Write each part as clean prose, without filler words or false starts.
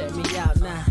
Check me out now.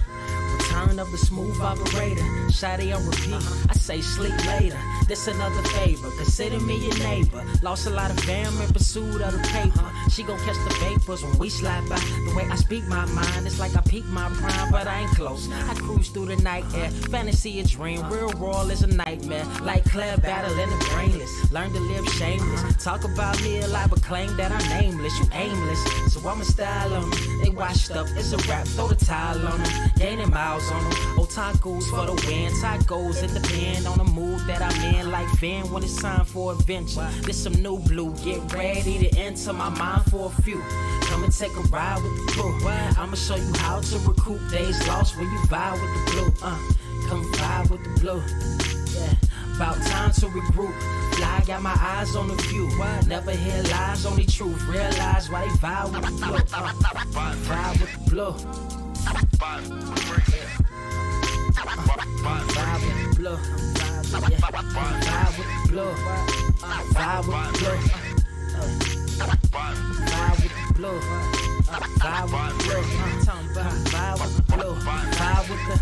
Return of the smooth operator. Shotty on repeat. I say sleep later. This another favor. Consider me your neighbor. Lost a lot of fam in pursuit of the paper. She gon' catch the vapors when we slide by. The way I speak my mind, it's like I peak my prime, but I ain't close. I cruise through the night air. Fantasy a dream. Real world is a nightmare. Like Claire battling the brainless. Learn to live shameless. Talk about me alive, but claim that I'm nameless. You aimless. So I'ma style on them. They washed up. It's a rap. Throw the towel on them. Gaining miles on them. Otakus for the win. Tacos, it depend on the mood that I'm in. Like Finn when it's time for adventure. This some new blue. Get ready to enter my mind for a few. Come and take a ride with the crew. I'ma show you how to recoup days lost when you vibe with the blue. Come vibe with the blue. Yeah. About time to regroup. Fly, got my eyes on the view. Never hear lies, only truth. Realize why they vibe with the blue. Vibe with the blue. Vibe with the blue. Vibe with the blue. Vibe with the blue. Vibe with the blue. Vibe with the blue. Vibe with the blue. Vibe with the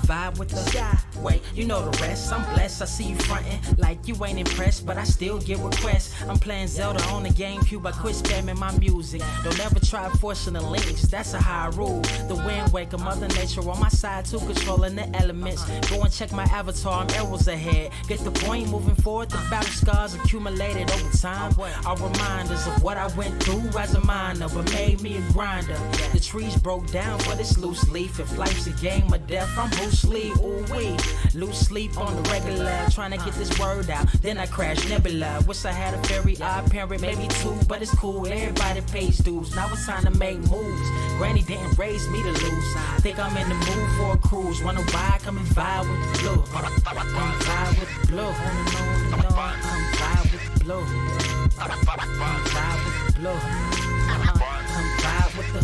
vibe with the sky. Wait, you know the rest. I'm blessed. I see you frontin' like you ain't impressed, but I still get requests. I'm playing Zelda on the GameCube. I quit spamming my music. Don't ever try forcing the links. That's a high rule. The wind waker, Mother Nature on my side too, controlling the elements. Go and check my avatar. I'm arrows ahead. Get the point. Moving forward. The battle scars accumulated over time are reminders of what I went through as a minor, but made me a grinder. The trees broke down, but it's loose leaf. If life's a game of death, I'm Bruce Lee. Ooh wee. Lose sleep on the regular, trying to get this word out. Then I crash nebula. Wish I had a very odd parent, maybe two, but it's cool. Everybody pays dues. Now it's time to make moves. Granny didn't raise me to lose. Think I'm in the mood for a cruise. Wanna ride? Come and vibe with the blue. I'm vibe with the blue. I'm vibe with the blue. I'm vibe with the blue. I'm vibe with the.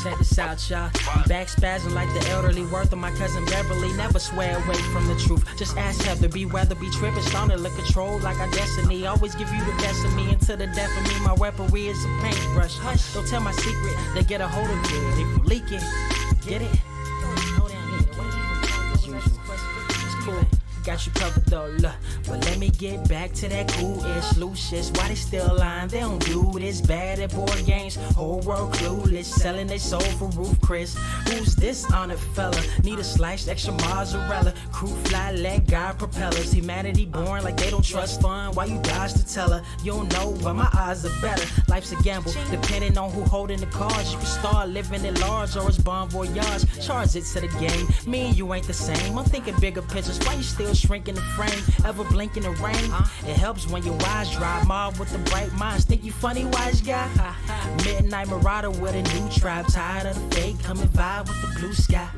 Check this out, y'all. I'm back spazzing like the elderly worth of my cousin Beverly. Never swear away from the truth. Just ask Heather, be weather, be tripping, starting to control like our destiny. Always give you the best of me until the death of me. My weaponry is a paintbrush. Hush, don't tell my secret. They get a hold of it. If you leak it, get it. As usual. It's cool. Got you covered though, look. But let me get back to that cool-ish, loose-ish. Why they still lying? They don't do this bad at board games. Whole world clueless, selling they soul for Roof Chris. Who's this honored fella? Need a sliced extra mozzarella. Crew fly, let God propellers. Humanity born like they don't trust fun. Why you dodge the teller? You don't know, but my odds are better. Life's a gamble, depending on who holding the cards. You can start living at large or it's bon voyage. Charge it to the game. Me and you ain't the same. I'm thinking bigger pictures. Why you still shrinking the frame, ever blinking the rain? It helps when your eyes dry. Mob with the bright minds. Think you funny, wise guy? Midnight marauder with a new tribe. Tired of the fake. Come and vibe with the blue sky.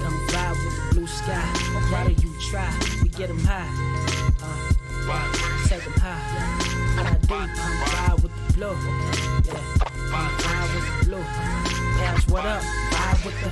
Come and vibe with the blue sky. Why do you try? We get them high. Take them high. What I do, come vibe with the blue. Yeah. Come vibe with the blue. That's what up. Vibe with the.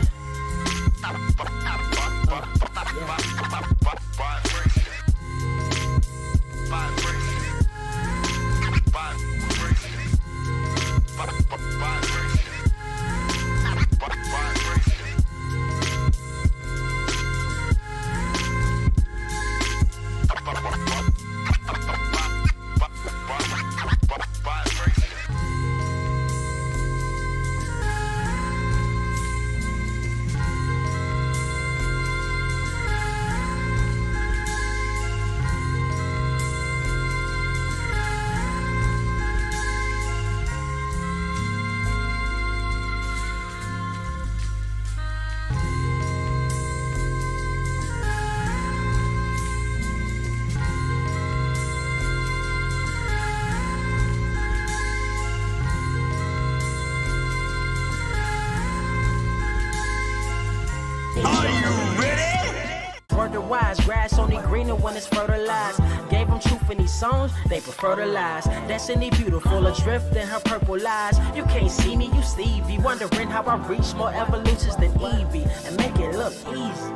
Wise grass only greener when it's fertilized. Gave them truth in these songs, they prefer to lies. Destiny beautiful, adrift in her purple eyes. You can't see me, you Stevie, wondering how I reach more evolutions than Evie and make it look easy.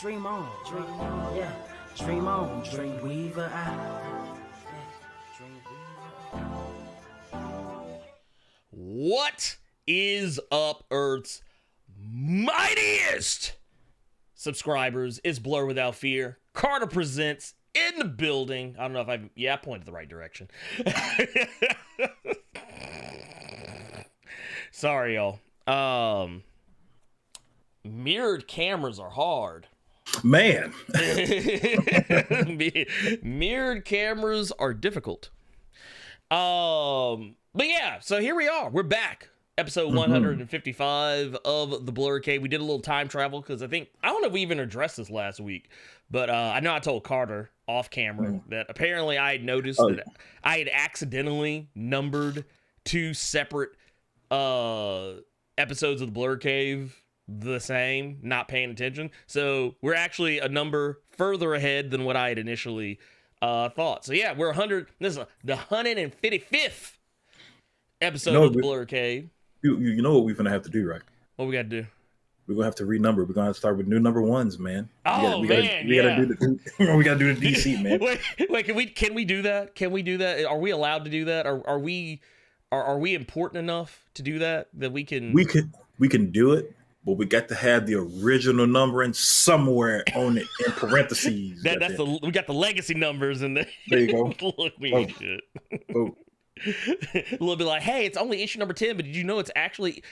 Dream on, yeah. Dream on, Dreamweaver. What is up, Earth's mightiest subscribers? It's Blerd Without Fear. Carter presents in the building. I don't know if I pointed the right direction. Sorry, y'all. Mirrored cameras are hard. Man. Mirrored cameras are difficult. But yeah, so here we are. We're back. Episode 155 of the Blerd Cave. We did a little time travel because I don't know if we even addressed this last week, but I know I told Carter off camera that apparently I had noticed that I had accidentally numbered two separate episodes of the Blerd Cave the same, not paying attention. So we're actually a number further ahead than what I had initially thought. So yeah, we're 100. This is the 155th episode of the Blerd Cave. You know what we're gonna have to do, right? What we gotta do? We're gonna have to renumber. We're gonna have to start with new number ones, man. We gotta do the DC, man. Wait, can we do that? Can we do that? Are we allowed to do that? Are we important enough to do that we can? We can do it, but we got to have the original numbering somewhere on it in parentheses. We got the legacy numbers in there. There you go. Look, we ain't shit. Oh. A little bit like, hey, it's only issue number 10, but did you know it's actually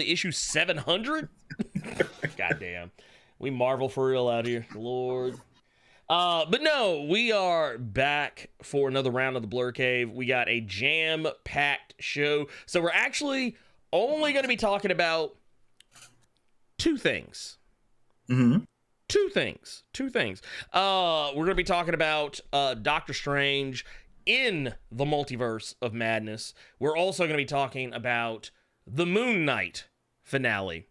issue 700? Goddamn, we Marvel for real out here, Lord. But no, we are back for another round of the Blerd Cave. We got a jam-packed show, so we're actually only going to be talking about two things. Two things. We're going to be talking about Doctor Strange in the Multiverse of Madness. We're also going to be talking about the Moon Knight finale.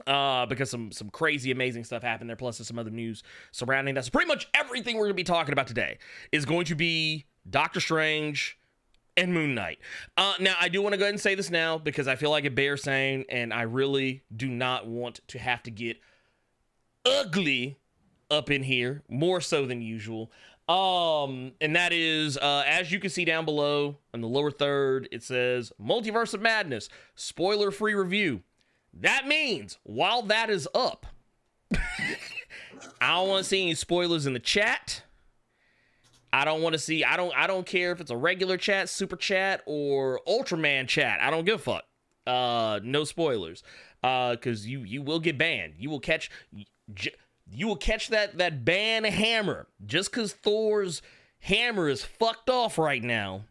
Because some crazy, amazing stuff happened there, plus there's some other news surrounding that. So pretty much everything we're going to be talking about today is going to be Doctor Strange and Moon Knight. Now, I do want to go ahead and say this now, because I feel like it bears saying, and I really do not want to have to get ugly up in here, more so than usual. And that is, as you can see down below in the lower third, it says Multiverse of Madness, spoiler-free review. That means while that is up, I don't want to see any spoilers in the chat. I don't care if it's a regular chat, super chat, or Ultraman chat. I don't give a fuck. No spoilers. Cause you will get banned. You will catch that ban hammer just because Thor's hammer is fucked off right now.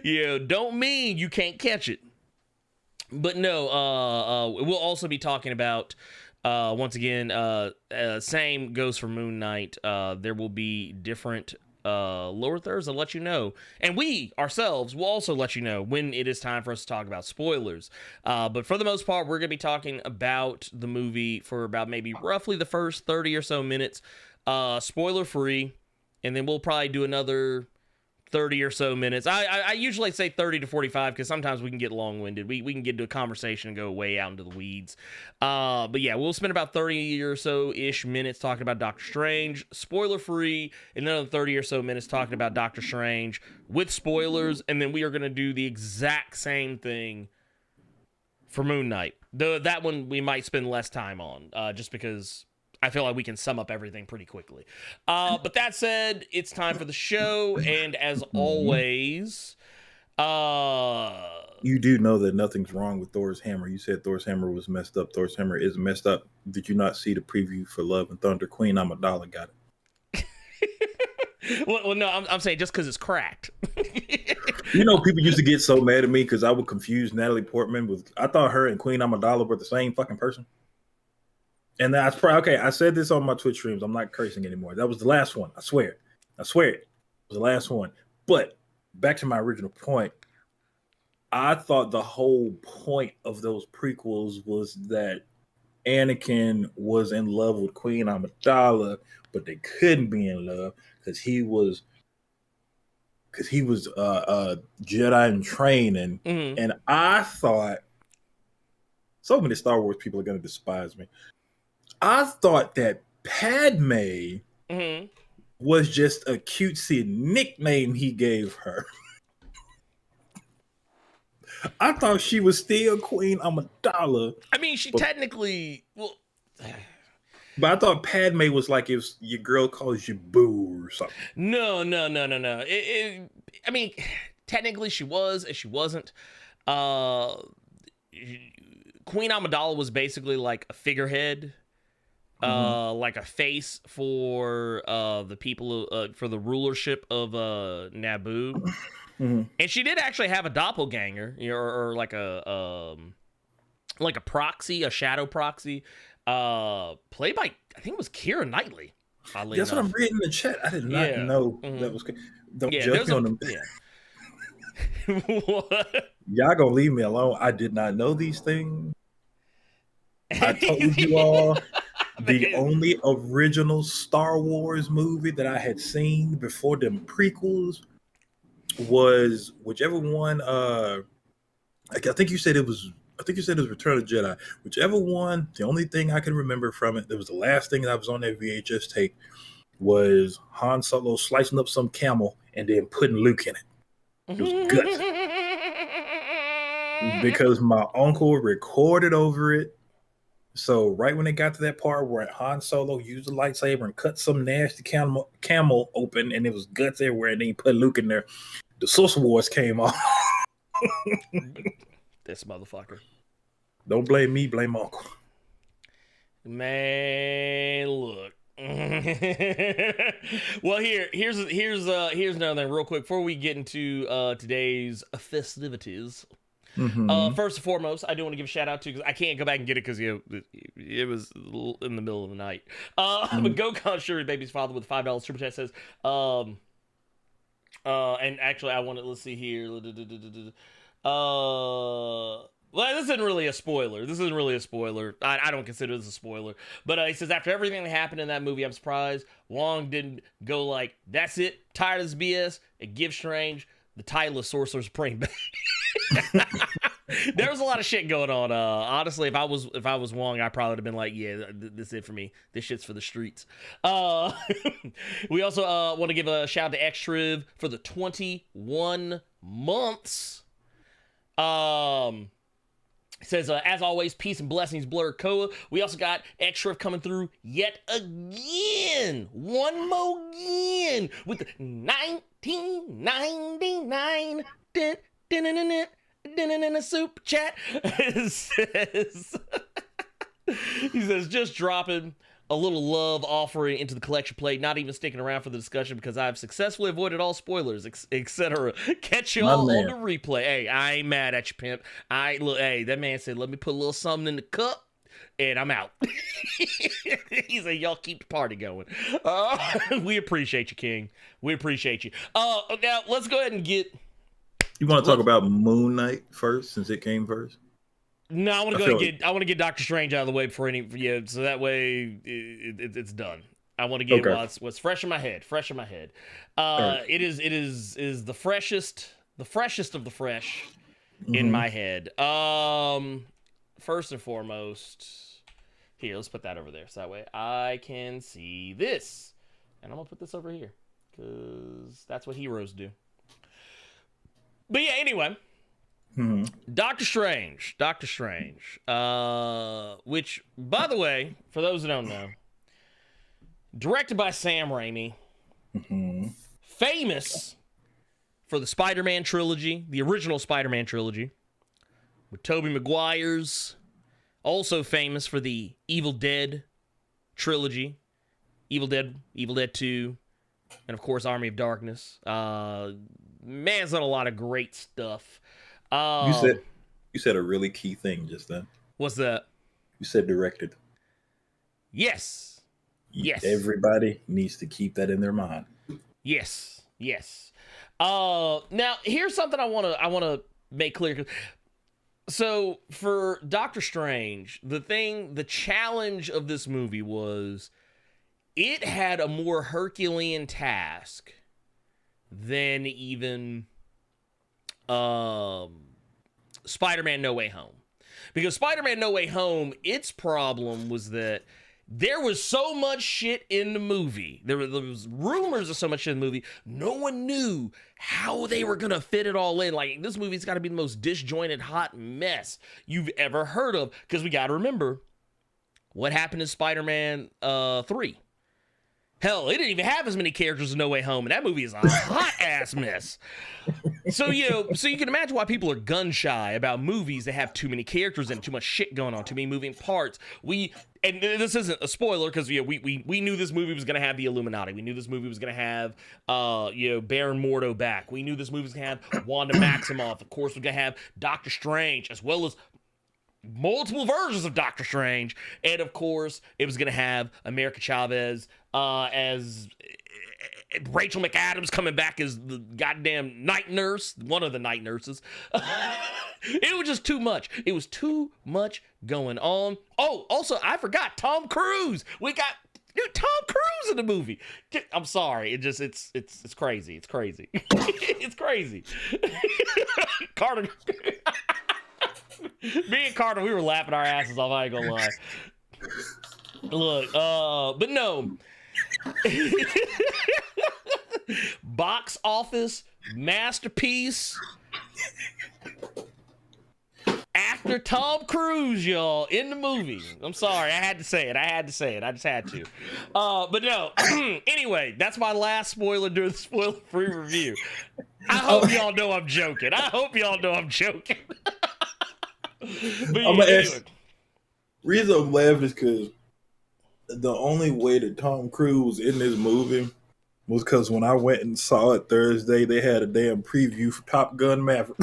Don't mean you can't catch it. But no, we'll also be talking about, once again, same goes for Moon Knight. There will be different lower thirds. I'll let you know. And we ourselves will also let you know when it is time for us to talk about spoilers. But for the most part, we're going to be talking about the movie for about maybe roughly the first 30 or so minutes, spoiler free. And then we'll probably do another 30 or so minutes. I usually say 30 to 45 because sometimes we can get long-winded. We can get into a conversation and go way out into the weeds. But yeah, we'll spend about 30 or so-ish minutes talking about Doctor Strange, spoiler-free, and then another 30 or so minutes talking about Doctor Strange with spoilers, and then we are going to do the exact same thing for Moon Knight. That one we might spend less time on, just because I feel like we can sum up everything pretty quickly. But that said, it's time for the show, and as always, you do know that nothing's wrong with Thor's hammer. You said Thor's hammer was messed up. Thor's hammer is messed up. Did you not see the preview for Love and Thunder? Queen Amidala got it. well, no, I'm saying just because it's cracked. People used to get so mad at me because I would confuse Natalie Portman with. I thought her and Queen Amidala were the same fucking person. And that's probably okay. I said this on my Twitch streams. I'm not cursing anymore. That was the last one. I swear it. It was the last one. But back to my original point. I thought the whole point of those prequels was that Anakin was in love with Queen Amidala, but they couldn't be in love because he was Jedi in training. And I thought, so many Star Wars people are going to despise me. I thought that Padme Mm-hmm. was just a cutesy nickname he gave her. I thought she was still Queen Amidala. I mean, she technically, well, But I thought Padme was like if your girl calls you boo or something. no. I mean, technically she was, and she wasn't. Uh, Queen Amidala was basically like a figurehead, like a face for the people, for the rulership of Naboo. And she did actually have a doppelganger, or like a proxy, a shadow proxy, played by, I think it was Keira Knightley. That's what I'm reading in the chat. I did not know that was. Don't judge me on them. Yeah. What? Y'all gonna leave me alone. I did not know these things. I told you all the only original Star Wars movie that I had seen before them prequels was whichever one. I think you said it was. I think you said it was Return of the Jedi. Whichever one. The only thing I can remember from it, that was the last thing that was on that VHS tape, was Han Solo slicing up some camel and then putting Luke in it. It was guts. Because my uncle recorded over it. So right when they got to that part where Han Solo used the lightsaber and cut some nasty camel open and it was guts everywhere, and then he put Luke in there, the Source Wars came off. This motherfucker. Don't blame me, blame Uncle. Man, look. Well, here's another thing real quick before we get into today's festivities. First and foremost, I do want to give a shout out to, because I can't go back and get it because it was in the middle of the night. But Gokon Shuri, baby's father, with $5 super chat says, and actually I want to, let's see here. Well, this isn't really a spoiler. I don't consider this a spoiler. But he says, after everything that happened in that movie, I'm surprised Wong didn't go like, that's it, tired of this BS, and give Strange the title of Sorcerer Supreme. There was a lot of shit going on. Honestly, if I was Wong, I probably would have been like, yeah, this is it for me. This shit's for the streets. We also want to give a shout out to Xtriv for the 21 months. It says, as always, peace and blessings, Blerd Koa. We also got Xtriv coming through yet again. One more again with the 1999 super chat. He says, just dropping a little love offering into the collection plate, not even sticking around for the discussion because I've successfully avoided all spoilers, etc. Catch y'all on the replay. Hey, I ain't mad at you, pimp. Hey, that man said, let me put a little something in the cup, and I'm out. He said, y'all keep the party going. We appreciate you, King. We appreciate you. Now, let's go ahead and get... You want to talk about Moon Knight first, since it came first? No, I want to get Doctor Strange out of the way before so that way it's done. I want to get what's fresh in my head. Right. It is the freshest of the fresh in my head. First and foremost, here, let's put that over there so that way I can see this, and I'm gonna put this over here because that's what heroes do. But yeah, anyway. Doctor Strange, which, by the way, for those who don't know, directed by Sam Raimi, famous for the Spider-Man trilogy, the original Spider-Man trilogy, with Tobey Maguire's, also famous for the Evil Dead trilogy, Evil Dead 2, and of course Army of Darkness. Man's done a lot of great stuff. You said a really key thing just then. What's that? You said directed. Yes. Everybody needs to keep that in their mind. Yes. Now here's something I want to make clear. So for Doctor Strange, the challenge of this movie was it had a more Herculean task than even Spider-Man No Way Home. Because Spider-Man No Way Home, its problem was that there was so much shit in the movie. There was rumors of so much shit in the movie. No one knew how they were gonna fit it all in. Like, this movie's got to be the most disjointed, hot mess you've ever heard of. Because we got to remember what happened in Spider-Man 3. Hell, it didn't even have as many characters as No Way Home, and that movie is a hot ass mess. So you can imagine why people are gun shy about movies that have too many characters and too much shit going on, too many moving parts. And this isn't a spoiler because we knew this movie was gonna have the Illuminati. We knew this movie was gonna have Baron Mordo back. We knew this movie was gonna have Wanda Maximoff. Of course, we're gonna have Doctor Strange, as well as multiple versions of Doctor Strange, and of course it was gonna have America Chavez as Rachel McAdams coming back as the goddamn night nurse, one of the night nurses. It was just too much. It was too much going on. Oh, also I forgot Tom Cruise. We got Tom Cruise in the movie. I'm sorry. It's crazy. It's crazy. It's crazy. Carter. Me and Carter, we were laughing our asses off, I ain't gonna lie. Look, but no. Box office masterpiece. Actor Tom Cruise, y'all, in the movie. I'm sorry, I had to say it. I just had to. But no. Anyway, that's my last spoiler during the spoiler-free review. I hope y'all know I'm joking. But I'm gonna ask. Reason I'm laughing is because the only way that Tom Cruise in this movie was because when I went and saw it Thursday, they had a damn preview for Top Gun Maverick.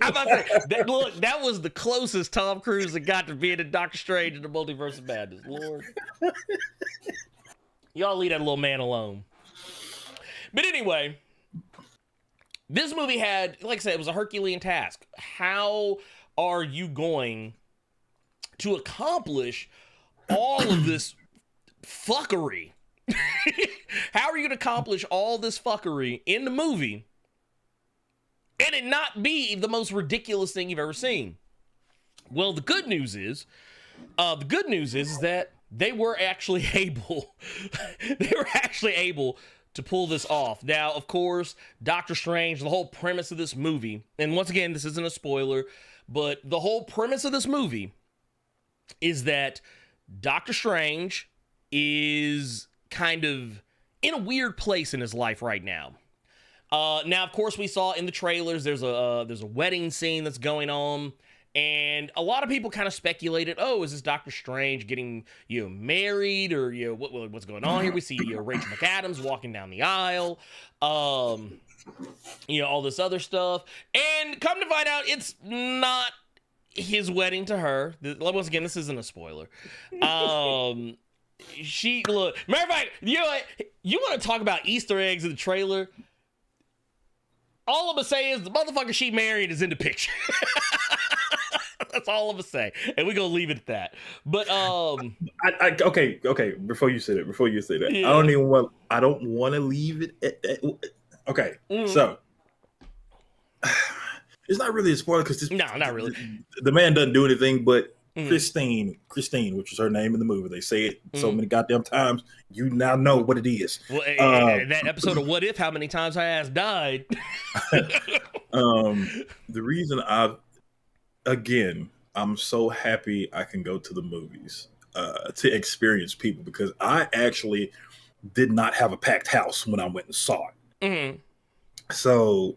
I'm about to say, look, that was the closest Tom Cruise had got to being in Doctor Strange in the Multiverse of Madness. Lord, y'all leave that little man alone. But anyway, this movie had, like I said, it was a Herculean task. How are you going to accomplish all of this fuckery? How are you going to accomplish all this fuckery in the movie and it not be the most ridiculous thing you've ever seen? Well, the good news is that they were actually able to pull this off. Now, of course, Doctor Strange, the whole premise of this movie, and once again, this isn't a spoiler, but the whole premise of this movie is that Doctor Strange is kind of in a weird place in his life right now. Now, of course, we saw in the trailers there's a wedding scene that's going on, and a lot of people kind of speculated, oh, is this Doctor Strange getting married, or what's going on here? We see Rachel McAdams walking down the aisle, all this other stuff, and come to find out, it's not his wedding to her. Once again, this isn't a spoiler. Matter of fact, you want to talk about Easter eggs in the trailer? All I'm gonna say is the motherfucker she married is in the picture. That's all I'm gonna say, and we're gonna leave it at that. But okay. Before you say that, yeah. I don't want to leave it. Okay, so it's not really a spoiler because not really. The man doesn't do anything, but Christine, which is her name in the movie, they say it so many goddamn times. You now know what it is. Well, that episode of What If? How many times her ass died? The reason I'm so happy I can go to the movies to experience people, because I actually did not have a packed house when I went and saw it. Mm-hmm. So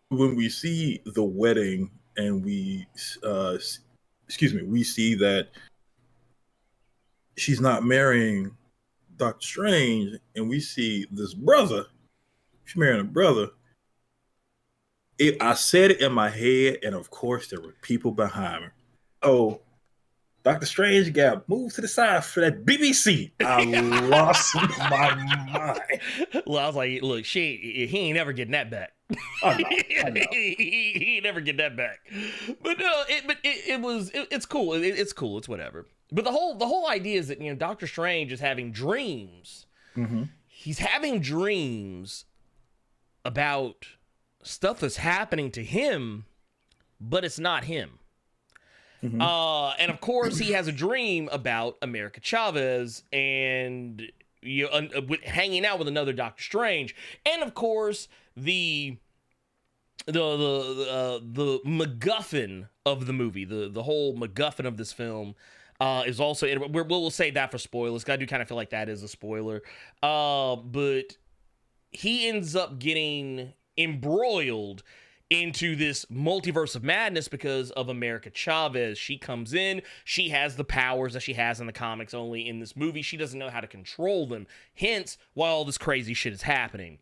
when we see the wedding and we see that she's not marrying Doctor Strange, and we see this brother, she's marrying a brother. I said it in my head, and of course there were people behind me. Oh, Doctor Strange got moved to the side for that BBC. I lost my mind. Well, I was like, look, he ain't never getting that back. I know. He ain't never get that back. But no, it's cool. It's cool. It's whatever. But the whole idea is that Doctor Strange is having dreams. Mm-hmm. He's having dreams about stuff that's happening to him, but it's not him. And of course, he has a dream about America Chavez and hanging out with another Doctor Strange, and of course the MacGuffin of the movie, the whole MacGuffin of this film. Is also, we'll save that for spoilers. I do kind of feel like that is a spoiler. But he ends up getting embroiled into this multiverse of madness because of America Chavez. She comes in, she has the powers that she has in the comics, only in this movie she doesn't know how to control them. Hence, why all this crazy shit is happening.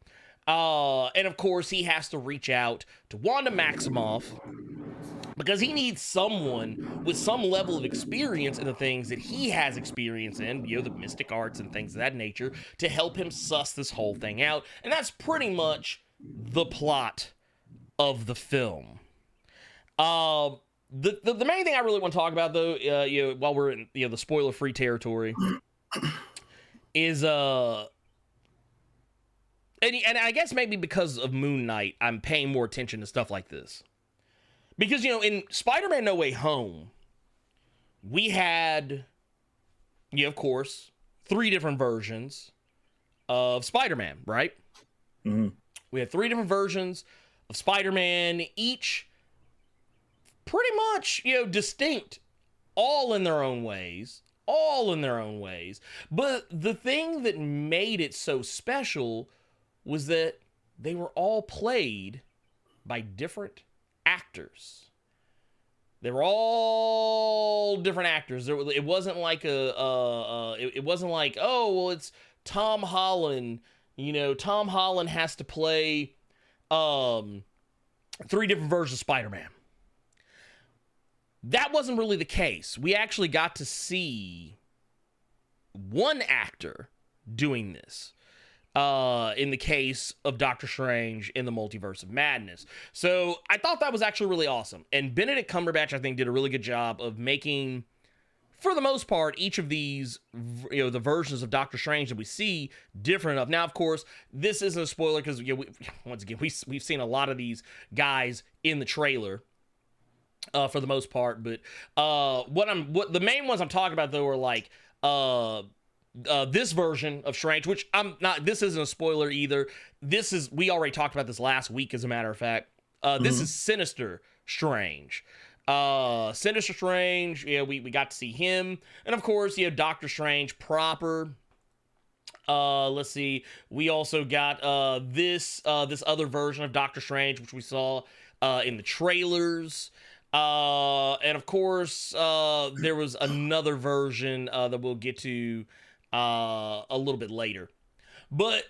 And of course, he has to reach out to Wanda Maximoff, because he needs someone with some level of experience in the things that he has experience in, the mystic arts and things of that nature, to help him suss this whole thing out. And that's pretty much the plot of the film. The main thing I really want to talk about, though, while we're in the spoiler-free territory, is and I guess maybe because of Moon Knight, I'm paying more attention to stuff like this. Because, in Spider-Man No Way Home, we had, of course, 3 different versions of Spider-Man, right? Mm-hmm. We had 3 different versions of Spider-Man, each pretty much, distinct, all in their own ways. But the thing that made it so special was that they were all played by different actors. They were all different actors. It wasn't like it wasn't like, oh, well, it's Tom Holland. Tom Holland has to play 3 different versions of Spider-Man. That wasn't really the case. We actually got to see one actor doing this. In the case of Doctor Strange in the Multiverse of Madness. So I thought that was actually really awesome. And Benedict Cumberbatch, I think, did a really good job of making, for the most part, each of these, the versions of Doctor Strange that we see different enough. Now, of course, this isn't a spoiler because, once again, we've seen a lot of these guys in the trailer. For the most part. But what the main ones I'm talking about, though, are like... this version of Strange, which this isn't a spoiler either. We already talked about this last week, as a matter of fact. This is Sinister Strange. Sinister Strange, we got to see him. And of course, Doctor Strange proper. Let's see. We also got this other version of Doctor Strange, which we saw in the trailers. And of course, there was another version that we'll get to a little bit later. But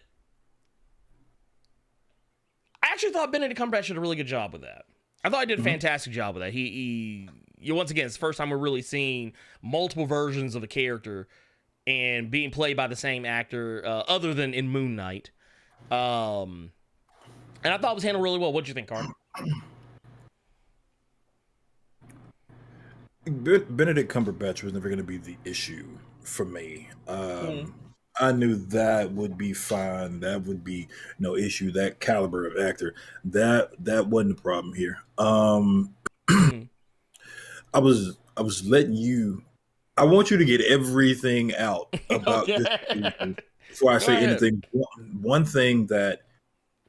I actually thought Benedict Cumberbatch did a really good job with that. I thought he did a fantastic job with that. He once again, it's the first time we're really seeing multiple versions of a character and being played by the same actor, other than in Moon Knight. And I thought it was handled really well. What'd you think, Carl? Benedict Cumberbatch was never going to be the issue for me. I knew that would be fine. That would be no issue. That caliber of actor, that wasn't the problem here. I was letting you. I want you to get everything out about this before I say anything. One thing that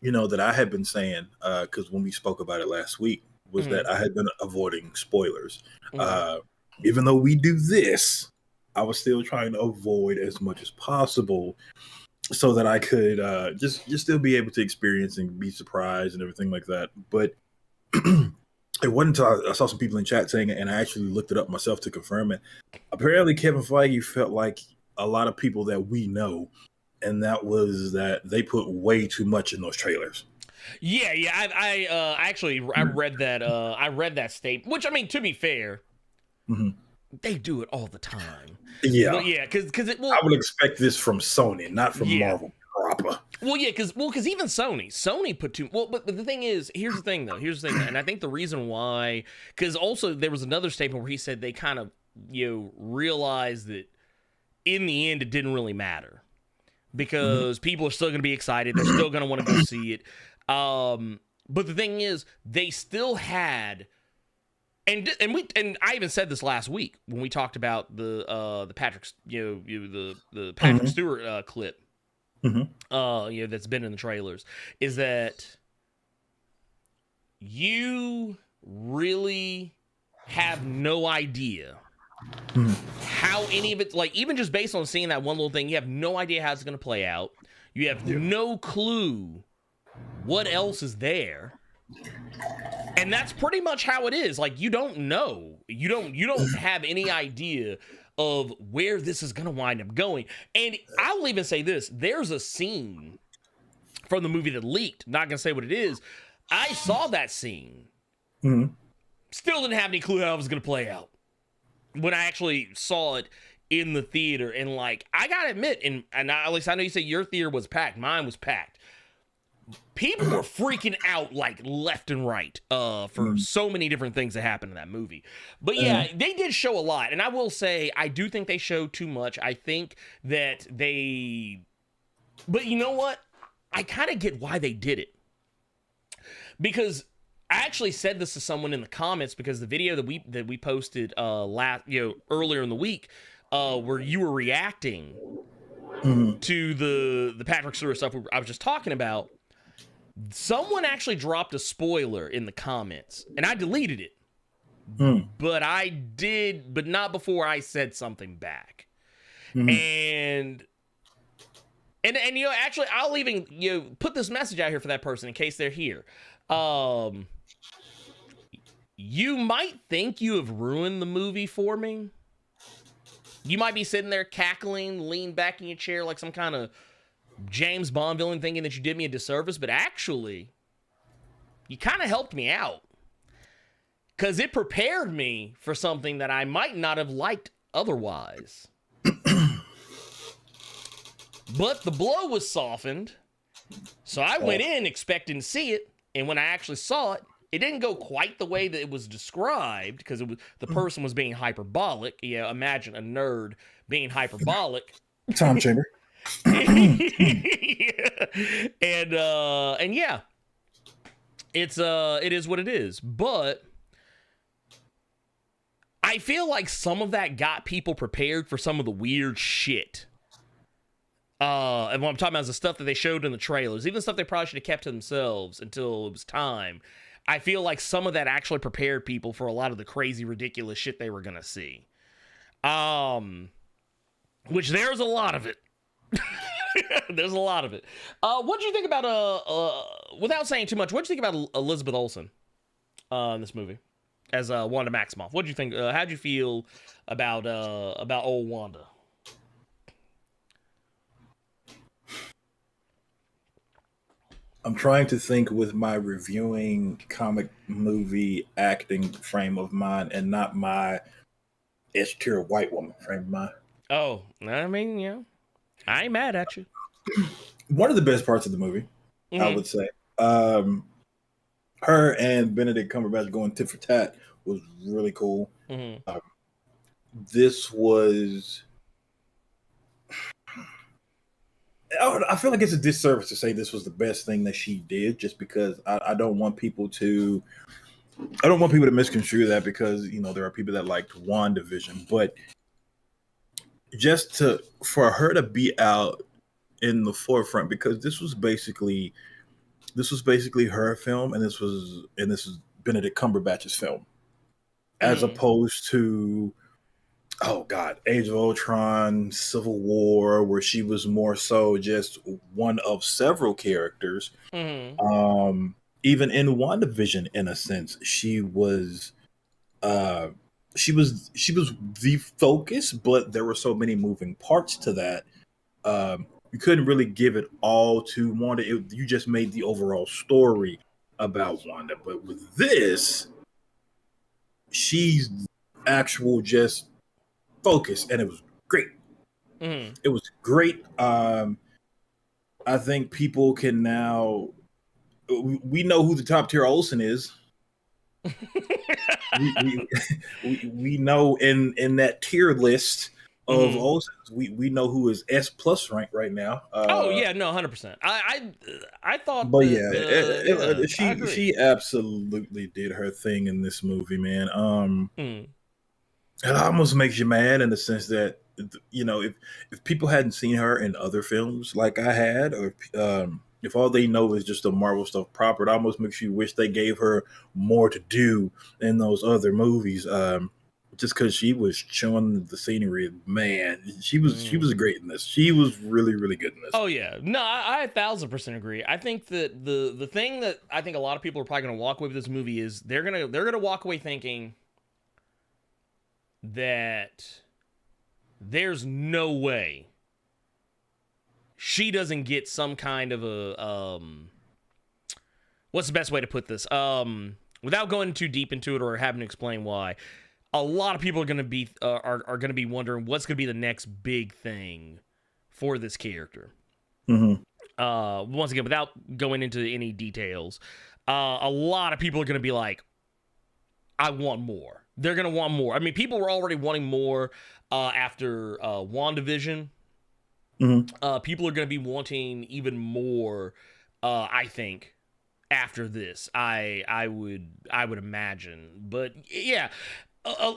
that I had been saying, because when we spoke about it last week, was that I had been avoiding spoilers. Even though we do this, I was still trying to avoid as much as possible so that I could just still be able to experience and be surprised and everything like that. But it wasn't until I saw some people in chat saying it, and I actually looked it up myself to confirm it. Apparently, Kevin Feige felt like a lot of people that we know, and that was that they put way too much in those trailers. Yeah. I read that. I read that statement, which, I mean, to be fair, they do it all the time. Yeah, but because I would expect this from Sony, not from Marvel proper. Well, because even Sony put too. Well, but the thing is, here's the thing, and I think the reason why, because also there was another statement where he said they kind of realized that in the end it didn't really matter because people are still going to be excited, they're still going to want to go see it. But the thing is, they still had And I even said this last week when we talked about the Patrick, the Patrick Stewart clip, that's been in the trailers, is that you really have no idea how any of it, like, even just based on seeing that one little thing, you have no idea how it's going to play out. You have no clue what else is there. And that's pretty much how it is. Like, you don't know. You don't have any idea of where this is going to wind up going. And I'll even say this. There's a scene from the movie that leaked. Not going to say what it is. I saw that scene. Still didn't have any clue how it was going to play out when I actually saw it in the theater. And, like, I got to admit, and at least I know you say your theater was packed. Mine was packed. People were freaking out like left and right for so many different things that happened in that movie. But yeah, they did show a lot. And I will say, I do think they showed too much. I think that but you know what? I kind of get why they did it. Because I actually said this to someone in the comments, because the video that we posted earlier in the week, where you were reacting to the Patrick Stewart stuff I was just talking about, someone actually dropped a spoiler in the comments, and I deleted it. But not before I said something back. And actually, I'll even put this message out here for that person in case they're here. You might think you have ruined the movie for me. You might be sitting there cackling, leaned back in your chair like some kind of James Bond villain, thinking that you did me a disservice, but actually, you kind of helped me out. Because it prepared me for something that I might not have liked otherwise. But the blow was softened, so I went in expecting to see it, and when I actually saw it, it didn't go quite the way that it was described, because the person was being hyperbolic. Imagine a nerd being hyperbolic. Tom Chamber. And yeah, it is what it is. But I feel like some of that got people prepared for some of the weird shit. And what I'm talking about is the stuff that they showed in the trailers, even stuff they probably should have kept to themselves until it was time. I feel like some of that actually prepared people for a lot of the crazy, ridiculous shit they were gonna see. Which there's a lot of it. There's a lot of it. What do you think about without saying too much, what do you think about Elizabeth Olsen in this movie as Wanda Maximoff? What do you think? How'd you feel about old Wanda? I'm trying to think with my reviewing comic movie acting frame of mind, and not my S-tier white woman frame of mind. Oh, I mean, I ain't mad at you. One of the best parts of the movie, I would say, her and Benedict Cumberbatch going tit for tat was really cool. This was, I feel like it's a disservice to say this was the best thing that she did, just because I don't want people to misconstrue that, because there are people that liked WandaVision, but just for her to be out in the forefront, because this was basically her film, and this is Benedict Cumberbatch's film, as opposed to, oh God, Age of Ultron, Civil War, where she was more so just one of several characters. Even in WandaVision, in a sense, she was the focus, but there were so many moving parts to that. You couldn't really give it all to Wanda. You just made the overall story about Wanda. But with this, she's actual just focus, and it was great. It was great. I think people can now, we know who the top tier Olsen is. we know in that tier list of Olsen's, we know who is S plus rank right now. Oh yeah, no, 100%. I thought But I agree. she absolutely did her thing in this movie, man. It almost makes you mad in the sense that, you know, if people hadn't seen her in other films like I had, or if all they know is just the Marvel stuff proper, it almost makes you wish they gave her more to do in those other movies. Just because she was chewing the scenery, man, she was great in this. She was really, really good in this. Oh yeah, no, I 1000% agree. I think that the thing that I think a lot of people are probably going to walk away with this movie is they're gonna walk away thinking that there's no way she doesn't get some kind of a what's the best way to put this? Without going too deep into it or having to explain why. A lot of people are going to be are going to be wondering what's going to be the next big thing for this character. Once again, without going into any details, a lot of people are going to be like, "I want more." They're going to want more. I mean, people were already wanting more after WandaVision. People are going to be wanting even more. I think after this, I would imagine, but yeah.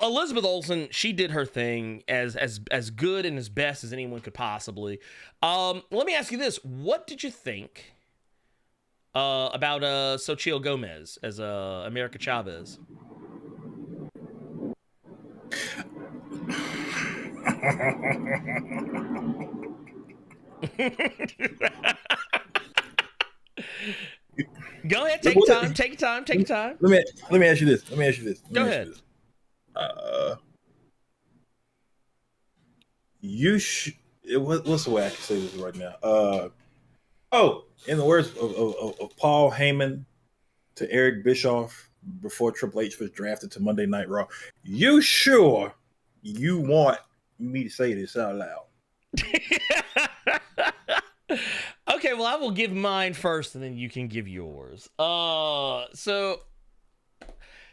Elizabeth Olsen, she did her thing as good and as best as anyone could possibly. Let me ask you this: what did you think about Xochitl Gomez as America Chavez? Go ahead, take your time. Let me ask you this. Go ahead. What's the way I can say this right now? In the words of Paul Heyman to Eric Bischoff before Triple H was drafted to Monday Night Raw, you sure you want me to say this out loud? Okay, well, I will give mine first, and then you can give yours. So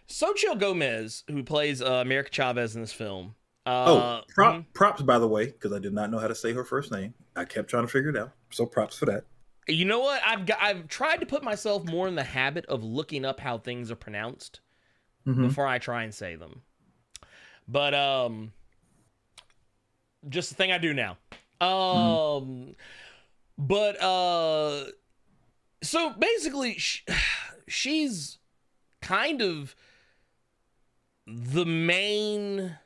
Xochitl Gomez, who plays America Chavez in this film. Props, by the way, because I did not know how to say her first name. I kept trying to figure it out. So props for that. You know what? I've tried to put myself more in the habit of looking up how things are pronounced before I try and say them. But just the thing I do now. So basically, she's kind of the main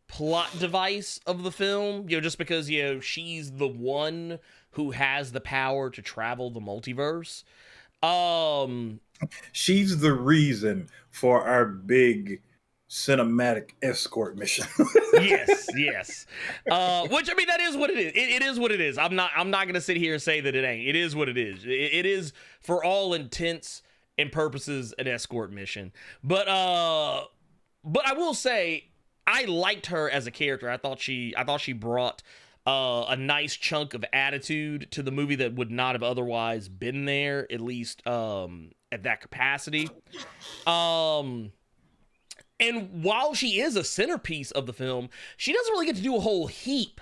plot device of the film, you know, just because, you know, she's the one who has the power to travel the multiverse. She's the reason for our big cinematic escort mission. yes. Which, I mean, that is what it is. It is what it is. I'm not gonna sit here and say that it ain't. It is what it is. It is, for all intents and purposes, an escort mission. But I will say, I liked her as a character. I thought she brought a nice chunk of attitude to the movie that would not have otherwise been there, at least at that capacity. And while she is a centerpiece of the film, she doesn't really get to do a whole heap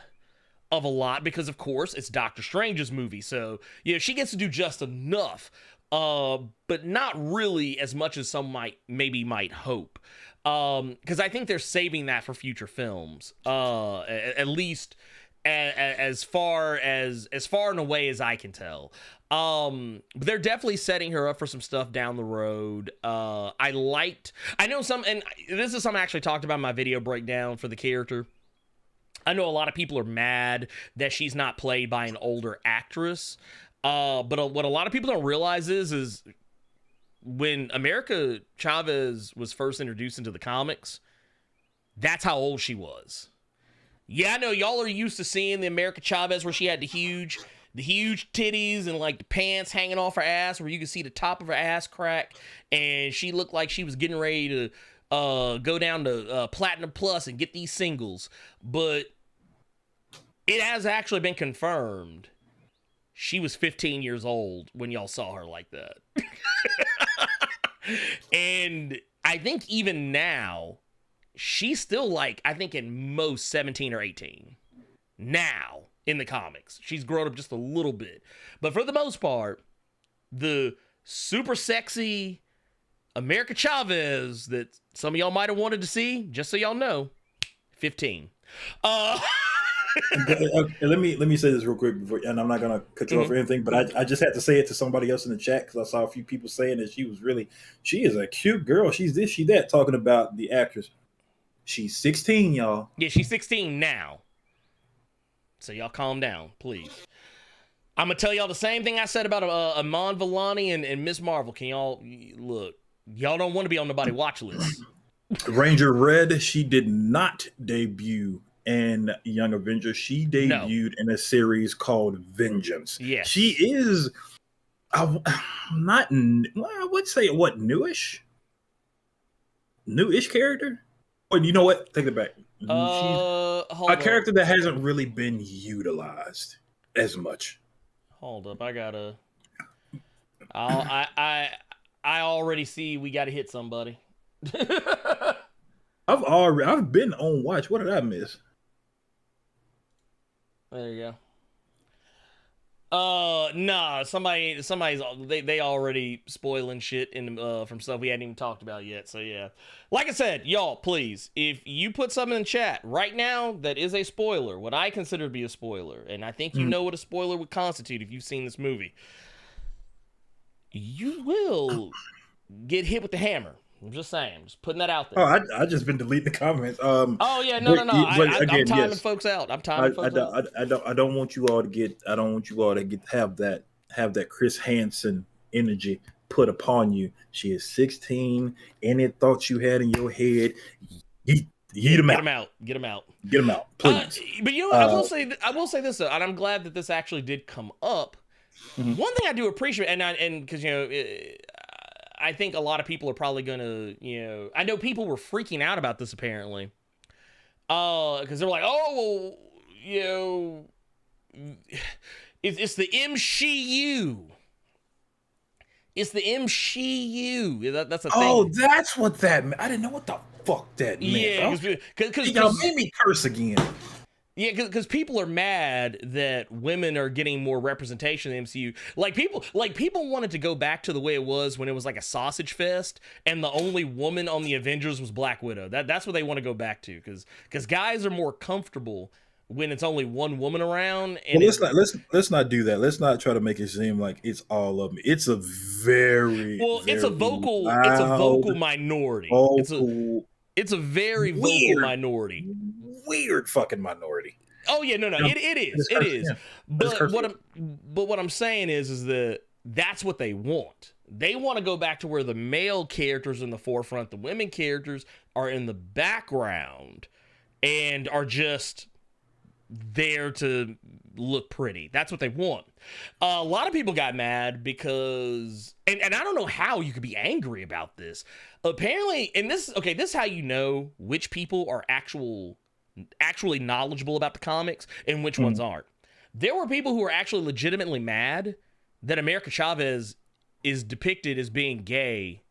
of a lot because, of course, it's Doctor Strange's movie. So, you know, she gets to do just enough, but not really as much as some might hope. Because I think they're saving that for future films, at least as far and away as I can tell. But they're definitely setting her up for some stuff down the road. I know some, and this is something I actually talked about in my video breakdown for the character. I know a lot of people are mad that she's not played by an older actress. But what a lot of people don't realize is when America Chavez was first introduced into the comics, that's how old she was. Yeah, I know y'all are used to seeing the America Chavez where she had the huge titties and like the pants hanging off her ass where you could see the top of her ass crack, and she looked like she was getting ready to go down to Platinum Plus and get these singles. But it has actually been confirmed she was 15 years old when y'all saw her like that. And I think even now, she's still like, I think in most 17 or 18 now in the comics. She's grown up just a little bit. But for the most part, the super sexy America Chavez that some of y'all might have wanted to see, just so y'all know, 15. Let me say this real quick before, and I'm not gonna cut you off or anything, but I just had to say it to somebody else in the chat because I saw a few people saying that she is a cute girl. She's this, she that, talking about the actress. She's 16, y'all. Yeah, she's 16 now. So y'all calm down, please. I'm gonna tell y'all the same thing I said about Iman Vellani and Miss Marvel. Can y'all look? Y'all don't want to be on nobody's watch list. Ranger Red, she did not debut in Young Avengers. She debuted in a series called Vengeance. Yes. She is I would say what, newish character? Or you know what? Take it back. She's a character that hasn't really been utilized as much. Hold up, I already see we got to hit somebody. I've been on watch. What did I miss? There you go. Nah, somebody's they already spoiling shit in from stuff we hadn't even talked about yet. So yeah, like I said, y'all, please, if you put something in chat right now that is a spoiler, what I consider to be a spoiler, and I think you know what a spoiler would constitute if you've seen this movie, you will get hit with the hammer. I'm just saying, just putting that out there. Oh, I just been deleting the comments. No. I'm timing folks out. I'm timing folks out. I don't want you all to get. I don't want you all to have that Chris Hansen energy put upon you. She is 16. Any thoughts you had in your head, get them out. Get them out, please. But you know, I will say this though, and I'm glad that this actually did come up. Mm-hmm. One thing I do appreciate, and because you know. I think a lot of people are probably going to, you know, I know people were freaking out about this apparently. Because they're like, oh, well, you know, it's the MCU. It's the MCU. That's a thing. Oh, that's what that meant. I didn't know what the fuck that meant. Yeah, because y'all made me curse again. Yeah, because people are mad that women are getting more representation in the MCU. People wanted to go back to the way it was when it was like a sausage fest, and the only woman on the Avengers was Black Widow. That's what they want to go back to, because guys are more comfortable when it's only one woman around. And well, let's not do that. Let's not try to make it seem like it's all of me. It's a very it's a vocal minority. It's a very vocal minority. Weird fucking minority. Oh yeah, no, it is. Yeah. But what I'm saying is that that's what they want. They want to go back to where the male characters are in the forefront, the women characters are in the background, and are just there to look pretty. That's what they want. A lot of people got mad because, and I don't know how you could be angry about this. Apparently, and this is how you know which people are actually knowledgeable about the comics and which ones aren't. There were people who were actually legitimately mad that America Chavez is depicted as being gay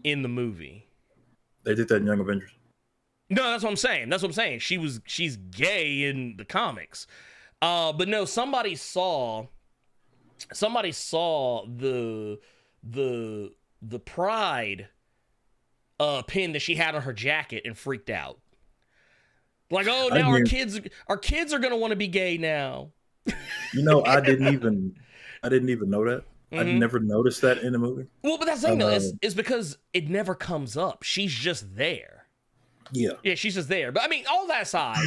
in the movie. They did that in Young Avengers. No, that's what I'm saying. She's gay in the comics. But no, somebody saw the pride pin that she had on her jacket and freaked out. Like, oh, now our kids are gonna want to be gay now. You know, I didn't even know that. Mm-hmm. I never noticed that in the movie. Well, but that's the thing though, is because it never comes up. She's just there. Yeah, she's just there. But I mean, all that aside,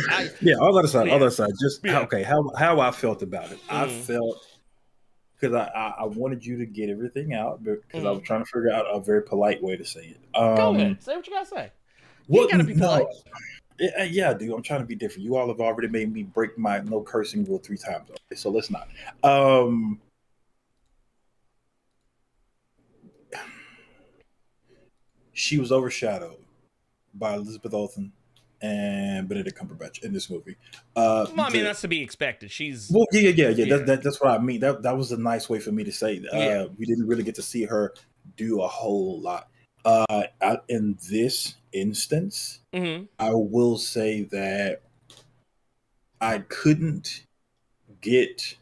all that aside. Just how I felt about it. I felt because I wanted you to get everything out because I was trying to figure out a very polite way to say it. Go ahead, say what you gotta say. You gotta be polite. Yeah, dude, I'm trying to be different. You all have already made me break my no cursing rule 3 times. Okay, so let's not. She was overshadowed by Elizabeth Olsen and Benedict Cumberbatch in this movie. Well, I mean, that's to be expected. She's yeah. That's what I mean. That was a nice way for me to say. We didn't really get to see her do a whole lot. In this instance, Mm-hmm. I will say that I couldn't get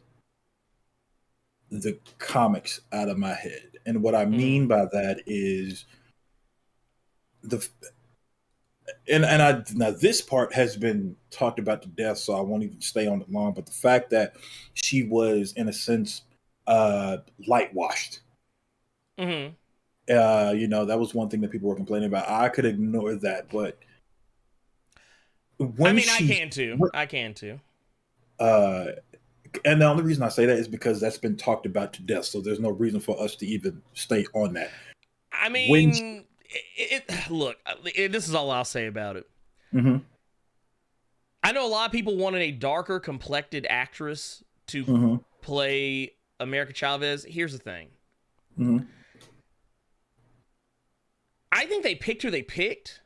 the comics out of my head. And what I mean by that is the now this part has been talked about to death, so I won't even stay on it long. But the fact that she was, in a sense, light washed. Mm-hmm. That was one thing that people were complaining about. I could ignore that, but when I can too. I can too. And the only reason I say that is because that's been talked about to death. So there's no reason for us to even stay on that. I mean, look, this is all I'll say about it. Mm-hmm. I know a lot of people wanted a darker complected actress to Mm-hmm. play America Chavez. Here's the thing. Mm-hmm. I think they picked who they picked,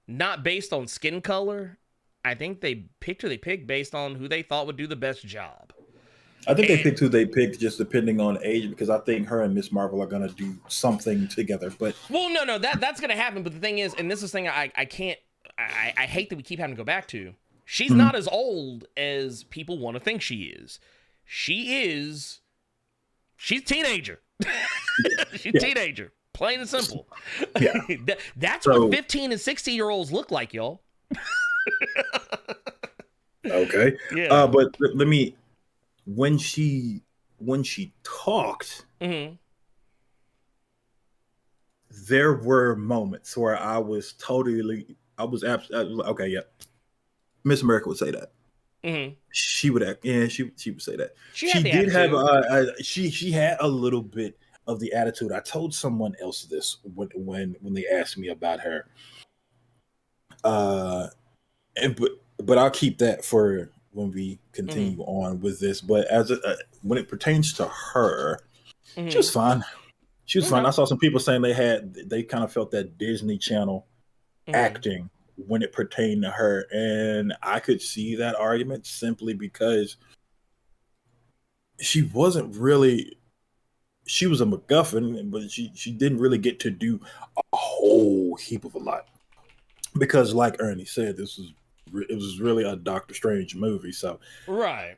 not based on skin color. I think they picked who they picked based on who they thought would do the best job. I think they picked who they picked just depending on age, because I think her and Miss Marvel are gonna do something together. But no, that's gonna happen. But the thing is, and this is the thing I can't. I hate that we keep having to go back to. She's not as old as people want to think she is. She's a teenager. She's a teenager, plain and simple. Yeah. That's what 15 and 16-year-olds look like, y'all. Okay. Yeah. But let me. When she talked, there were moments where I was absolutely okay. Yeah, Miss America would say that. She would act. Yeah, she would say that. She did have she had a little bit of the attitude. I told someone else this when they asked me about her. But I'll keep that for when we continue on with this. But when it pertains to her, she was fine. She was fine. I saw some people saying they kind of felt that Disney Channel acting when it pertained to her, and I could see that argument simply because she wasn't really. She was a MacGuffin, but she didn't really get to do a whole heap of a lot, because, like Ernie said, it was really a Doctor Strange movie. So, right.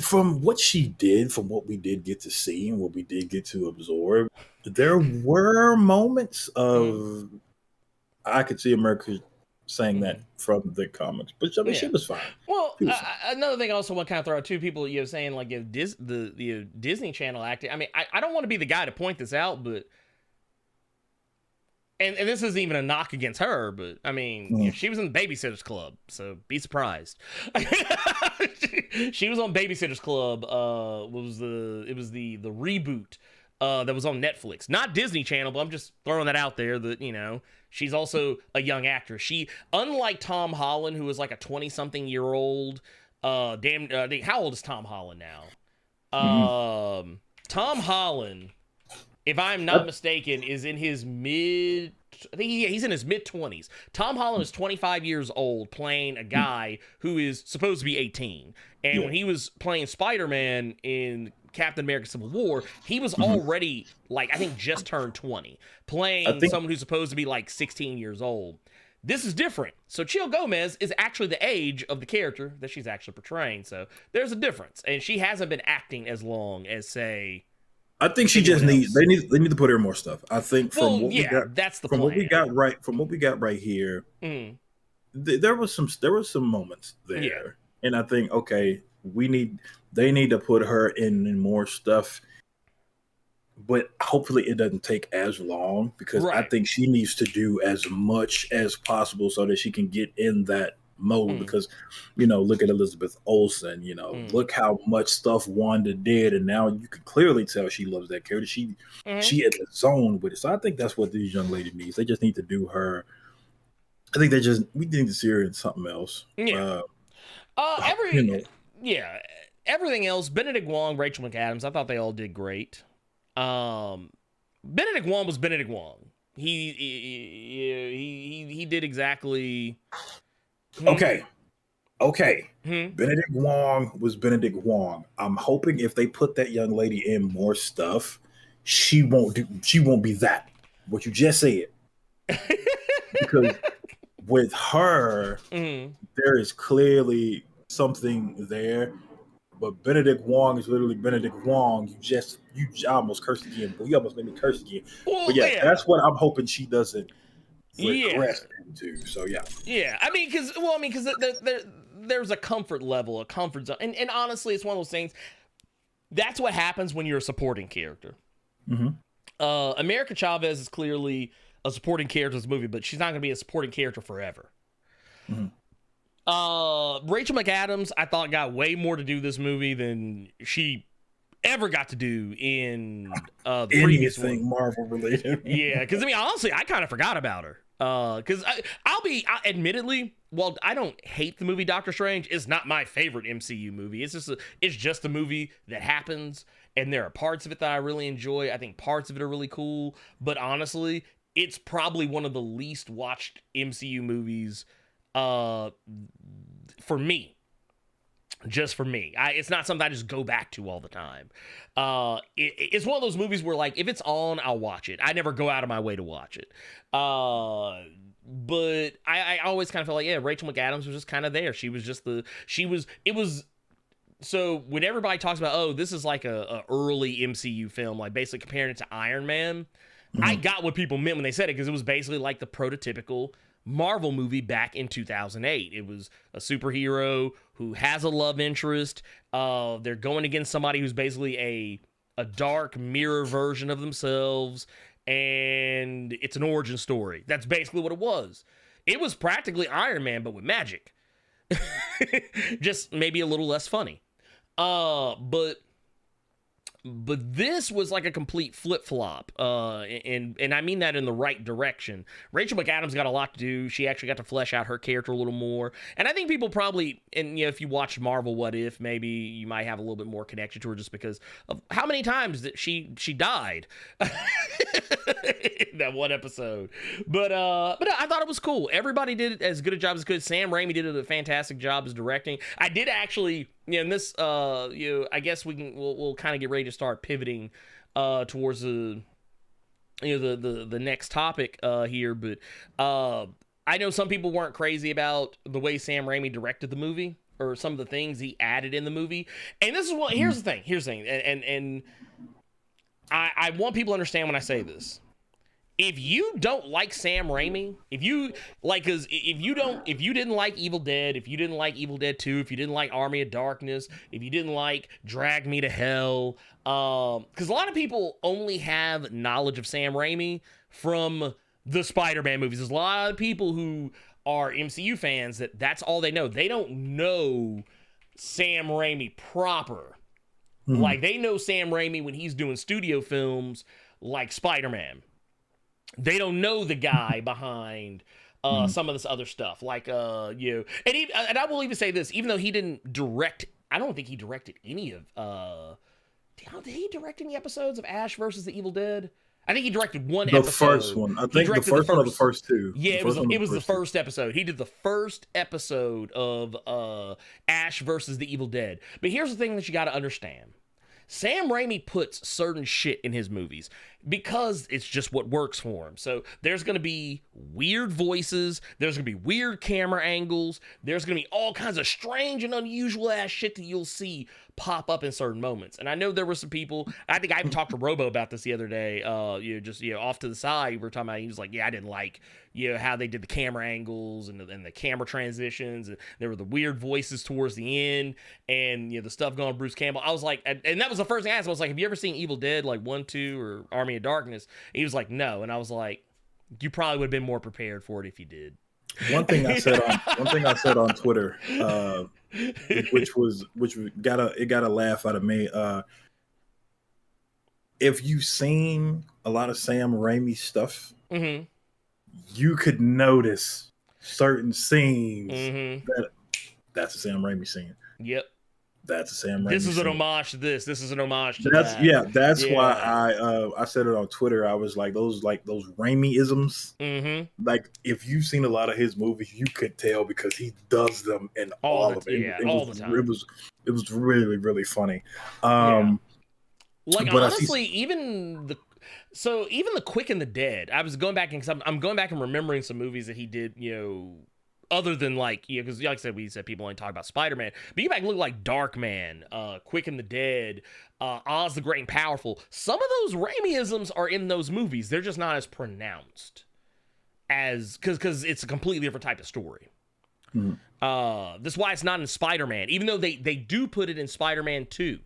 From what she did, from what we did get to see and what we did get to absorb, there were moments of I could see America saying that from the comics, but I mean, she was fine. Well, another thing I also want to kind of throw out too, people saying like the Disney Channel acting. I mean, I don't want to be the guy to point this out, but. And this isn't even a knock against her, but I mean, she was in the Babysitters Club, so be surprised. She was on Babysitters Club. It was the reboot that was on Netflix, not Disney Channel, but I'm just throwing that out there. That she's also a young actress. She, unlike Tom Holland, who is like a 20-something-year-old. How old is Tom Holland now? Tom Holland, if I'm not mistaken, is in his I think he's in his mid-20s. Tom Holland is 25 years old, playing a guy who is supposed to be 18. And when he was playing Spider-Man in Captain America Civil War, he was already, I think just turned 20, playing someone who's supposed to be 16 years old. This is different. So Chill Gomez is actually the age of the character that she's actually portraying. So there's a difference. And she hasn't been acting as long as, say... I think she just needs. They need to put her in more stuff. I think from what we got, that's the from plan. what we got right here. There was some moments there, and I think they need to put her in more stuff. But hopefully it doesn't take as long, because I think she needs to do as much as possible so that she can get in that mode. Because look at Elizabeth Olsen, look how much stuff Wanda did, and now you can clearly tell she loves that character. She in the zone with it. So I think that's what these young ladies need. They just need to do her. I think we need to see her in something else. Everything else, Benedict Wong, Rachel McAdams, I thought they all did great. Benedict Wong was Benedict Wong. He did exactly. Okay. Benedict Wong was Benedict Wong. I'm hoping if they put that young lady in more stuff, she won't be that. what you just said. Because with her, there is clearly something there. But Benedict Wong is literally Benedict Wong. You almost cursed again, but you almost made me curse again. Well, but yeah, that's what I'm hoping she doesn't regress into. So yeah. Yeah, I mean, because there's a comfort level, a comfort zone, and honestly, it's one of those things. That's what happens when you're a supporting character. America Chavez is clearly a supporting character in this movie, but she's not going to be a supporting character forever. Rachel McAdams, I thought, got way more to do this movie than she ever got to do in the previous one. Marvel related. Yeah, because I mean, honestly, I kind of forgot about her. Because admittedly, while I don't hate the movie Doctor Strange, it's not my favorite MCU movie. It's just a movie that happens, and there are parts of it that I really enjoy. I think parts of it are really cool, but honestly, it's probably one of the least watched MCU movies for me. Just for me. It's not something I just go back to all the time. It's one of those movies where, like, if it's on, I'll watch it. I never go out of my way to watch it. But I always kind of felt like, yeah, Rachel McAdams was just kind of there. So when everybody talks about, oh, this is like a early MCU film, like basically comparing it to Iron Man, I got what people meant when they said it, because it was basically like the prototypical Marvel movie back in 2008. It was a superhero who has a love interest. They're going against somebody who's basically a dark mirror version of themselves, and it's an origin story. That's basically what it was. It was practically Iron Man, but with magic. Just maybe a little less funny. But this was like a complete flip-flop, and I mean that in the right direction. Rachel McAdams got a lot to do. She actually got to flesh out her character a little more, and I think people probably, and if you watch Marvel What If, maybe you might have a little bit more connection to her just because of how many times that she died in that one episode. But I thought it was cool. Everybody did as good a job as could. Sam Raimi did a fantastic job as directing. I did actually. Yeah, and this, I guess we'll kind of get ready to start pivoting towards the next topic here. But I know some people weren't crazy about the way Sam Raimi directed the movie or some of the things he added in the movie. And this is what here's the thing, and I want people to understand when I say this. If you don't like Sam Raimi, if you didn't like Evil Dead, if you didn't like Evil Dead 2, if you didn't like Army of Darkness, if you didn't like Drag Me to Hell, because a lot of people only have knowledge of Sam Raimi from the Spider-Man movies. There's a lot of people who are MCU fans that's all they know. They don't know Sam Raimi proper. Like, they know Sam Raimi when he's doing studio films like Spider-Man. They don't know the guy behind some of this other stuff, like and I will even say this: even though he didn't direct, I don't think he directed any of. Did he direct any episodes of Ash versus the Evil Dead? I think he directed one episode. The first one, I think the first one or the first two. Yeah, it was the first episode. He did the first episode of Ash versus the Evil Dead. But here's the thing that you got to understand: Sam Raimi puts certain shit in his movies because it's just what works for him. So there's going to be weird voices. There's going to be weird camera angles. There's going to be all kinds of strange and unusual ass shit that you'll see pop up in certain moments. And I know there were some people, I think I even talked to Robo about this the other day, off to the side, we were talking about, he was like, yeah, I didn't like, how they did the camera angles and the camera transitions. And there were the weird voices towards the end and, the stuff going on Bruce Campbell. I was like, and that was the first thing I asked him. I was like, have you ever seen Evil Dead, like 1, 2, or Army of Darkness? And he was like, no. And I was like, you probably would have been more prepared for it if you did. One thing I said on Twitter, which got a laugh out of me. If you've seen a lot of Sam Raimi stuff, you could notice certain scenes that's a Sam Raimi scene. Yep. That's a Sam Raimi. This is an homage to this. This is an homage to that. Yeah, that's why I said it on Twitter. I was like those Raimi-isms. Like, if you've seen a lot of his movies, you could tell because he does them in all of it. Yeah, all the time. It was really, really funny. Like, honestly, even So even the Quick and the Dead, I was going back and I'm going back and remembering some movies that he did, other than like, because like I said, we said people only talk about Spider-Man, but you can look like Darkman, Quick and the Dead, Oz the Great and Powerful. Some of those Raimi-isms are in those movies. They're just not as pronounced as, because it's a completely different type of story. That's why it's not in Spider-Man, even though they do put it in Spider-Man 2.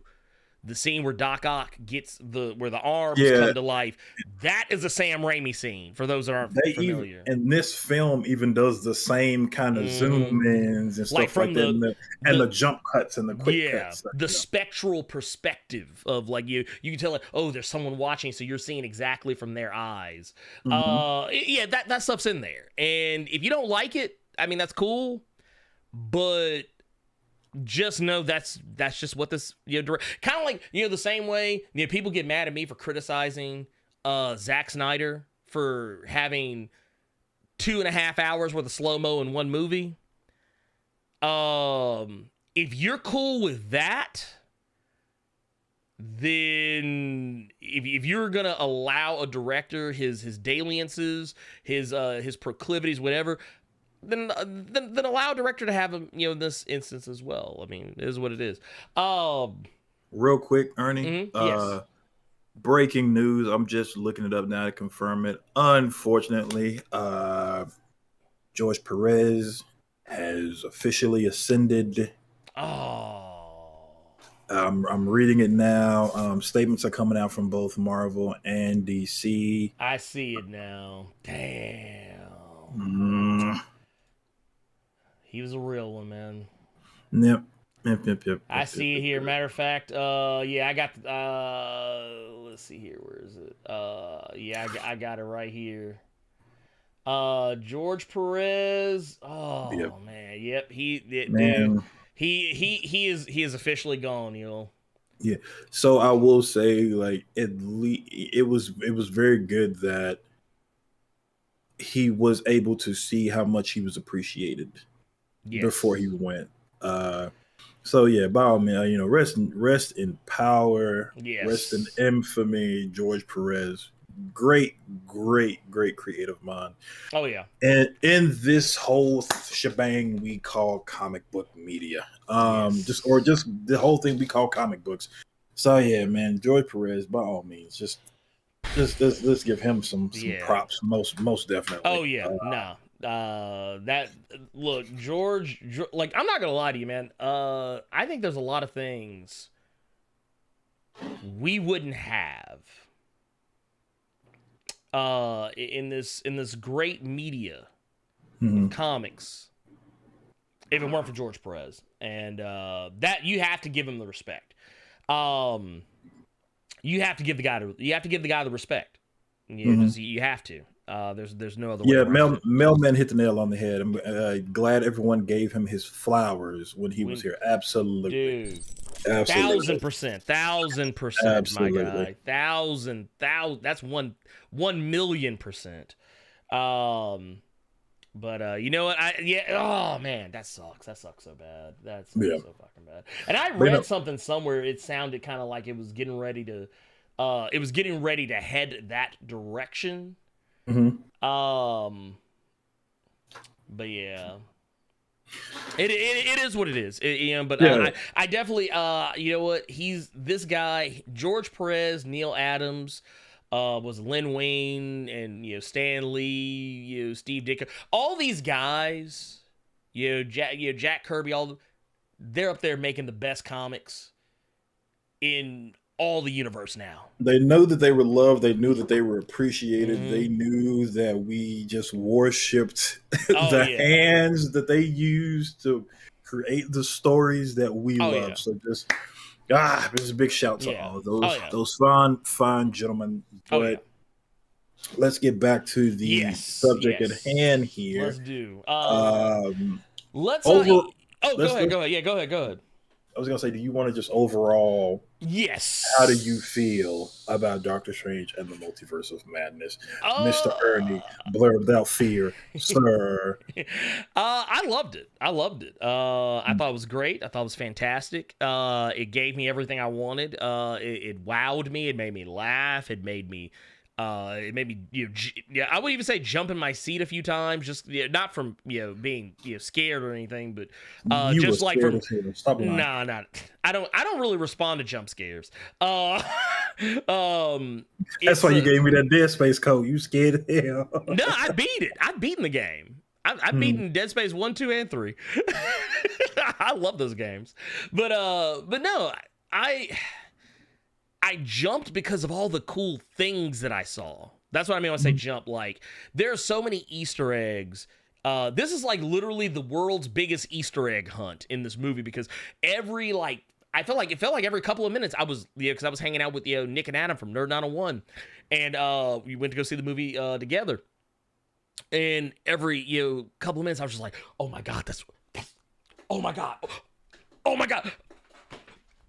The scene where Doc Ock gets where the arms come to life. That is a Sam Raimi scene, for those that aren't familiar. And this film even does the same kind of zoom ins and stuff like that. And the jump cuts and the quick cuts. The spectral perspective of like you can tell like, oh, there's someone watching, so you're seeing exactly from their eyes. That stuff's in there. And if you don't like it, I mean, that's cool. But just know that's just what this kind of like the same way people get mad at me for criticizing Zack Snyder for having 2.5 hours worth of slow-mo in one movie. If you're cool with that, then if you're gonna allow a director his dalliances, his proclivities, whatever, then allow a director to have him, in this instance as well. I mean, it is what it is. Real quick, Ernie. Yes. Breaking news. I'm just looking it up now to confirm it. Unfortunately, George Perez has officially ascended. I'm reading it now. Statements are coming out from both Marvel and DC. I see it now. Damn. He was a real one, man. Yep. I see it here. Matter of fact, I got. Let's see here. Where is it? I got it right here. George Perez. Oh man, yep. Dude, he is officially gone. Yeah. So I will say, like, it was very good that he was able to see how much he was appreciated. Yes. Before he went. So yeah, by all means, rest in power, rest in infamy, George Perez. Great creative mind. Oh yeah. And in this whole shebang we call comic book media. Just the whole thing we call comic books. So yeah, man, George Perez, by all means, just let's give him some props, most definitely. Oh yeah, George, like, I'm not gonna lie to you, man. I think there's a lot of things we wouldn't have in this great media comics if it weren't for George Perez, and that you have to give him the respect. You have to give the guy the respect. You have to. There's no other way. Yeah, Mailman hit the nail on the head. I'm glad everyone gave him his flowers when he was here. Absolutely, dude. Absolutely. 1000%, my guy. 1,000. That's 1,000,000%. But you know what? Oh man, that sucks. That sucks so bad. That's so fucking bad. And I read something somewhere. It sounded kind of like it was getting ready to. It was getting ready to head that direction. But yeah, it is what it is. I definitely, you know what? This guy, George Perez, Neil Adams, was Len Wein, and Stan Lee, Steve Ditko, all these guys, Jack Kirby, they're up there making the best comics in all the universe now. They know that they were loved. They knew that they were appreciated. They knew that we just worshipped hands that they used to create the stories that we love. Yeah. So just this is a big shout to all of those fine gentlemen. But let's get back to the subject at hand here. Let's do. Go ahead. Yeah, go ahead. I was gonna say, do you want to just overall? Yes. How do you feel about Doctor Strange and the Multiverse of Madness, Mr. Ernie, Blerd without fear, sir? I loved it. I loved it. I thought it was great. I thought it was fantastic. It gave me everything I wanted. It wowed me. It made me laugh. It made me, I would even say jump in my seat a few times, just not from being scared or anything, but You just were like scared from as hell. Stop lying. nah, not. I don't really respond to jump scares. That's It's, why you gave me that Dead Space code. You scared as hell. No, I beat it. I've beaten the game. I've beaten Dead Space 1, 2, and 3. I love those games. But no, I jumped because of all the cool things that I saw. That's what I mean when I say jump. Like, there are so many Easter eggs. This is like literally the world's biggest Easter egg hunt in this movie, because every it felt like every couple of minutes I was because I was hanging out with Nick and Adam from Nerd 901, and we went to go see the movie together. And every couple of minutes I was just like, oh my god, that's oh my god, oh my god.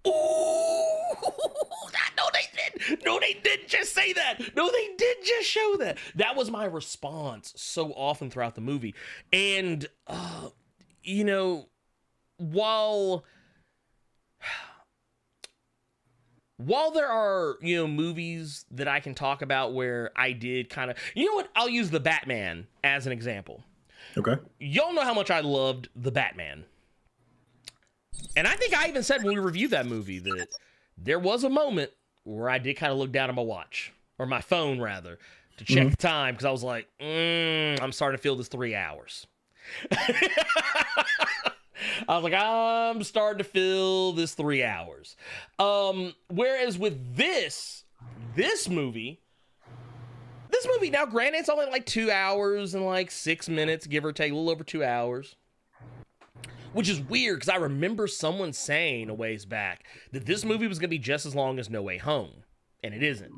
Oh, no, they did. No, they didn't just say that. No, they did just show that. That was my response so often throughout the movie. And, while there are, movies that I can talk about where I did kind of, I'll use the Batman as an example. Okay. Y'all know how much I loved the Batman. And I think I even said when we reviewed that movie that there was a moment where I did kind of look down at my watch, or my phone rather, to check the time, because I was like, I'm starting to feel this 3 hours. I was like, I'm starting to feel this 3 hours. Whereas with this movie, now granted, it's only like 2 hours and like 6 minutes, give or take, a little over 2 hours. Which is weird, because I remember someone saying a ways back that this movie was going to be just as long as No Way Home. And it isn't.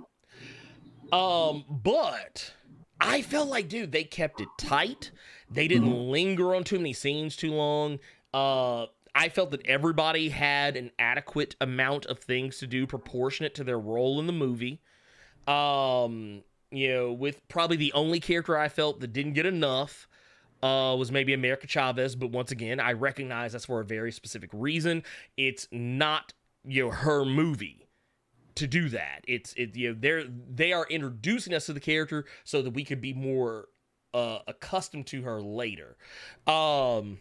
But I felt like, dude, they kept it tight. They didn't linger on too many scenes too long. I felt that everybody had an adequate amount of things to do proportionate to their role in the movie. With probably the only character I felt that didn't get enough was maybe America Chavez, but once again, I recognize that's for a very specific reason. It's not her movie to do that. They are introducing us to the character so that we could be more accustomed to her later. And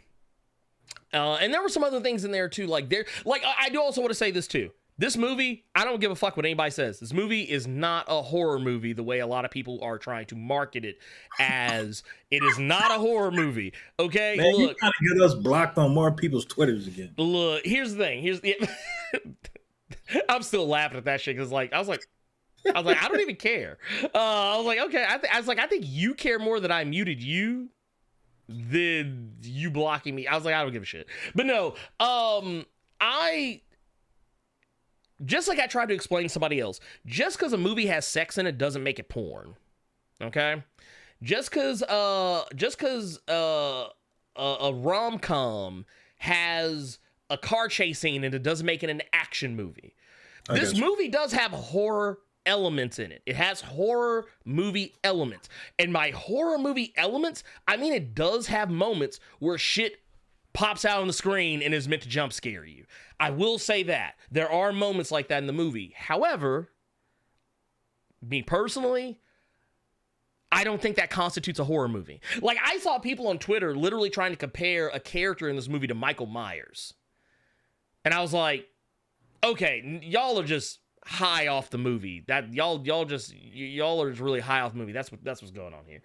there were some other things in there too, I do also want to say this too. This movie, I don't give a fuck what anybody says. This movie is not a horror movie the way a lot of people are trying to market it as. It is not a horror movie. Okay, man, look, you gotta get us blocked on more people's Twitters again. Look, here's the thing. I'm still laughing at that shit because I was like, I don't even care. I was like, okay, I think you care more that I muted you than you blocking me. I was like, I don't give a shit. But no, just like I tried to explain to somebody else, just because a movie has sex in it doesn't make it porn. Okay? Just because a rom-com has a car chase scene and it doesn't make it an action movie. This movie does have horror elements in it. It has horror movie elements. And by horror movie elements, I mean it does have moments where shit pops out on the screen and is meant to jump scare you. I will say that. There are moments like that in the movie. However, me personally, I don't think that constitutes a horror movie. Like, I saw people on Twitter literally trying to compare a character in this movie to Michael Myers. And I was like, okay, y'all are just high off the movie. That y'all are just really high off the movie. That's what's going on here.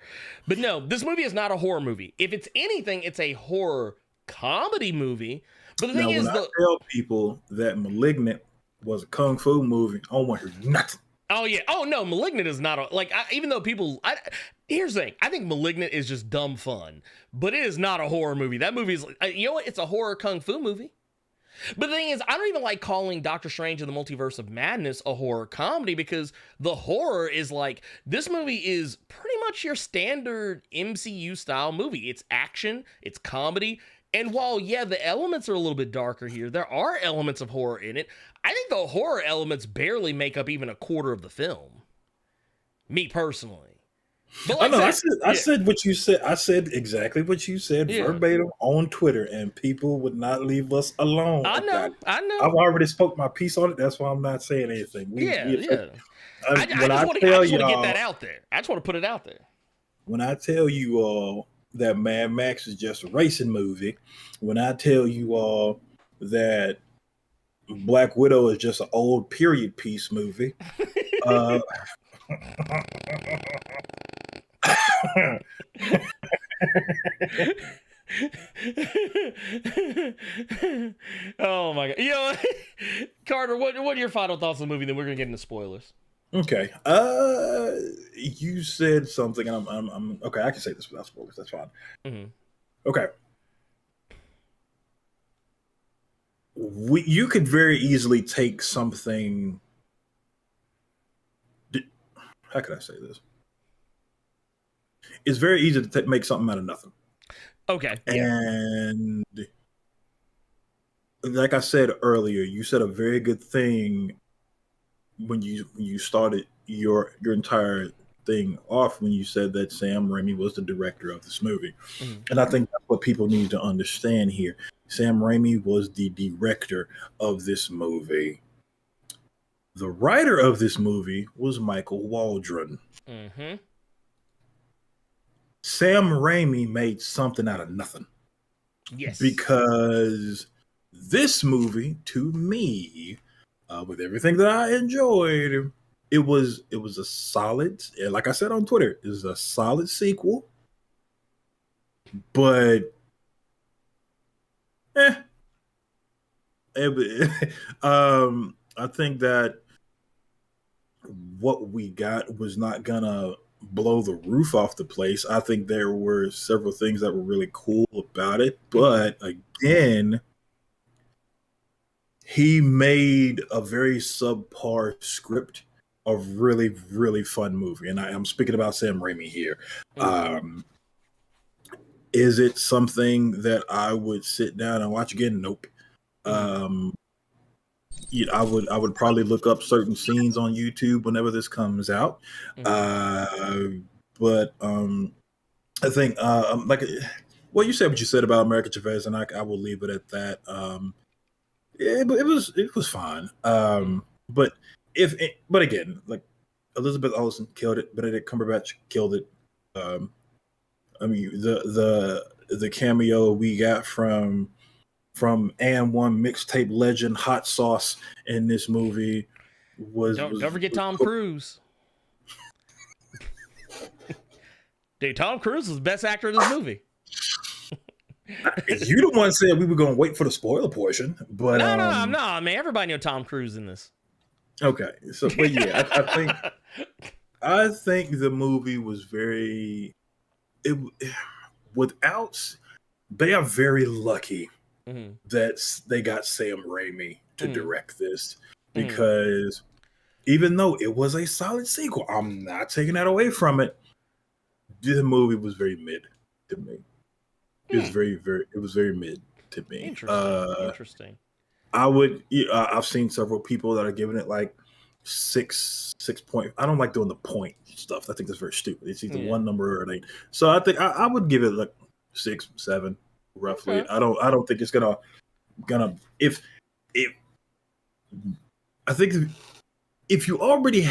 But no, this movie is not a horror movie. If it's anything, it's a horror comedy movie. But the thing is, I tell people that Malignant was a kung fu movie, I don't want to hear nothing. Oh yeah. Oh no, Malignant is not even though people. Here's the thing. I think Malignant is just dumb fun, but it is not a horror movie. That movie is. You know what? It's a horror kung fu movie. But the thing is, I don't even like calling Doctor Strange and the Multiverse of Madness a horror comedy, because the horror is this movie is pretty much your standard MCU style movie. It's action, it's comedy, And while, yeah, the elements are a little bit darker here, there are elements of horror in it. I think the horror elements barely make up even a quarter of the film. Me personally. But like I said what you said. I said exactly what you said verbatim on Twitter, and people would not leave us alone. I know. I've already spoke my piece on it. That's why I'm not saying anything. I just want to get that out there. I just want to put it out there. When I tell you all that Mad Max is just a racing movie, when I tell you all that Black Widow is just an old period piece movie, oh my god! You know, Carter, what are your final thoughts on the movie? Then we're gonna get into spoilers. Okay. You said something, and I'm okay. I can say this without spoilers. That's fine. Mm-hmm. Okay. You could very easily take something. How could I say this? It's very easy to make something out of nothing. Okay. And like I said earlier, you said a very good thing when you started your entire thing off when you said that Sam Raimi was the director of this movie. Mm-hmm. And I think that's what people need to understand here. Sam Raimi was the director of this movie. The writer of this movie was Michael Waldron. Mm-hmm. Sam Raimi made something out of nothing. Yes. Because this movie, to me, with everything that I enjoyed, it was a solid, like I said on Twitter, it was a solid sequel. But I think that what we got was not gonna blow the roof off the place. I think there were several things that were really cool about it, but again, he made a very subpar script a really, really fun movie. And I'm speaking about Sam Raimi here. Is it something that I would sit down and watch again? Nope. I would probably look up certain scenes on YouTube whenever this comes out. But I think like you said what you said about American Chavez, and I will leave it at that. It was fine. But again, like Elizabeth Olsen killed it, Benedict Cumberbatch killed it. I mean the cameo we got from And One mixtape legend Hot Sauce in this movie don't forget Tom Cruise. Dude, Tom Cruise was the best actor in this movie. You the one said we were going to wait for the spoiler portion, but no, I mean everybody knew Tom Cruise in this. Okay, so but yeah, I think the movie was very. They are very lucky that they got Sam Raimi to direct this, because even though it was a solid sequel, I'm not taking that away from it. The movie was very mid to me. It was very mid to me. Interesting. I've seen several people that are giving it like 6 point. I don't like doing the point stuff. I think that's very stupid. It's either one number or an 8. So I think I would give it like 6, 7, roughly. Okay. I don't think it's gonna if I think if you already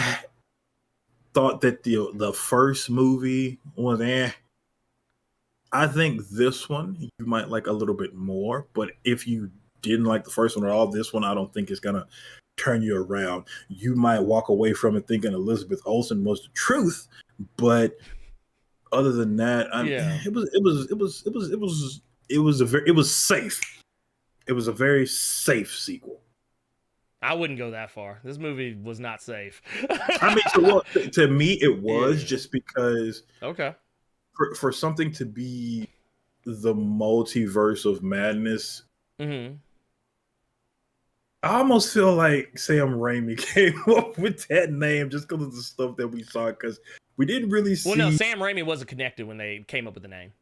thought that the first movie was I think this one you might like a little bit more. But if you didn't like the first one at all, this one I don't think is gonna turn you around. You might walk away from it thinking Elizabeth Olsen was the truth, but other than that, it was safe. It was a very safe sequel. I wouldn't go that far. This movie was not safe. I mean, to me, it was just because. Okay. For something to be the multiverse of madness. Mm-hmm. I almost feel like Sam Raimi came up with that name just because of the stuff that we saw, because we didn't really see. Well, no, Sam Raimi wasn't connected when they came up with the name.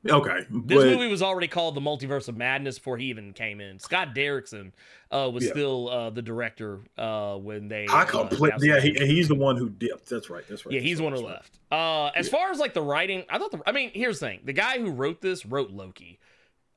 Okay, This but movie was already called The Multiverse of Madness before he even came in. Scott Derrickson was still the director when they I completely he's the one who dipped. That's right. Yeah, he's the one who left. As far as like the writing, I mean, here's the thing: the guy who wrote this wrote Loki.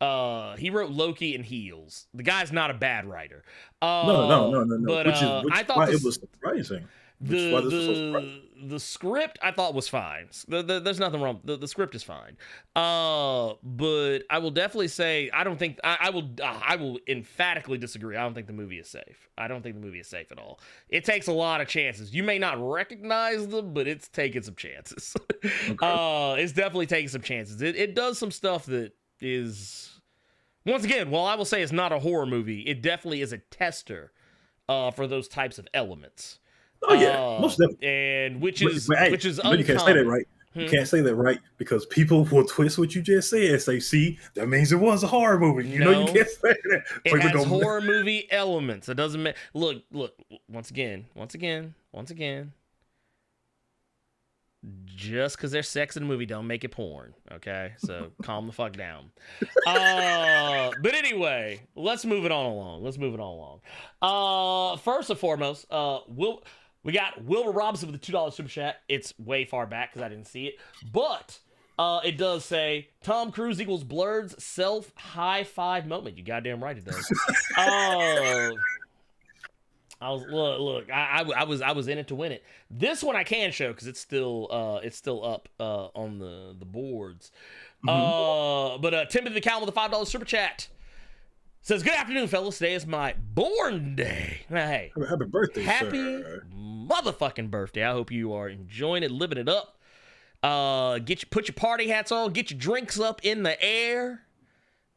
He wrote Loki and Heels. The guy's not a bad writer. No. But I thought it was surprising. The script I thought was fine. There's nothing wrong. The script is fine. But I will definitely say I don't think I will emphatically disagree. I don't think the movie is safe. I don't think the movie is safe at all. It takes a lot of chances. You may not recognize them, but it's taking some chances. Okay. It's definitely taking some chances. It does some stuff that is, once again, while I will say it's not a horror movie, it definitely is a tester for those types of elements. Oh yeah, most definitely. And which is uncommon. You can't say that, right? You can't say that, right? Because people will twist what you just said and say, "See, that means it was a horror movie." You know, you can't say that. It has horror movie elements. It doesn't make look. Once again. Just because there's sex in the movie don't make it porn, okay? So calm the fuck down. But anyway, let's move it on along. First and foremost, we got Wilbur Robinson with the $2 super chat. It's way far back because I didn't see it, but it does say Tom Cruise equals Blerd's self high five moment. You goddamn right it does. I was in it to win it. This one I can show because it's still up on the boards. But Timothy the Cow with the $5 super chat says, "Good afternoon, fellas. Today is my born day." Hey, happy birthday, happy sir. Motherfucking birthday! I hope you are enjoying it, living it up. Put your party hats on, get your drinks up in the air.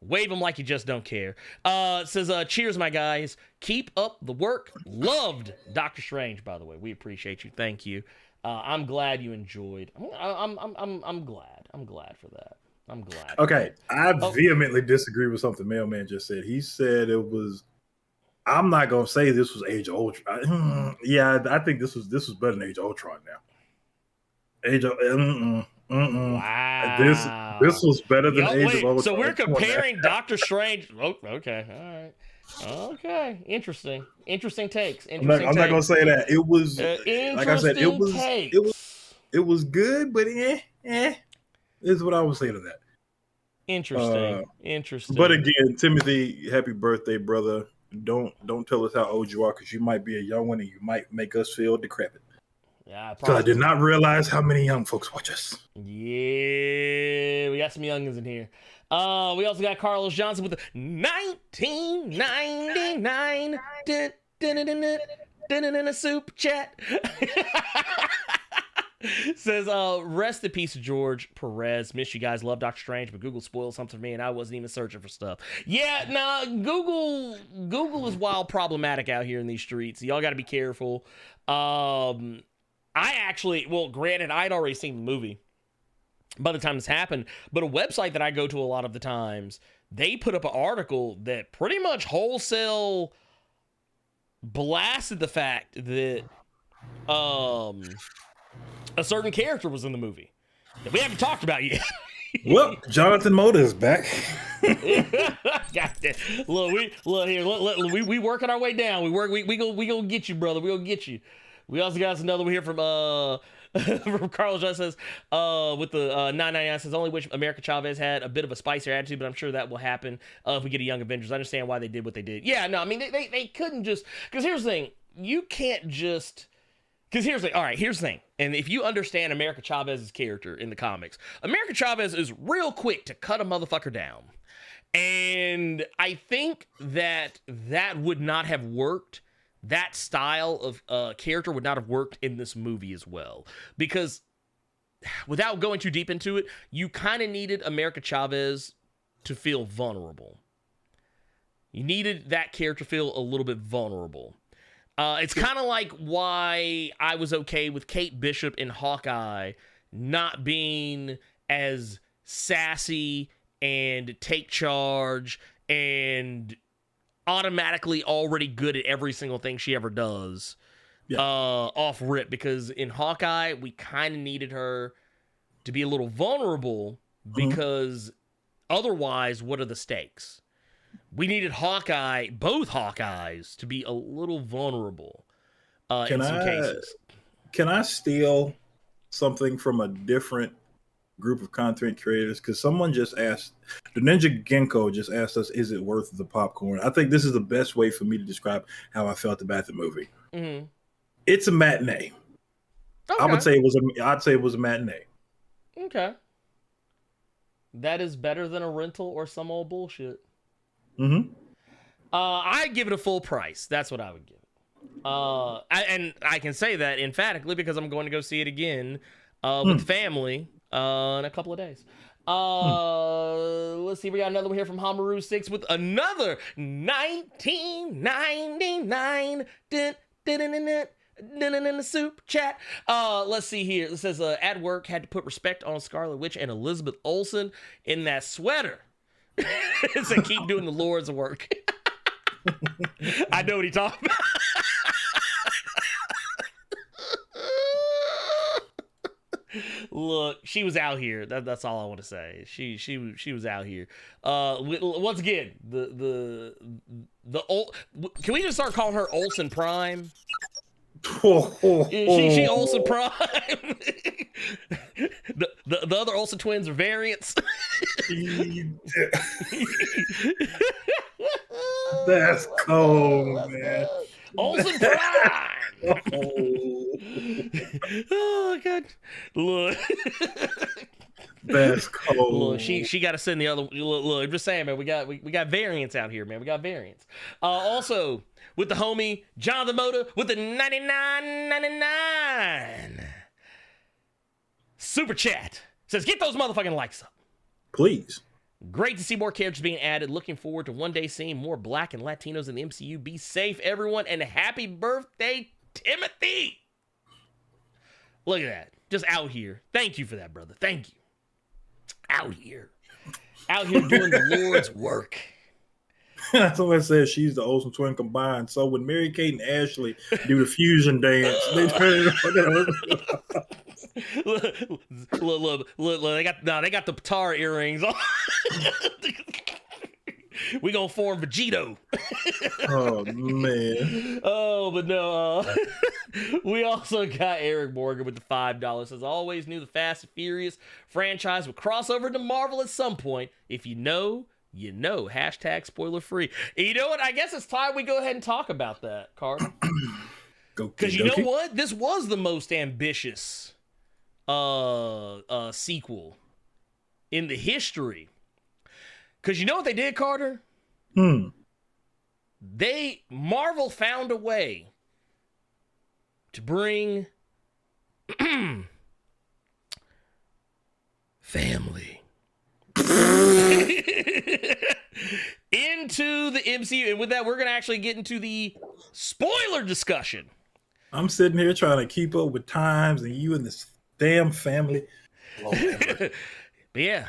Wave them like you just don't care. It says, "Cheers, my guys. Keep up the work. Loved Doctor Strange, by the way. We appreciate you. Thank you. I'm glad you enjoyed. I'm glad. I'm glad for that. I'm glad." Okay, I vehemently disagree with something Mailman just said. He said it was. I'm not gonna say this was Age of Ultron. Yeah, I think this was better than Age of Ultron now. Age of. Wow. This was better than Age of Ultron. So we're comparing Doctor Strange. Oh, okay, all right. Okay, interesting takes. I'm not gonna say that. It was like I said. It was good, but is what I would say to that. Interesting. But again, Timothy, happy birthday, brother. Don't tell us how old you are because you might be a young one and you might make us feel decrepit. Yeah, because I did not realize how many young folks watch us. Yeah, we got some youngins in here. We also got Carlos Johnson with the 1999 super chat. Says, "Rest in peace, George Perez. Miss you guys. Love Doctor Strange, but Google spoiled something for me, and I wasn't even searching for stuff." Yeah, nah, Google is wild problematic out here in these streets. Y'all got to be careful. Granted, I'd already seen the movie by the time this happened, but a website that I go to a lot of the times, they put up an article that pretty much wholesale blasted the fact that a certain character was in the movie that we haven't talked about yet. Well, Jonathan Moda is back. Goddamn. Look, we working our way down. We gonna get you, brother. We gonna get you. We also got another one here from from Carlos John says, with the 999 says, "Only wish America Chavez had a bit of a spicier attitude, but I'm sure that will happen if we get a Young Avengers. I understand why they did what they did." Yeah, no, I mean they couldn't just, because here's the thing, you can't just. Because here's the thing. And if you understand America Chavez's character in the comics, America Chavez is real quick to cut a motherfucker down. And I think that would not have worked. That style of character would not have worked in this movie as well. Because without going too deep into it, you kind of needed America Chavez to feel vulnerable. You needed that character to feel a little bit vulnerable. It's kind of like why I was okay with Kate Bishop in Hawkeye not being as sassy and take charge and automatically already good at every single thing she ever does off rip, because in Hawkeye we kind of needed her to be a little vulnerable because Otherwise, what are the stakes? We needed both Hawkeyes, to be a little vulnerable in some cases. Can I steal something from a different group of content creators? Because someone just asked, the Ninja Genko just asked us, is it worth the popcorn? I think this is the best way for me to describe how I felt about the movie. Mm-hmm. It's a matinee. Okay. I'd say it was a matinee. Okay. That is better than a rental or some old bullshit. Mm-hmm. I'd give it a full price. That's what I would give it. And I can say that emphatically because I'm going to go see it again with family in a couple of days. Let's see. We got another one here from Hamaru6 with another 1999 super chat. Let's see here. It says at work had to put respect on Scarlet Witch and Elizabeth Olsen in that sweater. It said keep doing the Lord's work. I know what he's talking about. Look, she was out here. That's all I want to say. She was out here. Once again, the old. Can we just start calling her Olsen Prime? She Olsen Prime. the other Olsen twins are variants. That's cold, man. Olsen Prime. Oh god! Look, that's cold. Look, she got to send the other. Look, I'm just saying, man. We got variants out here, man. We got variants. Also, with the homie Jonathan Moda with the 99.99 super chat says, "Get those motherfucking likes up, please." Great to see more characters being added. Looking forward to one day seeing more Black and Latinos in the MCU. Be safe, everyone, and happy birthday, Timothy." Look at that. Just out here. Thank you for that, brother. Thank you. Out here doing the Lord's work. Someone says she's the Olsen twin combined. So when Mary Kate and Ashley do the fusion dance, they turn look, they got the Patara earrings on. We gonna form Vegito. Oh man. Oh, but no. We also got Eric Morgan with the $5. Says, always knew the Fast and Furious franchise would cross over to Marvel at some point. If you know, you know. Hashtag spoiler free. And you know what? I guess it's time we go ahead and talk about that, Carter. Because you know what? This was the most ambitious sequel in the history. Because you know what they did, Carter? Marvel found a way to bring family into the MCU. And with that, we're going to actually get into the spoiler discussion. I'm sitting here trying to keep up with times and you and this damn family. But yeah,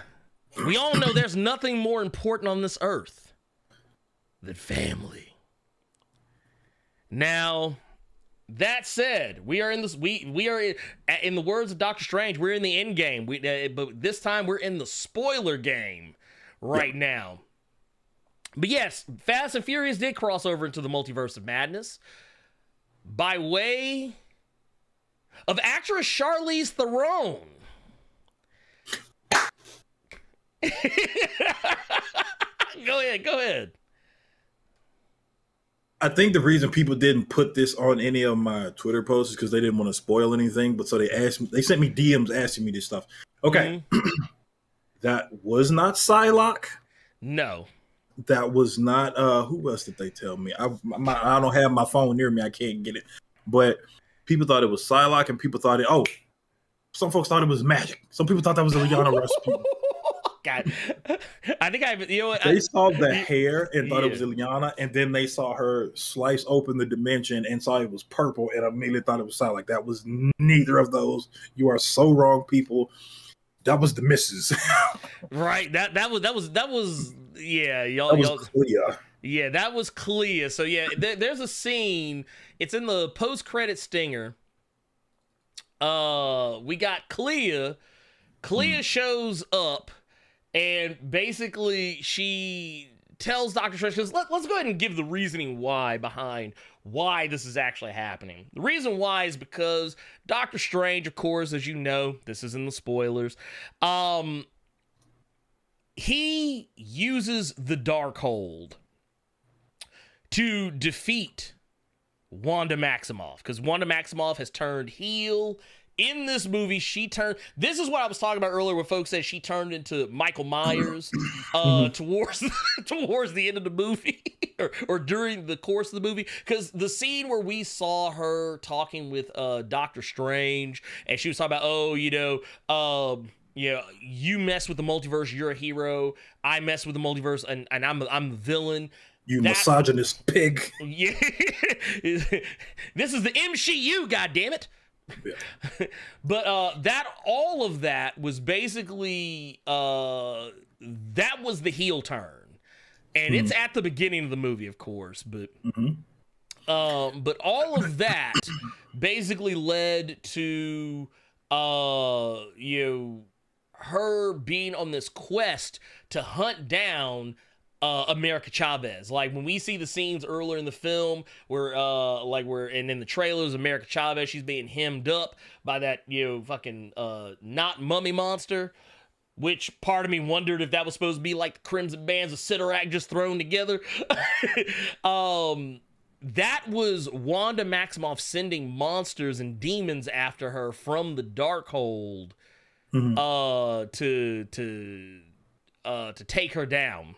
we all know there's nothing more important on this earth than family. Now, that said, we are in this. We are in the words of Doctor Strange. We're in the end game. But this time we're in the spoiler game right now. But yes, Fast and Furious did cross over into the Multiverse of Madness by way of actress Charlize Theron. Go ahead. I think the reason people didn't put this on any of my Twitter posts is because they didn't want to spoil anything. But so they sent me DMs asking me this stuff. Okay. Mm-hmm. That was not Psylocke. No. That was not, who else did they tell me? I don't have my phone near me. I can't get it. But people thought it was Psylocke and people thought some folks thought it was Magic. Some people thought that was a Rihanna Rasputin. God, I think they saw the hair and thought it was Ileana, and then they saw her slice open the dimension and saw it was purple, and immediately thought it was Psylocke. That was neither of those. You are so wrong, people. That was the missus. Right. That was yeah. That was Clea. Yeah, that was Clea. So yeah, there's a scene. It's in the post-credit stinger. We got Clea. Clea shows up. And basically, she tells Doctor Strange, because let's go ahead and give the reasoning behind why this is actually happening. The reason why is because Doctor Strange, of course, as you know, this is in the spoilers, he uses the Darkhold to defeat Wanda Maximoff, because Wanda Maximoff has turned heel. In this movie, this is what I was talking about earlier, where folks said she turned into Michael Myers towards the end of the movie, or during the course of the movie. Because the scene where we saw her talking with Doctor Strange, and she was talking about, you mess with the multiverse, you're a hero. I mess with the multiverse, and I'm the villain. You misogynist pig. Yeah, this is the MCU, goddammit. Yeah. But all of that was basically that was the heel turn, and it's at the beginning of the movie, of course. But but all of that basically led to her being on this quest to hunt down America Chavez. Like when we see the scenes earlier in the film where and in the trailers, America Chavez, she's being hemmed up by that fucking not mummy monster, which part of me wondered if that was supposed to be like the Crimson Bands of Sidorak just thrown together. That was Wanda Maximoff sending monsters and demons after her from the Darkhold to take her down.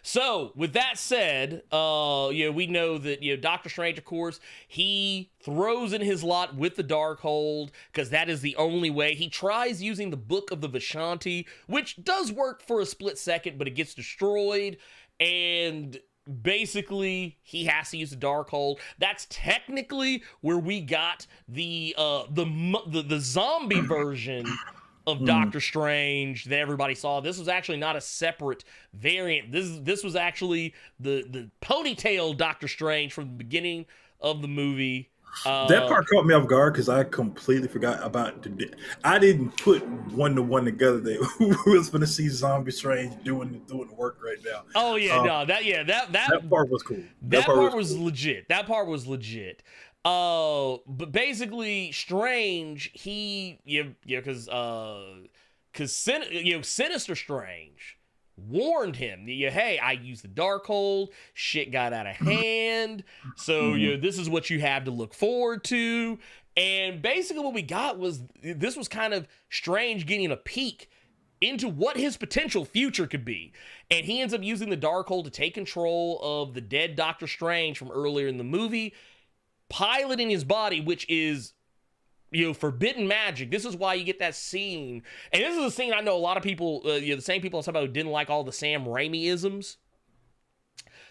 So, with that said, we know that, Doctor Strange, of course, he throws in his lot with the Darkhold, because that is the only way. He tries using the Book of the Vishanti, which does work for a split second, but it gets destroyed, and basically, he has to use the Darkhold. That's technically where we got the zombie version of Doctor Strange that everybody saw. This was actually not a separate variant. This was actually the ponytail Doctor Strange from the beginning of the movie. That part caught me off guard because I completely forgot about I didn't put one to one together that we was going to see Zombie Strange doing the work right now. Oh yeah, that part was cool. That part was legit. That part was legit. But basically, Strange, because Sinister Strange warned him, hey, I used the Darkhold, shit got out of hand, so this is what you have to look forward to. And basically, what we got was this was kind of Strange getting a peek into what his potential future could be. And he ends up using the Darkhold to take control of the dead Doctor Strange from earlier in the movie, piloting his body, which is, forbidden magic. This is why you get that scene. And this is a scene I know a lot of people, the same people I was talking about who didn't like all the Sam Raimi-isms.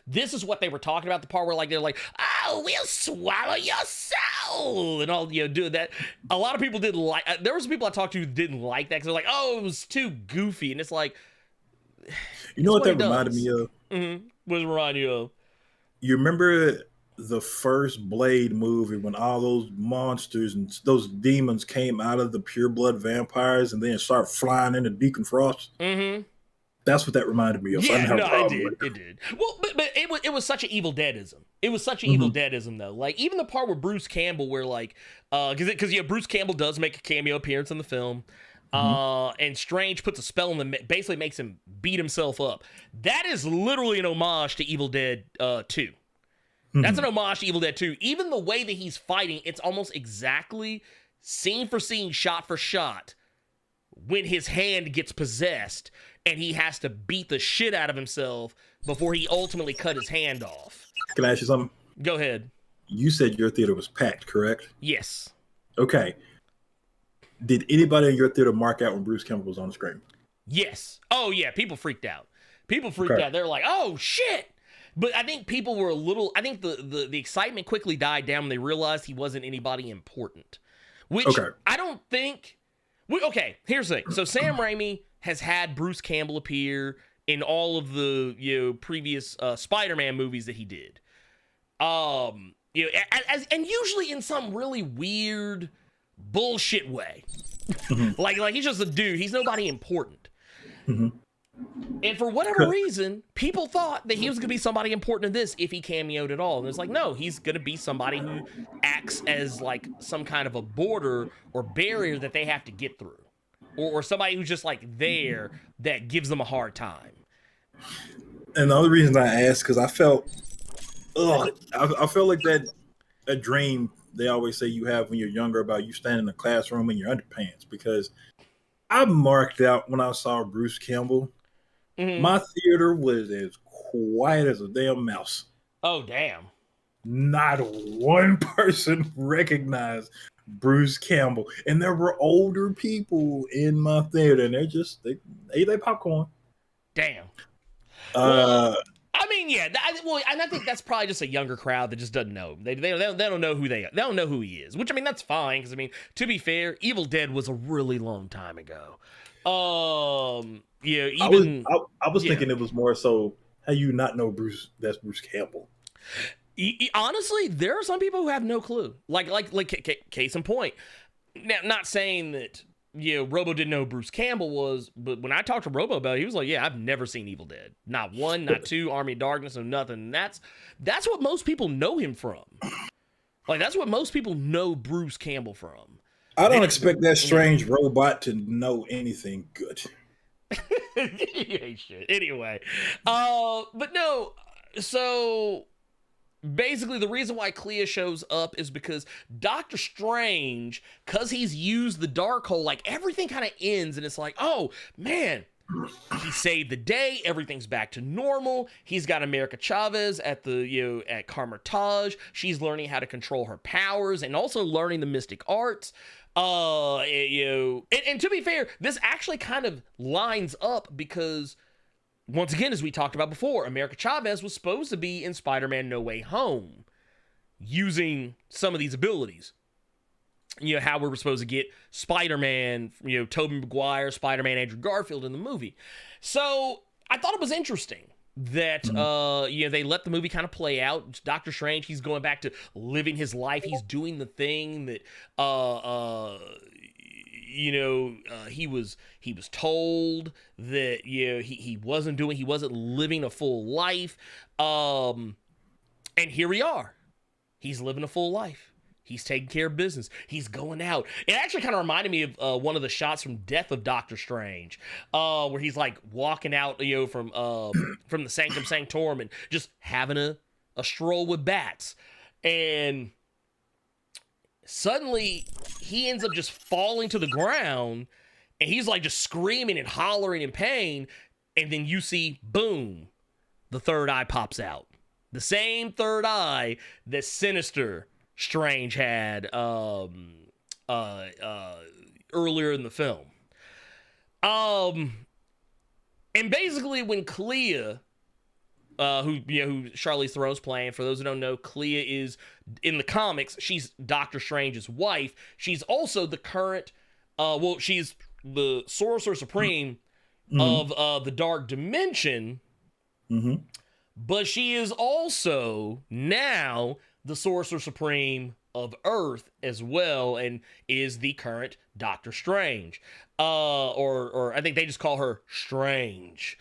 This is what they were talking about, the part where they're like, oh, we'll swallow your soul, and all, do that. A lot of people didn't like, there was people I talked to who didn't like that, because they're like, oh, it was too goofy. And it's like, you know what that reminded me of? What does it remind you of? You remember the first Blade movie when all those monsters and those demons came out of the pureblood vampires and then start flying into Deacon Frost? That's what that reminded me of. Yeah, it did. Well, but it was such an Evil Deadism. It was such an Evil Deadism, though. Like, even the part with Bruce Campbell where, because Bruce Campbell does make a cameo appearance in the film, and Strange puts a spell on him, basically makes him beat himself up. That is literally an homage to Evil Dead 2. That's an homage to Evil Dead 2. Even the way that he's fighting, it's almost exactly scene for scene, shot for shot, when his hand gets possessed and he has to beat the shit out of himself before he ultimately cut his hand off. Can I ask you something? Go ahead. You said your theater was packed, correct? Yes. Okay. Did anybody in your theater mark out when Bruce Campbell was on the screen? Yes. Oh, yeah. People freaked out. Out. They were like, oh, shit. But I think people were the excitement quickly died down when they realized he wasn't anybody important. Which I don't think... Okay, here's the thing. So Sam Raimi has had Bruce Campbell appear in all of the previous Spider-Man movies that he did. And usually in some really weird bullshit way. Like he's just a dude. He's nobody important. Mm-hmm. And for whatever reason, people thought that he was going to be somebody important in this if he cameoed at all. And it's like, no, he's going to be somebody who acts as like some kind of a border or barrier that they have to get through. Or somebody who's just like there that gives them a hard time. And the other reason I asked, because I felt like that dream they always say you have when you're younger about you standing in the classroom in your underpants, because I marked out when I saw Bruce Campbell. Mm-hmm. My theater was as quiet as a damn mouse. Oh, damn. Not one person recognized Bruce Campbell. And there were older people in my theater, and they ate their popcorn. Damn. I mean, yeah. And I think that's probably just a younger crowd that just doesn't know. They don't know who they are. They don't know who he is. Which, I mean, that's fine. Because, I mean, to be fair, Evil Dead was a really long time ago. Yeah. Even I was thinking it was more so, how you not know Bruce? That's Bruce Campbell. Honestly, there are some people who have no clue. Like case in point. Now, not saying that Robo didn't know who Bruce Campbell was, but when I talked to Robo about it, he was like, "Yeah, I've never seen Evil Dead. Not one, not two. Army of Darkness, or nothing." And that's what most people know him from. Like that's what most people know Bruce Campbell from. I don't expect that strange robot to know anything good. You ain't shit. Anyway, but no. So basically, the reason why Clea shows up is because Doctor Strange, because he's used the Darkhold, like everything kind of ends, and it's like, oh man, he saved the day. Everything's back to normal. He's got America Chavez at the at Carmitage. She's learning how to control her powers and also learning the mystic arts. And to be fair, this actually kind of lines up because, once again, as we talked about before, America Chavez was supposed to be in Spider-Man No Way Home using some of these abilities. How we were supposed to get Spider-Man, Tobey Maguire, Spider-Man, Andrew Garfield in the movie. So I thought it was interesting that, they let the movie kind of play out. Doctor Strange, he's going back to living his life. He's doing the thing that, he was told that he wasn't living a full life, and here we are. He's living a full life. He's taking care of business. He's going out. It actually kind of reminded me of one of the shots from Death of Doctor Strange, where he's like walking out from the Sanctum Sanctorum and just having a stroll with bats, and suddenly he ends up just falling to the ground, and he's like just screaming and hollering in pain, and then you see, boom, the third eye pops out. The same third eye that Sinister Strange had earlier in the film. And basically when Clea, who Charlize Theron's playing, for those who don't know, Clea is, in the comics, she's Doctor Strange's wife. She's also the current, she's the Sorcerer Supreme of the Dark Dimension, but she is also now the Sorcerer Supreme of Earth as well, and is the current Doctor Strange. Or I think they just call her Strange.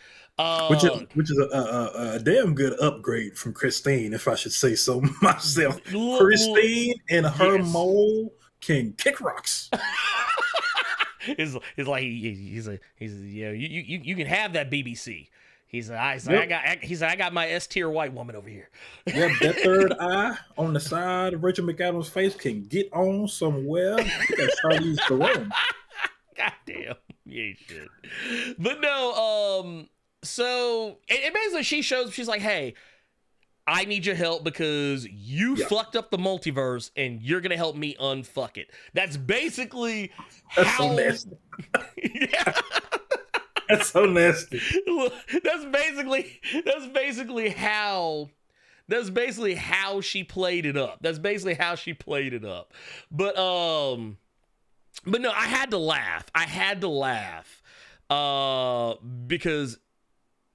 Which is a damn good upgrade from Christine, if I should say so myself. Christine and her mole can kick rocks. It's like he's you can have that BBC. I got my S tier white woman over here. Yeah, that third eye on the side of Rachel McAdams' face can get on somewhere. That's Charlize Theron. God damn, yeah, shit. But no, so it basically she's like, hey, I need your help because you fucked up the multiverse, and you're gonna help me unfuck it. That's basically so nasty. Yeah. That's so nasty. That's basically how she played it up. But no, I had to laugh. Because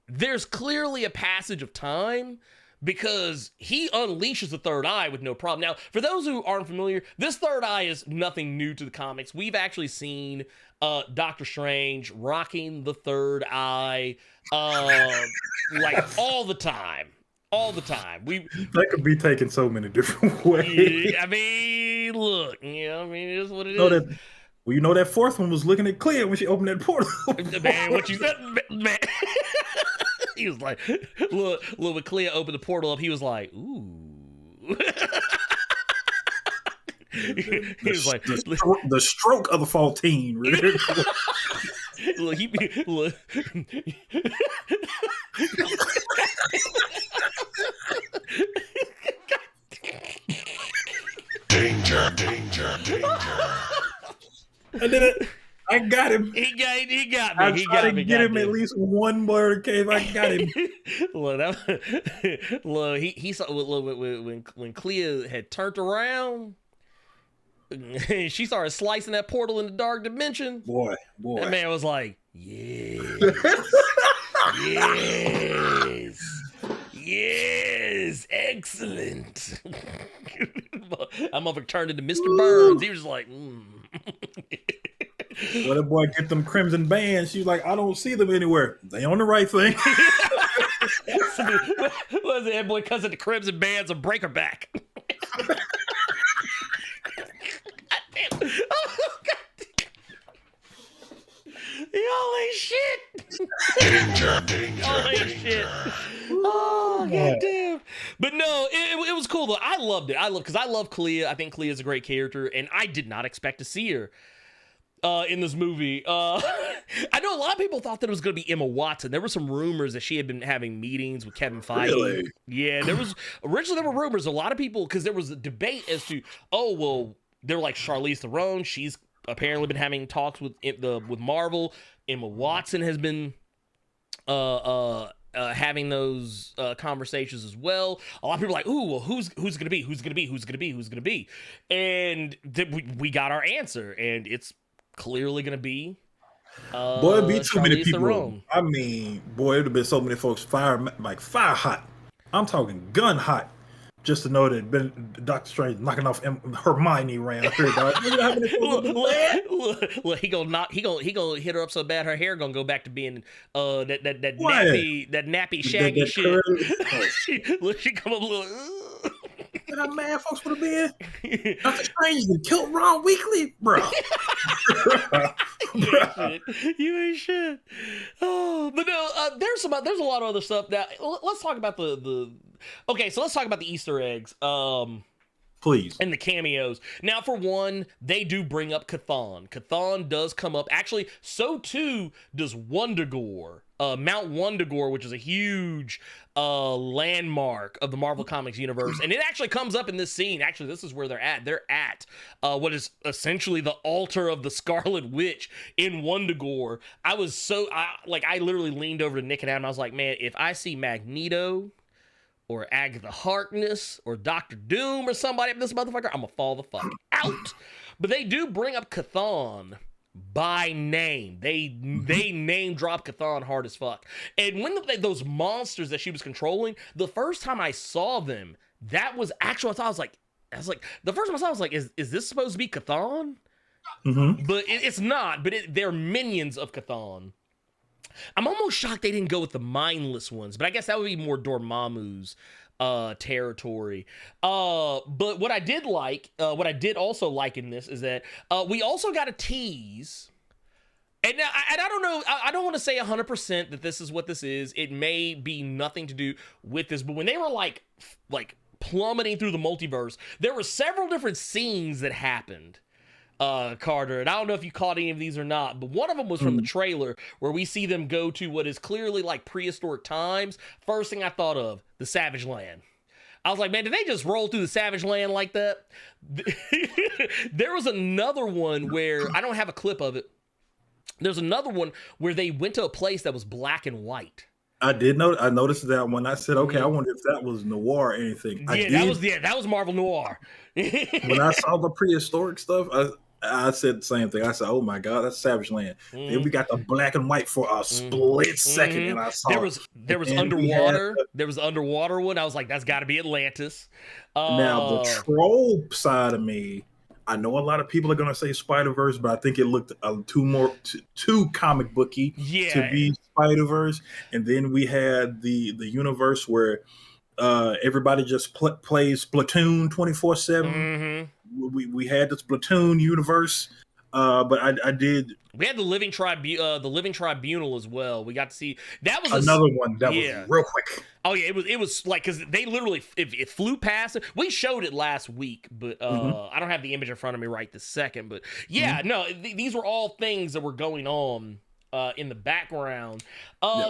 there's clearly a passage of time because he unleashes the third eye with no problem. Now, for those who aren't familiar, this third eye is nothing new to the comics. We've actually seen Doctor Strange rocking the third eye like all the time. All the time. That could be taken so many different ways. I mean, look, you know, I mean, it is what it is. Well, you know that fourth one was looking at Clea when she opened that portal. Man, what you said, man. He was like, look, when Clea opened the portal up, he was like, ooh. He was like, the stroke of the 14. Really. Look, look. Danger. And then I got him. He got me. I tried to get him at least one word cave. I got him. Look, he saw when Clea had turned around. She started slicing that portal in the dark dimension. Boy. That man was like, yes. Yes, excellent. I'm over turned into Mr. Burns. He was just like, When that boy get them crimson bands, she's like, I don't see them anywhere. They on the right thing. Was it that boy cousin the crimson bands of break her back? Holy shit! Danger. Holy shit! Oh goddamn! But no, it was cool though. I loved it. Because I love Clea. I think Clea is a great character, and I did not expect to see her in this movie. I know a lot of people thought that it was going to be Emma Watson. There were some rumors that she had been having meetings with Kevin Feige. Really? Yeah, originally there were rumors. A lot of people, because there was a debate as to, they were like Charlize Theron. She's apparently been having talks with Marvel. Emma Watson has been having those conversations as well. A lot of people are like, ooh, well, who's gonna be? And we got our answer, and it's clearly gonna be boy, it'd be too many Charlize people. Theron. I mean, boy, it'd have been so many folks fire hot. I'm talking gun hot. Just to know that Doctor Strange knocking off Hermione around here, dog. Look, he gonna hit her up so bad her hair gonna go back to being that nappy shaggy shit. Look, she come up a little. How mad folks would have been? Doctor Strange has killed Ron Weekly, bro. You ain't shit. Oh, but no, there's a lot of other stuff. Now let's talk about Okay, so let's talk about the Easter eggs. Please. And the cameos. Now, for one, they do bring up Chthon. Chthon does come up. Actually, so too does Wundagore. Mount Wundagore, which is a huge landmark of the Marvel Comics universe. And it actually comes up in this scene. Actually, this is where they're at. They're at what is essentially the altar of the Scarlet Witch in Wundagore. I literally leaned over to Nick and Adam. I was like, man, if I see Magneto or Agatha Harkness, or Doctor Doom, or somebody up this motherfucker, I'm gonna fall the fuck out. But they do bring up Chthon by name. They name drop Chthon hard as fuck. And when those monsters that she was controlling, the first time I saw them, that was actually, I was like, the first time I saw it, I was like, is this supposed to be Chthon? Mm-hmm. But it's not, but they're minions of Chthon. I'm almost shocked they didn't go with the mindless ones, but I guess that would be more Dormammu's territory. But what I did also like in this is that we also got a tease. And I don't know, I don't want to say 100% that this is what this is. It may be nothing to do with this, but when they were like plummeting through the multiverse, there were several different scenes that happened. Carter, and I don't know if you caught any of these or not, but one of them was from the trailer where we see them go to what is clearly like prehistoric times. First thing I thought of, the Savage Land. I was like, man, did they just roll through the Savage Land like that? There was another one where, I don't have a clip of it. There's another one where they went to a place that was black and white. I noticed that when I said, okay, I wonder if that was noir or anything. That was Marvel Noir. When I saw the prehistoric stuff, I said the same thing. I said, "Oh my god, that's Savage Land." Then we got the black and white for a split second, and I saw there was and we underwater. had There was the underwater one. I was like, that's got to be Atlantis. now the troll side of me. I know a lot of people are gonna say Spider-Verse, but I think it looked too comic booky to be Spider-Verse. And then we had the universe where everybody just plays Splatoon 24/7. We had the Splatoon universe, but I did. We had the Living Tribunal as well. We got to see that was another one that was real quick. Oh yeah, it was like because they literally it flew past it. We showed it last week, but I don't have the image in front of me right this second. But yeah, no, these were all things that were going on in the background.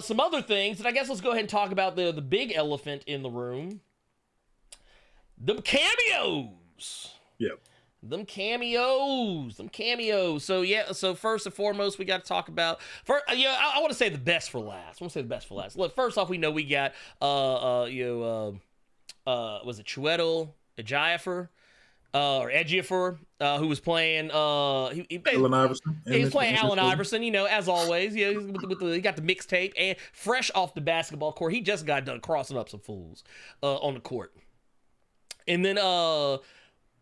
Some other things, and I guess let's go ahead and talk about the big elephant in the room, the cameos. Yep. Them cameos. So first and foremost, we got to talk about. I want to say the best for last. Look, first off, we know we got was it Chiwetel Ejiofor or Ejiofor who was playing Allen Iverson. He was playing Allen Iverson, as always. He got the mixtape and fresh off the basketball court. He just got done crossing up some fools on the court, and then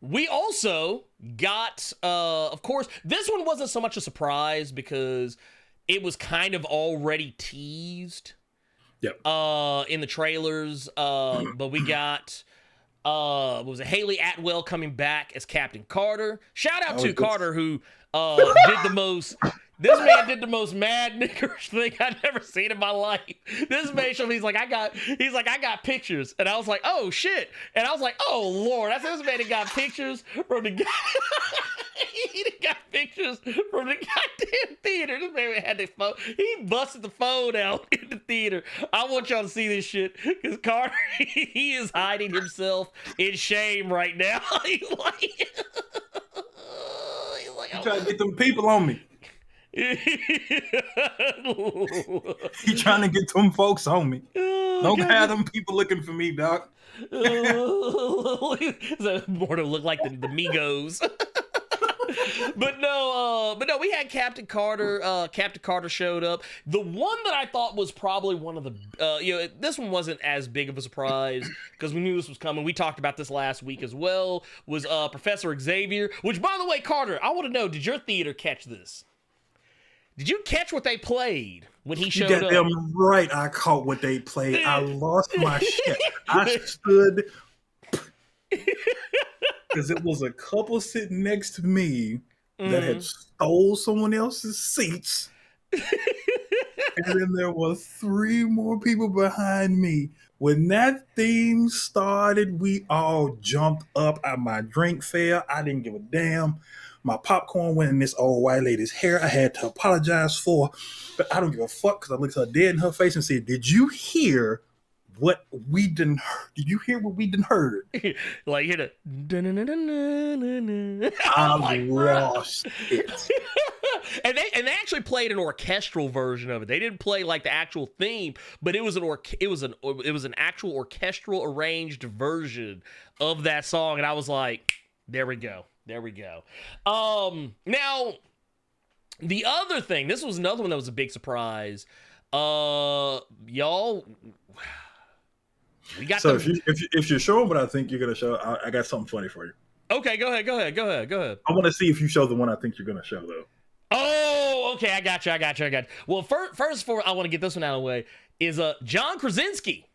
we also got, of course, this one wasn't so much a surprise because it was kind of already teased in the trailers. But we got, was it Haley Atwell coming back as Captain Carter? Shout out to Carter who did the most... This man did the most mad niggerish thing I've never seen in my life. This man showed me, he's like, I got pictures. And I was like, oh shit. And I was like, oh Lord. I said, this man got pictures from the guy. He got pictures from the goddamn theater. This man had the phone. He busted the phone out in the theater. I want y'all to see this shit. Because Carter, he is hiding himself in shame right now. He's like, I'm trying to get them people on me. He trying to get them folks on me. Don't have them people looking for me, doc. So more to look like the Migos. But no, we had Captain Carter. Captain Carter showed up. The one that I thought was probably one of the, this one wasn't as big of a surprise because we knew this was coming. We talked about this last week as well. Was Professor Xavier? Which, by the way, Carter, I want to know: did your theater catch this? Did you catch what they played when he showed up? You got them right. I caught what they played. I lost my shit. I stood because it was a couple sitting next to me that had stole someone else's seats. And then there were 3 more people behind me. When that thing started, we all jumped up. My drink fell. I didn't give a damn. My popcorn went in this old white lady's hair. I had to apologize for, but I don't give a fuck because I looked her dead in her face and said, "Did you hear what we done heard? Did you hear what we done heard?" Like hit a. I lost it. And they actually played an orchestral version of it. They didn't play like the actual theme, but it was an actual orchestral arranged version of that song. And I was like, there we go. Now, the other thing, this was another one that was a big surprise. Y'all, we got. So if you're showing what I think you're gonna show, I got something funny for you. Okay, go ahead. I want to see if you show the one I think you're gonna show though. Oh, okay, I got you. Well, first, I want to get this one out of the way. Is John Krasinski.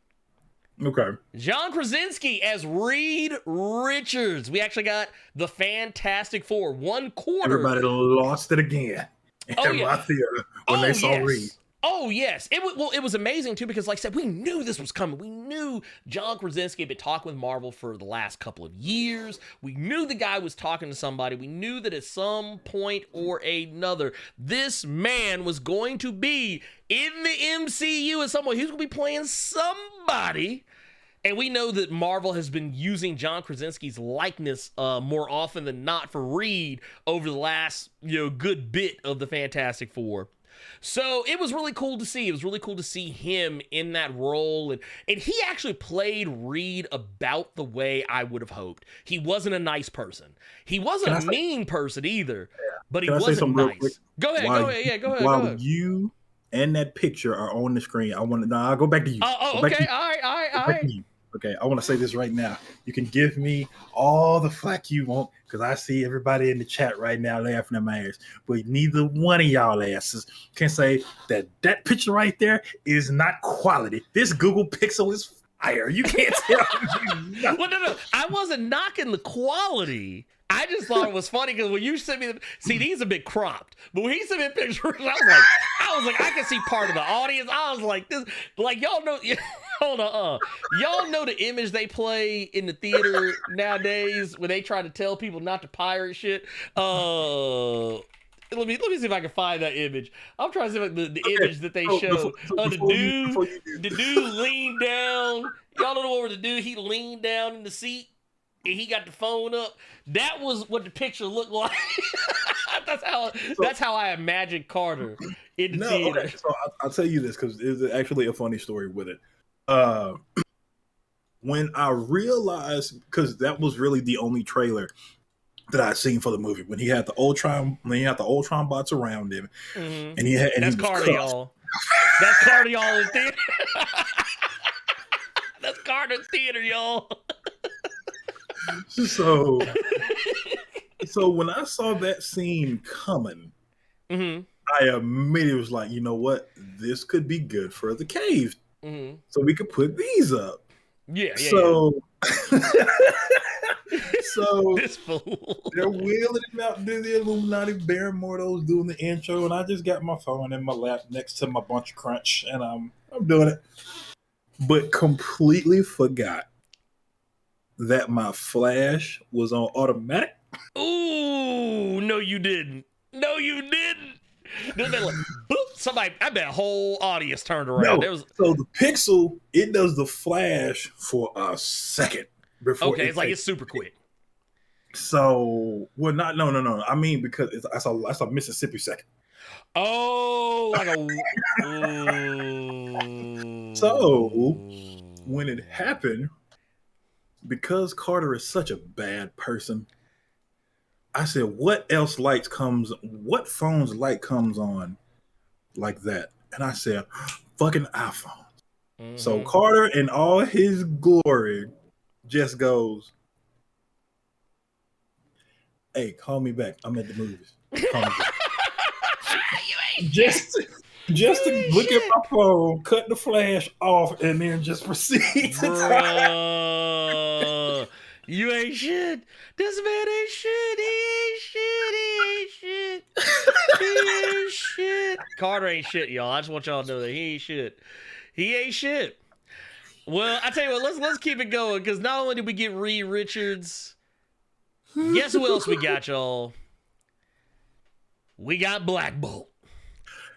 Okay. John Krasinski as Reed Richards. We actually got the Fantastic Four. 1/4. Everybody lost it again in my theater when they saw Reed. Oh, yes. It was amazing, too, because, like I said, we knew this was coming. We knew John Krasinski had been talking with Marvel for the last couple of years. We knew the guy was talking to somebody. We knew that at some point or another, this man was going to be in the MCU in some way. He was going to be playing somebody. And we know that Marvel has been using John Krasinski's likeness more often than not for Reed over the last good bit of the Fantastic Four. So it was really cool to see. It was really cool to see him in that role. And he actually played Reed about the way I would have hoped. He wasn't a nice person. He wasn't a mean person either, but he wasn't nice. Go ahead, go ahead. Yeah, go ahead. While you and that picture are on the screen, I'll go back to you. Okay. All right. Okay, I want to say this right now. You can give me all the flack you want because I see everybody in the chat right now laughing at my ass. But neither one of y'all asses can say that picture right there is not quality. This Google Pixel is fire. You can't tell me. Well, no. I wasn't knocking the quality. I just thought it was funny because when you sent me these a bit cropped, but when he sent me pictures, I was like, I can see part of the audience. I was like, this, like y'all know. Hold on, y'all know the image they play in the theater nowadays when they try to tell people not to pirate shit. Let me see if I can find that image. I'm trying to see like the image that they show. The dude leaned down. Y'all don't know where the dude he leaned down in the seat and he got the phone up. That was what the picture looked like. That's how I imagined Carter in the theater. Okay. So I'll tell you this because it's actually a funny story with it. When I realized, because that was really the only trailer that I'd seen for the movie, when he had the Ultron bots around him, and he had that's Carter, y'all. That's Carter, y'all in theater. That's Carter in theater, y'all. So when I saw that scene coming, I immediately was like, you know what? This could be good for the cave. So we could put these up. So this fool. They're wheeling him out to the Illuminati. Baron Mordo's doing the intro, and I just got my phone in my lap next to my bunch of crunch, and I'm doing it. But completely forgot that my flash was on automatic. Ooh, no, you didn't. No, you didn't. Like, boop, somebody, I bet a whole audience turned around. No, so the Pixel, it does the flash for a second before. Okay, it's like it's super quick. So, well, no. I mean, because that's a Mississippi second. Oh, like a. So when it happened, because Carter is such a bad person, I said, what phone's light comes on like that? And I said, fucking iPhone. So Carter in all his glory just goes, hey, call me back. I'm at the movies. Call me back. just to look at my phone, cut the flash off, and then just proceed to time. You ain't shit. This man ain't shit. He ain't shit. Carter ain't shit, y'all. I just want y'all to know that he ain't shit. He ain't shit. Well, I tell you what, let's keep it going, because not only did we get Reed Richards, guess who else we got, y'all? We got Black Bolt.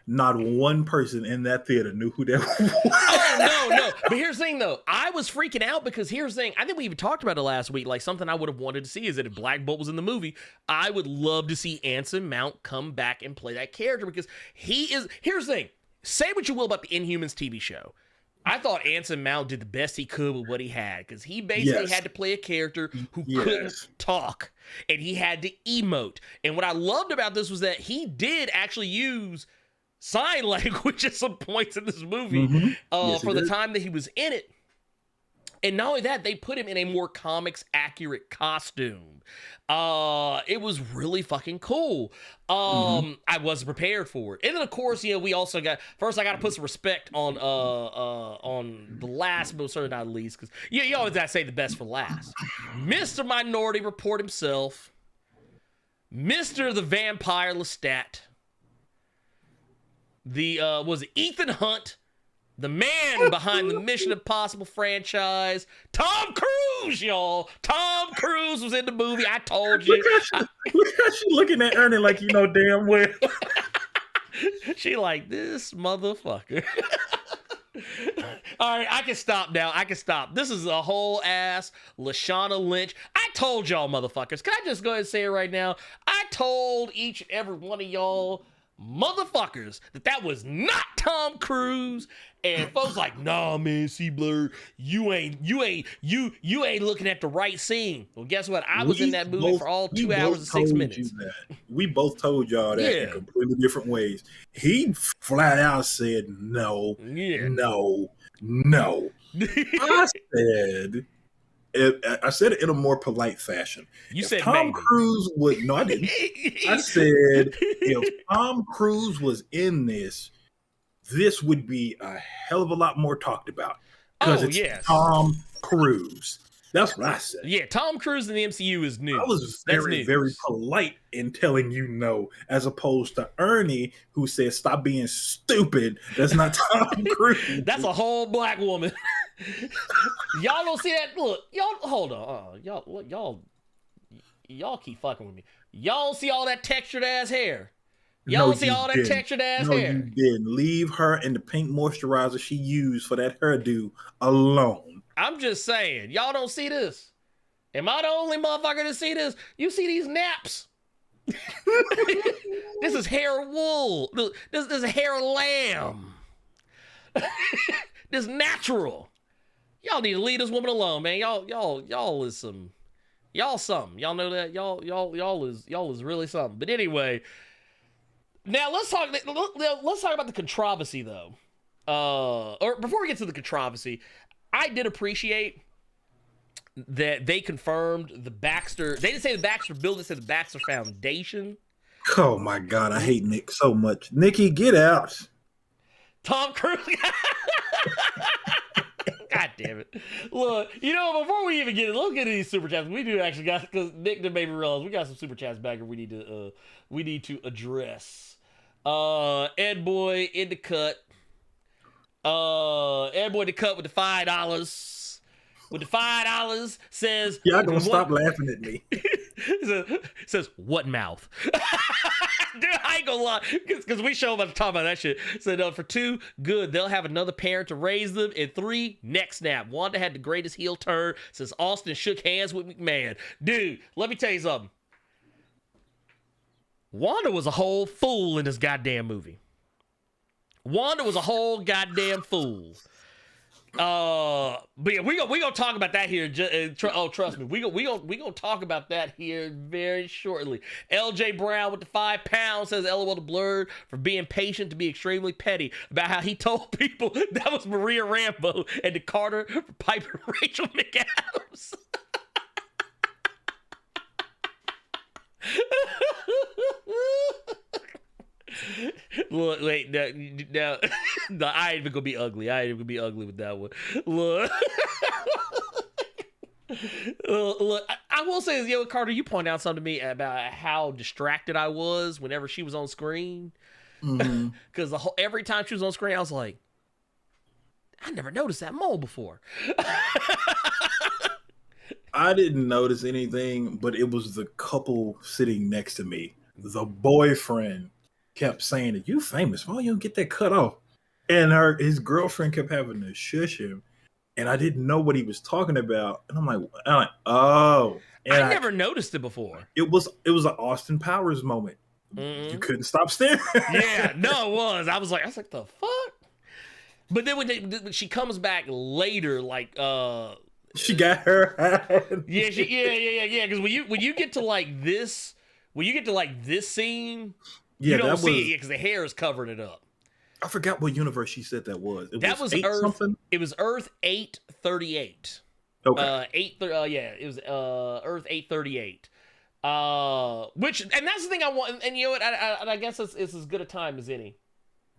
Not one person in that theater knew who that was. Oh, no. But here's the thing, though. I was freaking out because here's the thing. I think we even talked about it last week. Like, something I would have wanted to see is that if Black Bolt was in the movie, I would love to see Anson Mount come back and play that character, because he is... Here's the thing. Say what you will about the Inhumans TV show. I thought Anson Mount did the best he could with what he had, because he basically had to play a character who couldn't talk, and he had to emote. And what I loved about this was that he did actually use sign language at some points in this movie for the time that he was in it. And not only that, they put him in a more comics accurate costume. It was really fucking cool. I wasn't prepared for it. And then of course, we also got, first I got to put some respect on the last, but certainly not least, because you always got to say the best for last. Mr. Minority Report himself, Mr. the Vampire Lestat, was it Ethan Hunt, the man behind the Mission Impossible franchise, Tom Cruise, y'all. Tom Cruise was in the movie. I told you. Look how she looking at Ernie like you know damn well. She like, this motherfucker. All right, I can stop now. I can stop. This is a whole ass Lashana Lynch. I told y'all motherfuckers. Can I just go ahead and say it right now? I told each and every one of y'all motherfuckers that was not Tom Cruise, and folks like, nah, man, see, Blerd, you ain't looking at the right scene. Well, guess what? I was in that movie for all 2 hours and 6 minutes. We both told y'all that in completely different ways. He flat out said no, no. I said it in a more polite fashion. You said Tom maybe. Cruise would. No, I didn't. I said if Tom Cruise was in this would be a hell of a lot more talked about. Because it's Tom Cruise. That's what I said. Yeah, Tom Cruise in the MCU is new. I was very, very polite in telling you no, as opposed to Ernie, who said, stop being stupid. That's not Tom Cruise. That's a whole black woman. Y'all don't see that? Look, y'all, hold on. Y'all keep fucking with me. Y'all see all that textured ass hair? Y'all see all that textured ass hair? No, you didn't. Leave her and the pink moisturizer she used for that hairdo alone. I'm just saying, y'all don't see this. Am I the only motherfucker to see this? You see these naps? This is hair wool. This is hair lamb. This natural. Y'all need to leave this woman alone, man. Y'all is some. Y'all something. Y'all know that. Y'all is really something. But anyway, now let's talk about the controversy though. Or before we get to the controversy, I did appreciate that they confirmed the Baxter. They didn't say the Baxter building, they said the Baxter Foundation. Oh my God, I hate Nick so much. Nikki, get out. Tom Cruise. God damn it. Look, before we even get it, let's get into these super chats. We do actually got, because Nick did made me realize we got some super chats back here we need to address. Ed Boy in the cut. Ed Boy in the cut with the $5. With the $5 says, y'all gonna stop laughing at me. says what mouth? Dude, I ain't gonna lie, because we show about to talk about that shit. Said for 2, good, they'll have another parent to raise them. And 3, neck snap. Wanda had the greatest heel turn since Austin shook hands with McMahon. Dude, let me tell you something. Wanda was a whole fool in this goddamn movie. Wanda was a whole goddamn fool. But yeah, we gonna talk about that here. Trust me, we gonna talk about that here very shortly. LJ Brown with the £5 says, LOL to Blerd for being patient to be extremely petty about how he told people that was Maria Rambo and to Carter for piping Rachel McAdams. Look, wait, now, no, I ain't even gonna be ugly. I ain't even gonna be ugly with that one. Look, look, I will say this, Carter, you point out something to me about how distracted I was whenever she was on screen. Because every time she was on screen, I was like, I never noticed that mole before. I didn't notice anything, but it was the couple sitting next to me. The boyfriend kept saying that you famous. Why you don't get that cut off? And his girlfriend kept having to shush him. And I didn't know what he was talking about. And I'm like, oh. And I never noticed it before. It was an Austin Powers moment. You couldn't stop staring. Yeah, no, it was. I was like, the fuck? But then when she comes back later, like, she got her hand. Yeah. Because when you get to like this, scene, you don't see it because the hair is covering it up. I forgot what universe she said that was. That was Earth. Something? It was Earth 838. Okay. It was Earth 838. And that's the thing I want. And you know what? I guess it's as good a time as any.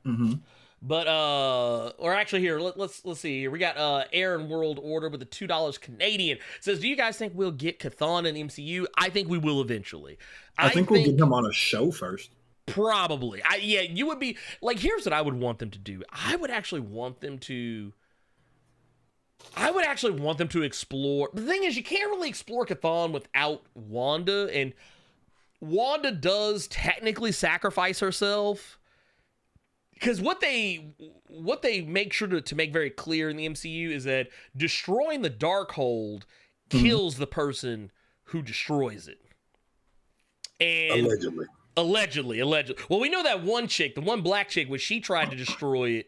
Mm-hmm. But or actually here, let's see here. We got Aaron World Order with the $2 Canadian. Says, do you guys think we'll get Chthon in the MCU? I think we will eventually. I think we'll get him on a show first. Probably. You would be like, here's what I would want them to do. I would actually want them to explore. The thing is, you can't really explore Chthon without Wanda, and Wanda does technically sacrifice herself. Because what they make sure to make very clear in the MCU is that destroying the Darkhold kills the person who destroys it. And allegedly. Allegedly. Well, we know that one chick, the one black chick, when she tried to destroy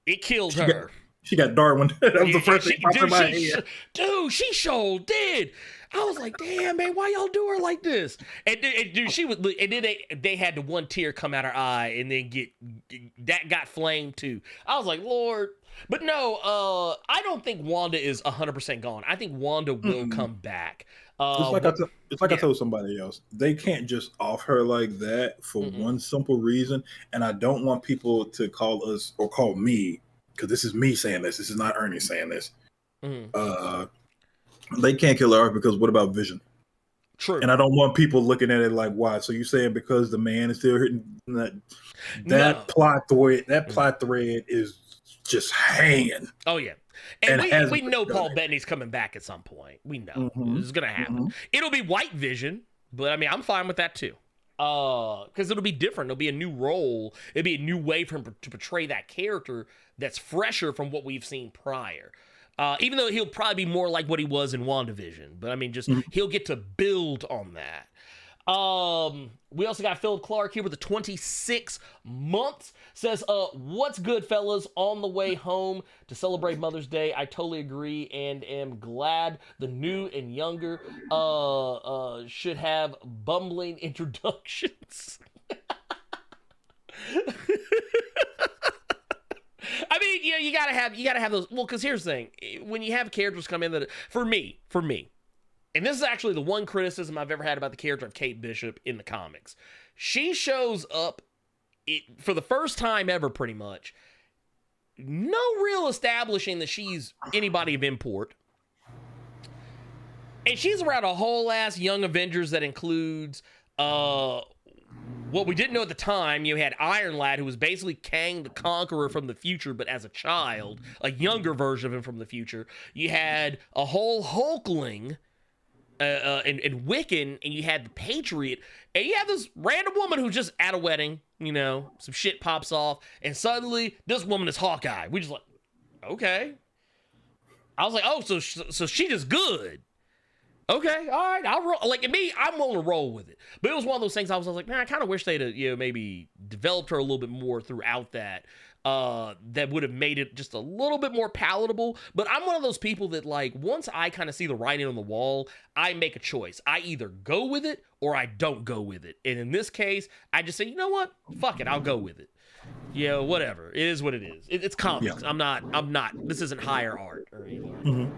it killed her. She got Darwin. That was the first thing popped in my head. Dude, she sure did. I was like, damn, man, why y'all do her like this? And dude, she would, and then they had the one tear come out her eye, and then that got flamed too. I was like, Lord. But no, I don't think Wanda is 100% gone. I think Wanda will come back. It's like I told somebody else. They can't just off her like that for one simple reason. And I don't want people to call us or call me, because this is me saying this. This is not Ernie saying this. They can't kill her because what about Vision? True. And I don't want people looking at it like, why? So you saying because the man is still hitting that plot thread is just hanging. Oh yeah. And we know Paul Bettany's coming back at some point. We know this is gonna happen. It'll be White Vision, but I mean I'm fine with that too. Because it'll be different. It'll be a new role. It'll be a new way for him to portray that character that's fresher from what we've seen prior. Even though he'll probably be more like what he was in WandaVision. But I mean, just he'll get to build on that. We also got Philip Clark here with the 26 months. Says, what's good, fellas? On the way home to celebrate Mother's Day. I totally agree and am glad the new and younger should have bumbling introductions. I mean, yeah, you gotta have those. Well, because here's the thing: when you have characters come in that, for me, and this is actually the one criticism I've ever had about the character of Kate Bishop in the comics. She shows up for the first time ever, pretty much. No real establishing that she's anybody of import. And she's around a whole ass Young Avengers that includes what we didn't know at the time. You had Iron Lad, who was basically Kang the Conqueror from the future, but as a child, a younger version of him from the future. You had a whole Hulkling and Wiccan, and you had the Patriot, and you have this random woman who's just at a wedding, you know, some shit pops off, and suddenly this woman is Hawkeye. We just like, okay. I was like, oh, so she just good. Okay, all right, I'll roll. Like, me, I'm willing to roll with it. But it was one of those things I was like, man, I kind of wish they'd, maybe developed her a little bit more throughout that. That would have made it just a little bit more palatable. But I'm one of those people that, like, once I kind of see the writing on the wall, I make a choice. I either go with it or I don't go with it. And in this case, I just say, you know what? Fuck it, I'll go with it. Yeah, whatever. It is what it is. It's comics. Yeah. I'm not. This isn't higher art or anything.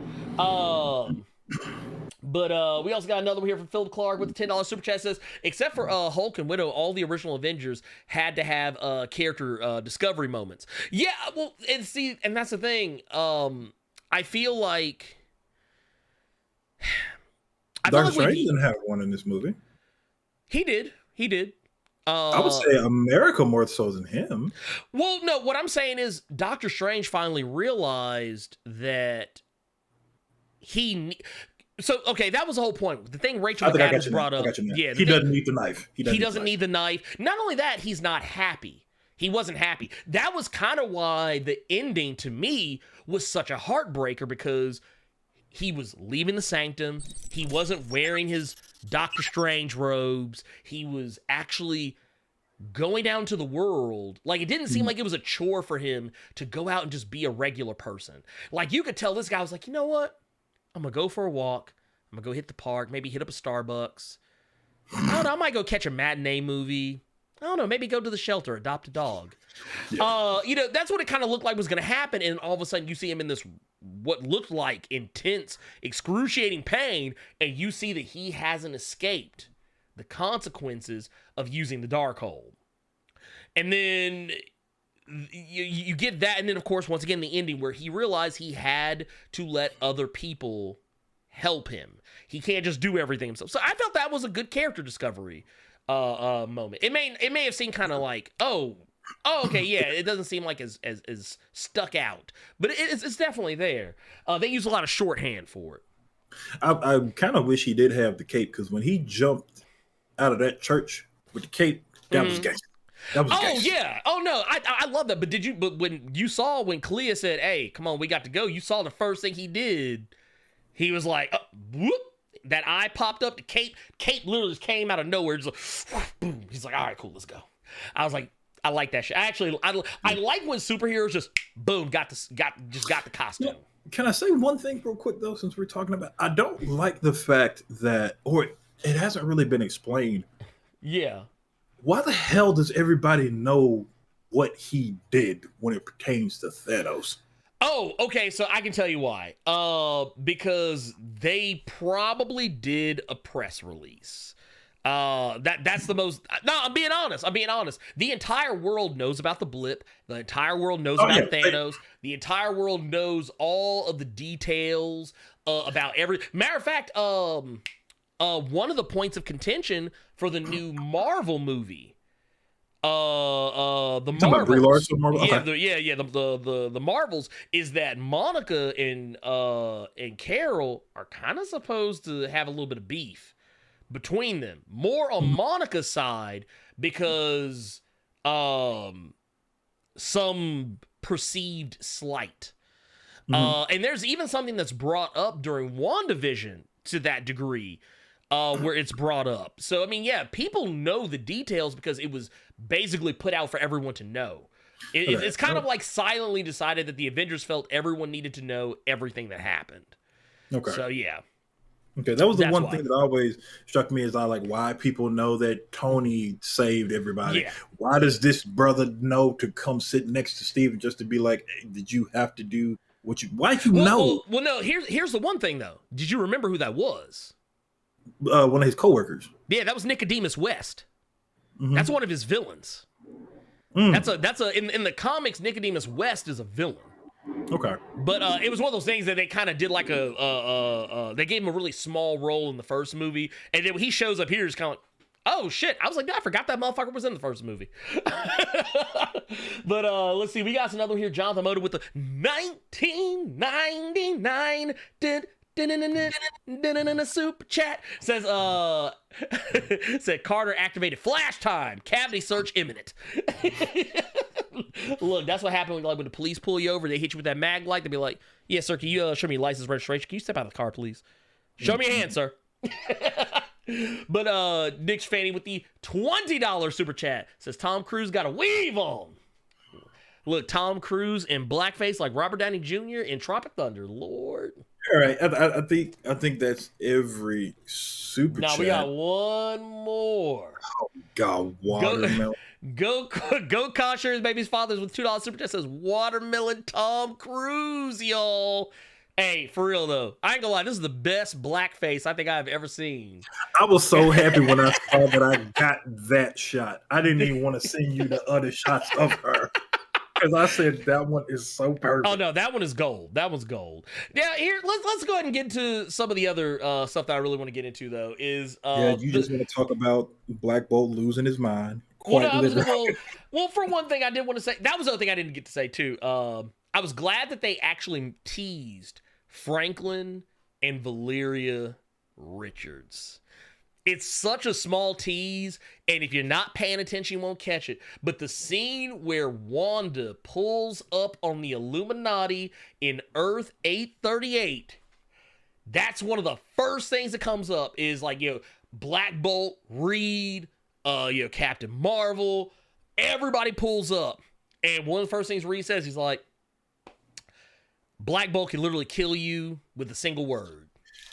But we also got another one here from Philip Clark with the $10 super chat. Says, except for Hulk and Widow, all the original Avengers had to have character discovery moments. Yeah, well, and that's the thing. I feel like Doctor Strange didn't have one in this movie. He did. I would say America more so than him. Well, no, what I'm saying is Doctor Strange finally realized that okay, that was the whole point. The thing Rachel McAdams brought up. Yeah, he doesn't need the knife. He doesn't need the knife. Not only that, he's not happy. He wasn't happy. That was kind of why the ending to me was such a heartbreaker, because he was leaving the sanctum. He wasn't wearing his Doctor Strange robes. He was actually going down to the world. Like, it didn't seem like it was a chore for him to go out and just be a regular person. Like, you could tell this guy was like, you know what? I'm going to go for a walk. I'm going to go hit the park, maybe hit up a Starbucks. I don't know, I might go catch a matinee movie. I don't know, maybe go to the shelter, adopt a dog. Yeah. That's what it kind of looked like was going to happen, and all of a sudden you see him in this, what looked like intense, excruciating pain, and you see that he hasn't escaped the consequences of using the Darkhold. And then you get that, and then of course once again the ending where he realized he had to let other people help him. He can't just do everything himself. So I felt that was a good character discovery moment. It may have seemed kind of like, oh okay, yeah, it doesn't seem like as stuck out, but it's definitely there. They use a lot of shorthand for it. I kind of wish he did have the cape, because when he jumped out of that church with the cape, that was gangster. Yeah. Oh no, I love that. But when Clea said, "Hey, come on, we got to go," you saw the first thing he did. He was like, whoop, that eye popped up. Cape literally just came out of nowhere. Just like, boom. He's like, all right, cool, let's go. I was like, I like that shit. I like when superheroes just boom got the costume. Can I say one thing real quick though? Since we're talking about, I don't like the fact that, or it hasn't really been explained. Yeah. Why the hell does everybody know what he did when it pertains to Thanos? Oh, okay, so I can tell you why. Because they probably did a press release. That's the most. No, I'm being honest. The entire world knows about the blip. The entire world knows about Thanos. The entire world knows all of the details about every. Matter of fact, one of the points of contention for the new Marvel movie, the Marvels, the Marvels, is that Monica and Carol are kind of supposed to have a little bit of beef between them, more on Monica's side because some perceived slight. And there's even something that's brought up during WandaVision to that degree, where it's brought up. So, I mean, yeah, people know the details because it was basically put out for everyone to know. It's kind of like silently decided that the Avengers felt everyone needed to know everything that happened. Okay. So, yeah. Okay, that was the one thing that always struck me as why people know that Tony saved everybody. Yeah. Why does this brother know to come sit next to Steven just to be like, hey, did you have to do what you? Why you know? Well, no. Here's the one thing though. Did you remember who that was? One of his coworkers. Yeah, that was Nicodemus West. That's one of his villains. That's in the comics. Nicodemus West is a villain. Okay, but it was one of those things that they kind of did like they gave him a really small role in the first movie, and then when he shows up here, it's kind of like, oh shit! I was like, I forgot that motherfucker was in the first movie. But let's see, we got another one here. Jonathan Moda with the 1999 super chat says said Carter activated flash time, cavity search imminent. Look, that's what happened when the police pull you over. They hit you with that mag light. They'll be like, "Yeah, sir, can you show me your license, registration? Can you step out of the car, please? Show me your hand, sir." But Nick's Fanny with the $20 super chat says Tom Cruise got a weave on. Look, Tom Cruise in blackface like Robert Downey Jr. in Tropic Thunder. Lord. All right, I think that's every super chat. Now we got one more. Oh God, watermelon. Go Kosher, his baby's father's with $2 super chat says watermelon Tom Cruise, y'all. Hey, for real though, I ain't gonna lie, this is the best blackface I think I've ever seen. I was so happy when I saw that I got that shot. I didn't even want to send you the other shots of her. Because I said that one is so perfect. Oh no, that one is gold. That one's gold. Now here, let's go ahead and get into some of the other stuff that I really want to get into though. Is you just want to talk about Black Bolt losing his mind? Well, for one thing, I did want to say that was the other thing I didn't get to say too. I was glad that they actually teased Franklin and Valeria Richards. It's such a small tease, and if you're not paying attention, you won't catch it. But the scene where Wanda pulls up on the Illuminati in Earth 838, that's one of the first things that comes up is like, Black Bolt, Reed, Captain Marvel, everybody pulls up. And one of the first things Reed says, he's like, Black Bolt can literally kill you with a single word.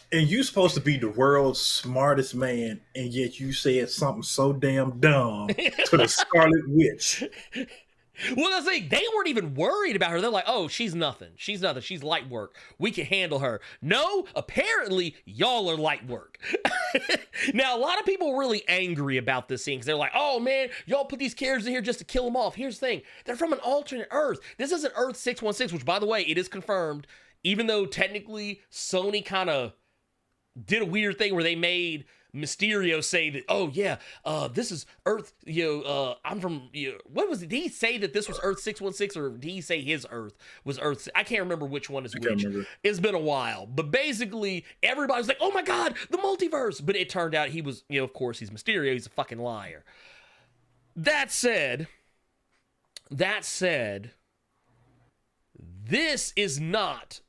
And you supposed to be the world's smartest man, and yet you said something so damn dumb to the Scarlet Witch. Well, I think they weren't even worried about her. They're like, oh, she's nothing. She's nothing. She's light work. We can handle her. No, apparently, y'all are light work. Now, a lot of people were really angry about this scene because they're like, oh, man, y'all put these characters in here just to kill them off. Here's the thing. They're from an alternate Earth. This isn't Earth 616, which, by the way, it is confirmed, even though technically Sony kind of did a weird thing where they made Mysterio say that, oh yeah, this is Earth, I'm from, what was it? Did he say that this was Earth 616 or did he say his Earth was Earth? I can't remember which one is which. It's been a while, but basically everybody's like, oh my God, the multiverse. But it turned out he was, of course he's Mysterio. He's a fucking liar. That said, this is not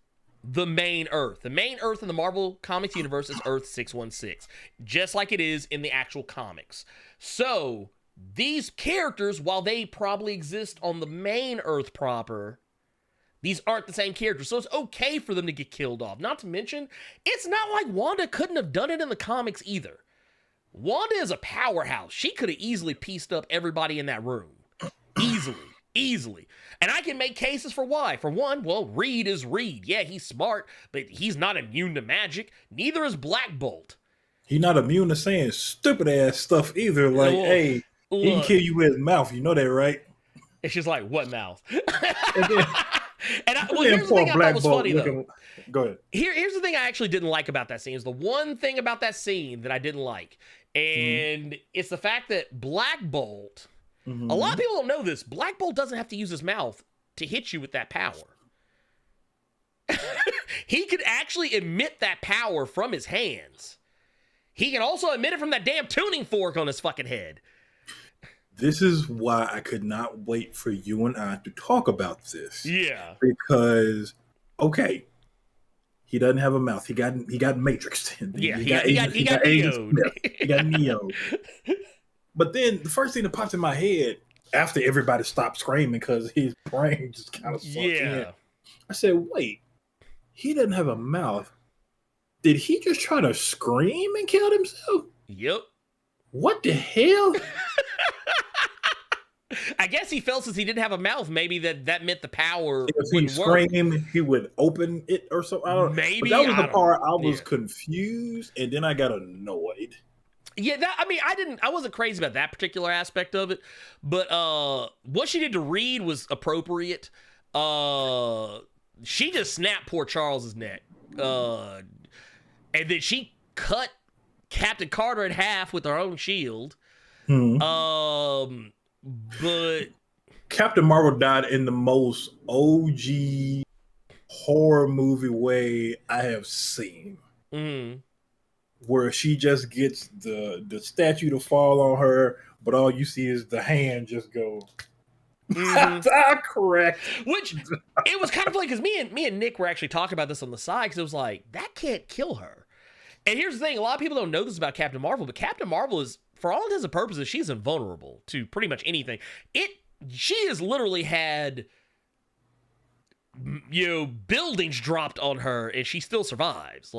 the main Earth. The main Earth in the Marvel Comics universe is Earth 616, just like it is in the actual comics. So these characters, while they probably exist on the main Earth proper, these aren't the same characters. So it's okay for them to get killed off. Not to mention, it's not like Wanda couldn't have done it in the comics either. Wanda is a powerhouse. She could have easily pieced up everybody in that room. Easily. And I can make cases for why. For one, well, Reed is Reed. Yeah, he's smart, but he's not immune to magic. Neither is Black Bolt. He's not immune to saying stupid ass stuff either. Like, hey, he can kill you with his mouth. You know that, right? It's just like, what mouth? And here's the thing I thought was funny, though. Go ahead. Here's the thing I actually didn't like about that scene. Is the one thing about that scene that I didn't like. And it's the fact that Black Bolt, a lot of people don't know this, Black Bolt doesn't have to use his mouth to hit you with that power. He could actually emit that power from his hands. He can also emit it from that damn tuning fork on his fucking head. This is why I could not wait for you and I to talk about this. Yeah. Because, okay, he doesn't have a mouth. He got Matrixed. Yeah, he got Neo. He got Neo. But then the first thing that popped in my head after everybody stopped screaming because his brain just kind of sucked in, I said, wait, he doesn't have a mouth. Did he just try to scream and kill himself? Yep. What the hell? I guess he felt since he didn't have a mouth, maybe that meant the power if he screamed, he would open it or something. I don't know. Maybe. But that was the part I was confused, and then I got annoyed. Yeah, I wasn't crazy about that particular aspect of it, but what she did to Reed was appropriate. She just snapped poor Charles's neck, and then she cut Captain Carter in half with her own shield. But Captain Marvel died in the most OG horror movie way I have seen. Where she just gets the statue to fall on her, but all you see is the hand just go. Correct. Which it was kind of like, because me and Nick were actually talking about this on the side, because it was like, that can't kill her. And here's the thing, a lot of people don't know this about Captain Marvel, but Captain Marvel is, for all intents and purposes, she's invulnerable to pretty much anything. She has literally had, buildings dropped on her, and she still survives.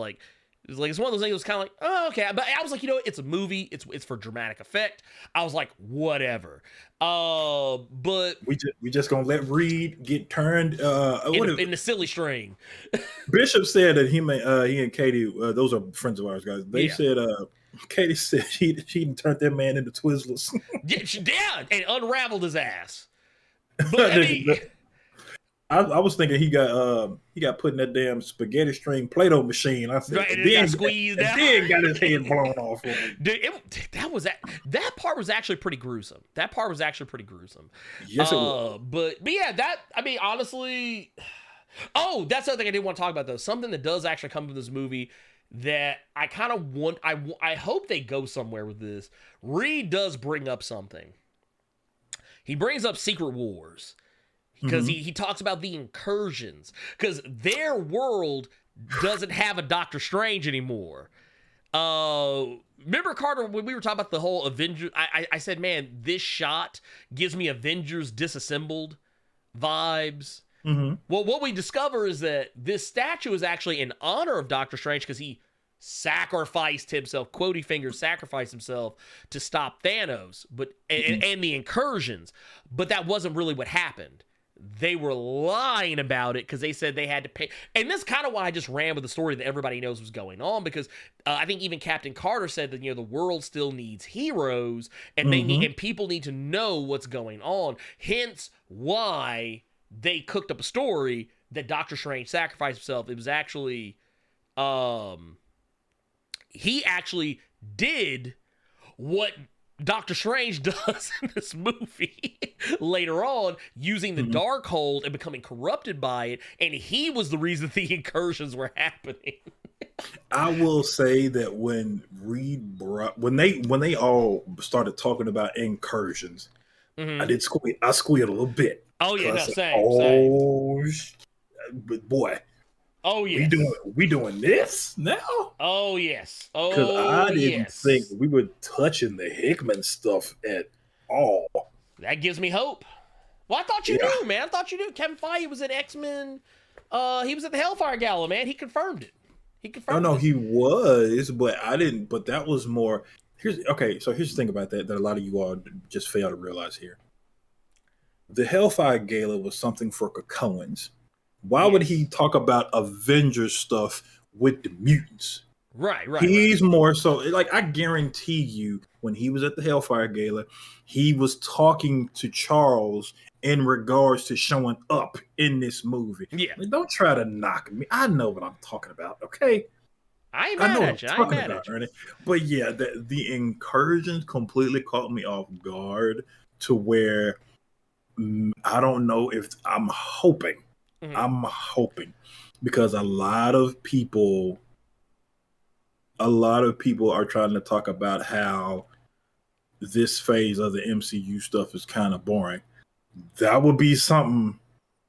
It's one of those things that was kind of like, oh, okay. But I was like, it's a movie. It's for dramatic effect. I was like, whatever. But we just gonna let Reed get turned in the silly string. Bishop said that he and Katie, those are friends of ours, guys. They said Katie said she turned that man into Twizzlers. Yeah, and unraveled his ass. But I mean, I was thinking he got put in that damn spaghetti string Play-Doh machine. I said, right, and then got squeezed out. Then got his head blown off. Dude, that part was actually pretty gruesome. Yes, it was. But yeah, honestly. Oh, that's the other thing I did want to talk about though. Something that does actually come from this movie that I kind of want. I hope they go somewhere with this. Reed does bring up something. He brings up Secret Wars. Because he talks about the incursions. Because their world doesn't have a Doctor Strange anymore. Remember, Carter, when we were talking about the whole Avengers, I said, man, this shot gives me Avengers Disassembled vibes. Well, what we discover is that this statue is actually in honor of Doctor Strange because he sacrificed himself, quotey fingers, sacrificed himself to stop Thanos and the incursions. But that wasn't really what happened. They were lying about it because they said they had to pay. And that's kind of why I just ran with the story that everybody knows was going on, because I think even Captain Carter said that, the world still needs heroes and and people need to know what's going on. Hence why they cooked up a story that Doctor Strange sacrificed himself. It was actually, he actually did what Doctor Strange does in this movie later on, using the Darkhold and becoming corrupted by it, and he was the reason the incursions were happening. I will say that when they all started talking about incursions, I squealed a little bit. Oh yeah, same. But boy, Oh yes. We doing this now? Oh yes. Because Oh I didn't yes. think we were touching the Hickman stuff at all. That gives me hope. Well, I thought you knew, man. I thought you knew. Kevin Feige was at X-Men. He was at the Hellfire Gala, man. He confirmed it. Oh no, he was, but I didn't. But that was more. So here's the thing about that a lot of you all just fail to realize here. The Hellfire Gala was something for Coens. Why would he talk about Avengers stuff with the mutants? Right. He's more so like, I guarantee you, when he was at the Hellfire Gala, he was talking to Charles in regards to showing up in this movie. Yeah. Like, don't try to knock me. I know what I'm talking about. Okay. I ain't mad at you. I ain't mad at you. Ernie. But yeah, the incursions completely caught me off guard to where I don't know if I'm hoping. Mm-hmm. I'm hoping because a lot of people are trying to talk about how this phase of the MCU stuff is kind of boring. That would be something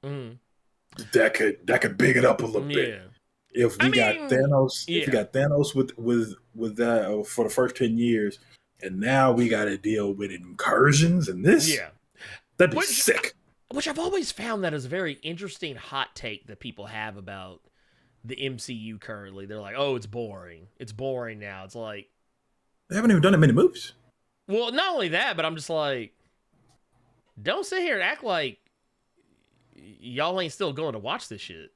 that could big it up a little bit. If we got Thanos, if we got Thanos with that for the first 10 years, and now we got to deal with incursions and this, that'd be sick. Which I've always found that is a very interesting hot take that people have about the MCU currently. They're like, oh, it's boring. It's boring now. It's like, they haven't even done that many movies. Well, not only that, but I'm just like, don't sit here and act like y'all ain't still going to watch this shit.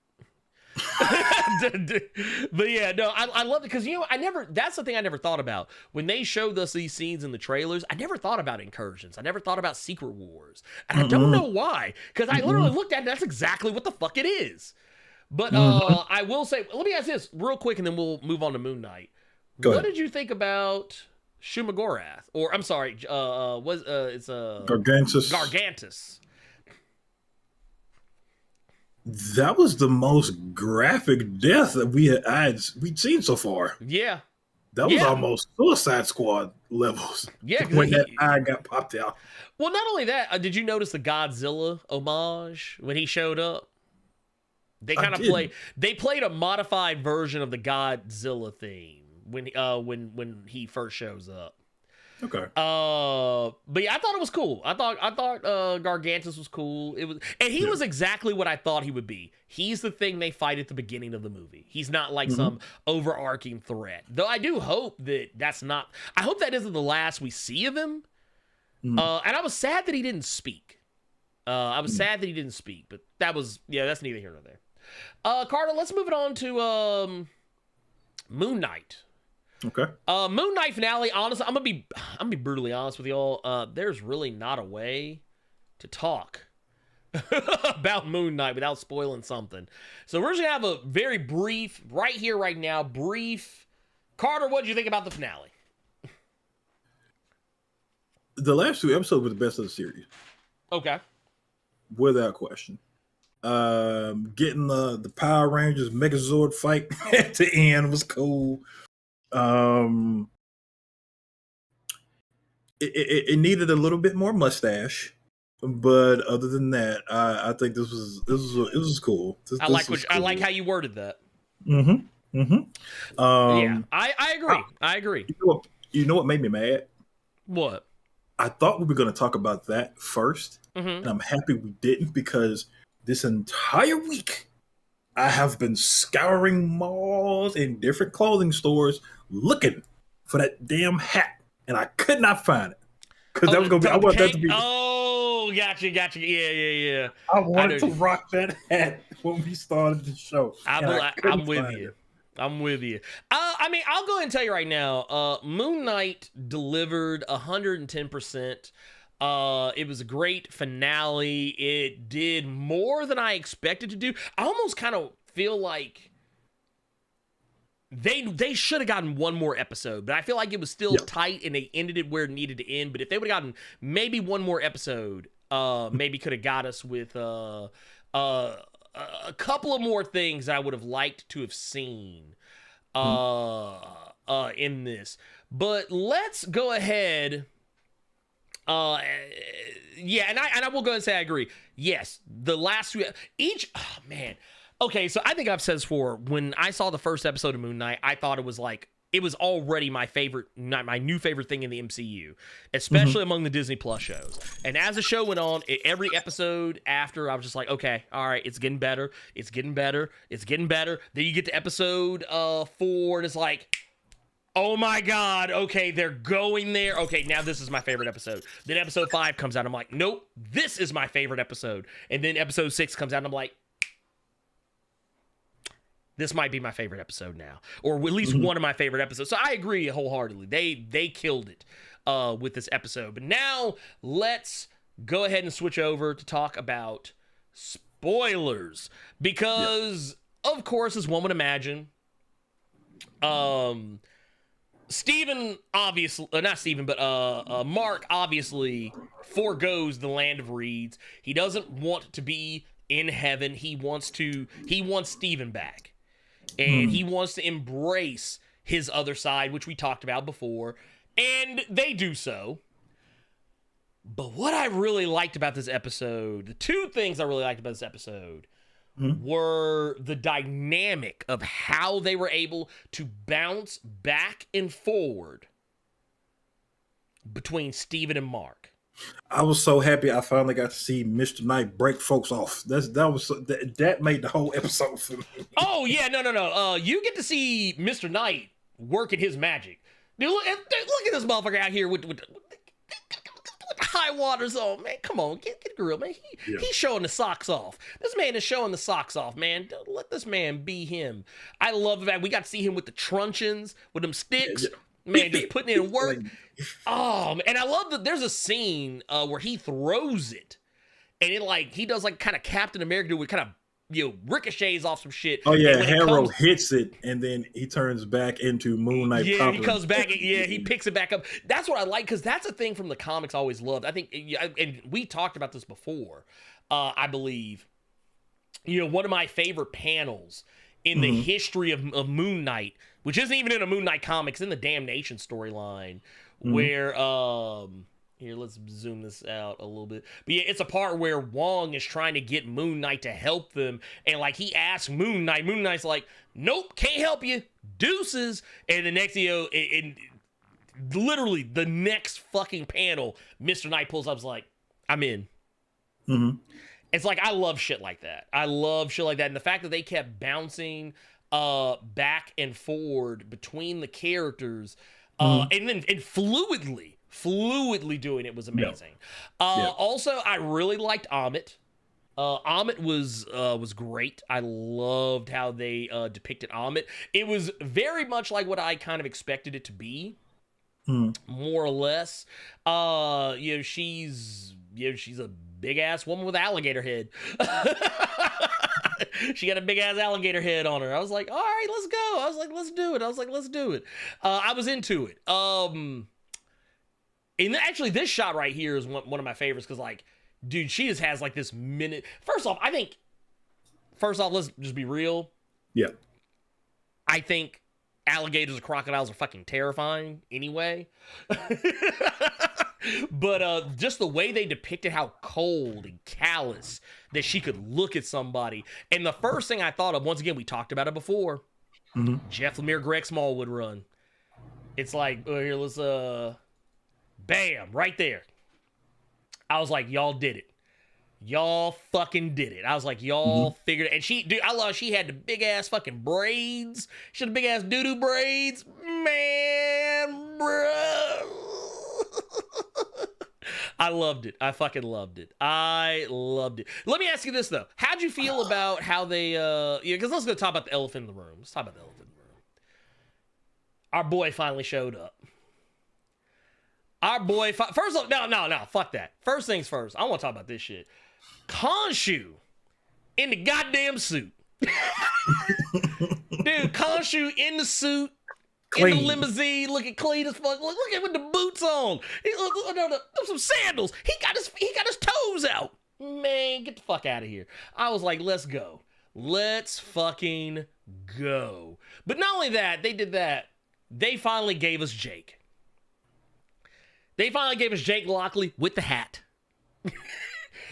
But yeah, no, I love it because, you know, that's the thing I never thought about. When they showed us these scenes in the trailers, I never thought about incursions. I never thought about Secret Wars. And I don't know why. Because I literally looked at it and that's exactly what the fuck it is. But I will say, let me ask this real quick and then we'll move on to Moon Knight. What did you think about Shumagorath? Or, I'm sorry, it's Gargantus. That was the most graphic death that we'd seen so far. Yeah. That was almost Suicide Squad levels. Yeah, when that eye got popped out. Well, not only that, did you notice the Godzilla homage when he showed up? They kind of played a modified version of the Godzilla theme when he first shows up. Okay. But yeah, I thought it was cool. I thought Gargantus was cool. He was exactly what I thought he would be. He's the thing they fight at the beginning of the movie. He's not like some overarching threat. Though I do hope that's not. I hope that isn't the last we see of him. And I was sad that he didn't speak. But that's neither here nor there. Carter, let's move it on to Moon Knight. Okay. Moon Knight finale. Honestly, I'm gonna be brutally honest with y'all. There's really not a way to talk about Moon Knight without spoiling something. So we're just gonna have a very brief, right here, right now, brief. Carter, what did you think about the finale? The last two episodes were the best of the series. Okay. Without question. Getting the Power Rangers Megazord fight at the end was cool. It needed a little bit more mustache, but other than that, I think this was cool. I like how you worded that. Yeah, I agree. I agree. You know what made me mad? What? I thought we were going to talk about that first, and I'm happy we didn't because this entire week I have been scouring malls and different clothing stores looking for that damn hat, and I could not find it because that was gonna be. I want that to be. Oh, gotcha. Yeah. I wanted to rock that hat when we started the show. I'm with you. I mean, I'll go ahead and tell you right now. Moon Knight delivered 110%. It was a great finale. It did more than I expected to do. I almost kind of feel like they should have gotten one more episode, but I feel like it was still tight and they ended it where it needed to end. But if they would have gotten maybe one more episode, maybe could have got us with a couple of more things that I would have liked to have seen in this. But let's go ahead. And I will go and say I agree. Yes, the last two each. Oh man, Okay, so I think I've said this before. When I saw the first episode of Moon Knight, I thought it was like, it was already my favorite, my new favorite thing in the MCU, especially among the Disney Plus shows. And as the show went on, every episode after, I was just like, okay, all right, it's getting better, it's getting better, it's getting better. Then you get to episode 4, and it's like, oh my God, okay, they're going there. Okay, now this is my favorite episode. Then episode 5 comes out, I'm like, nope, this is my favorite episode. And then episode 6 comes out, and I'm like, this might be my favorite episode now, or at least one of my favorite episodes. So I agree wholeheartedly. They killed it with this episode. But now let's go ahead and switch over to talk about spoilers, because of course, as one would imagine, Steven obviously, not Steven, but Mark obviously forgoes the land of reeds. He doesn't want to be in heaven. He wants Steven back. And he wants to embrace his other side, which we talked about before. And they do so. But what I really liked about this episode, the two things I really liked about this episode were the dynamic of how they were able to bounce back and forward between Steven and Mark. I was so happy I finally got to see Mr. Knight break folks off. That made the whole episode for me. Oh yeah, no. You get to see Mr. Knight working his magic. Dude, look at this motherfucker out here with the high waters on, man. Come on, get a grill, man. He's showing the socks off. This man is showing the socks off, man. Don't let this man be him. I love that we got to see him with the truncheons, with them sticks. Man, just putting in work. Oh, and I love that there's a scene where he throws it, and it he does kind of Captain America do, with kind of ricochets off some shit. Oh yeah, Harrow hits it, and then he turns back into Moon Knight. Yeah, he comes back. Yeah, he picks it back up. That's what I like, because that's a thing from the comics I always loved. I think, and we talked about this before. I believe, one of my favorite panels in the history of Moon Knight, which isn't even in a Moon Knight comics, in the Damnation storyline, where here, let's zoom this out a little bit. But yeah, it's a part where Wong is trying to get Moon Knight to help them, and he asks Moon Knight's like, nope, can't help you, deuces. And the next, literally the next fucking panel, Mr. Knight pulls up, is like, I'm in. It's I love shit like that. I love shit like that. And the fact that they kept bouncing back and forward between the characters, and then fluidly doing it was amazing. Also, I really liked Amit. Amit was great. I loved how they depicted Amit. It was very much like what I kind of expected it to be, more or less. She's a big ass woman with alligator head. She got a big ass alligator head on her. I was like, all right, let's go. I was like, let's do it. I was into it. And actually, this shot right here is one of my favorites, because dude, she just has this minute. First off, let's just be real. Yeah. I think alligators and crocodiles are fucking terrifying anyway. But just the way they depicted how cold and callous that she could look at somebody. And the first thing I thought of, once again, we talked about it before, Jeff Lemire, Greg Smallwood run. It's here, let's, bam, right there. I was like, y'all did it. Y'all fucking did it. I was like, y'all figured it. And I love, she had the big ass fucking braids. She had the big ass doo-doo braids. Man, bro. I loved it. I fucking loved it. I loved it. Let me ask you this, though. How'd you feel about how they, because let's go talk about the elephant in the room. Let's talk about the elephant in the room. Our boy finally showed up. Our boy, first off, no, fuck that. First things first, I want to talk about this shit. Khonshu in the goddamn suit. Dude, Khonshu in the suit, clean. In the limousine, looking clean as fuck. Look at with the boots on. Some sandals. He got his toes out. Man, get the fuck out of here. I was like, let's go. Let's fucking go. But not only that, they did that. They finally gave us Jake. They finally gave us Jake Lockley with the hat.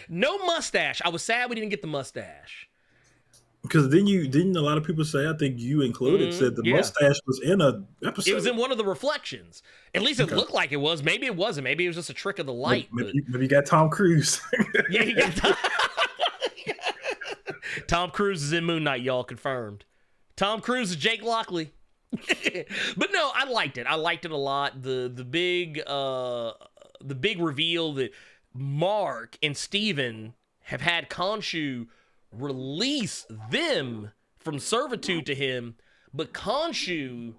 No mustache. I was sad we didn't get the mustache. Because didn't a lot of people say, I think you included, said the Yeah. mustache was in a episode. It was in one of the reflections. At least it Okay. looked like it was. Maybe it wasn't. Maybe it was just a trick of the light. Maybe you got Tom Cruise. Yeah, you got Tom Cruise is in Moon Knight, y'all, confirmed. Tom Cruise is Jake Lockley. But no, I liked it. I liked it a lot. The big reveal that Mark and Steven have had Khonshu release them from servitude to him, but Khonshu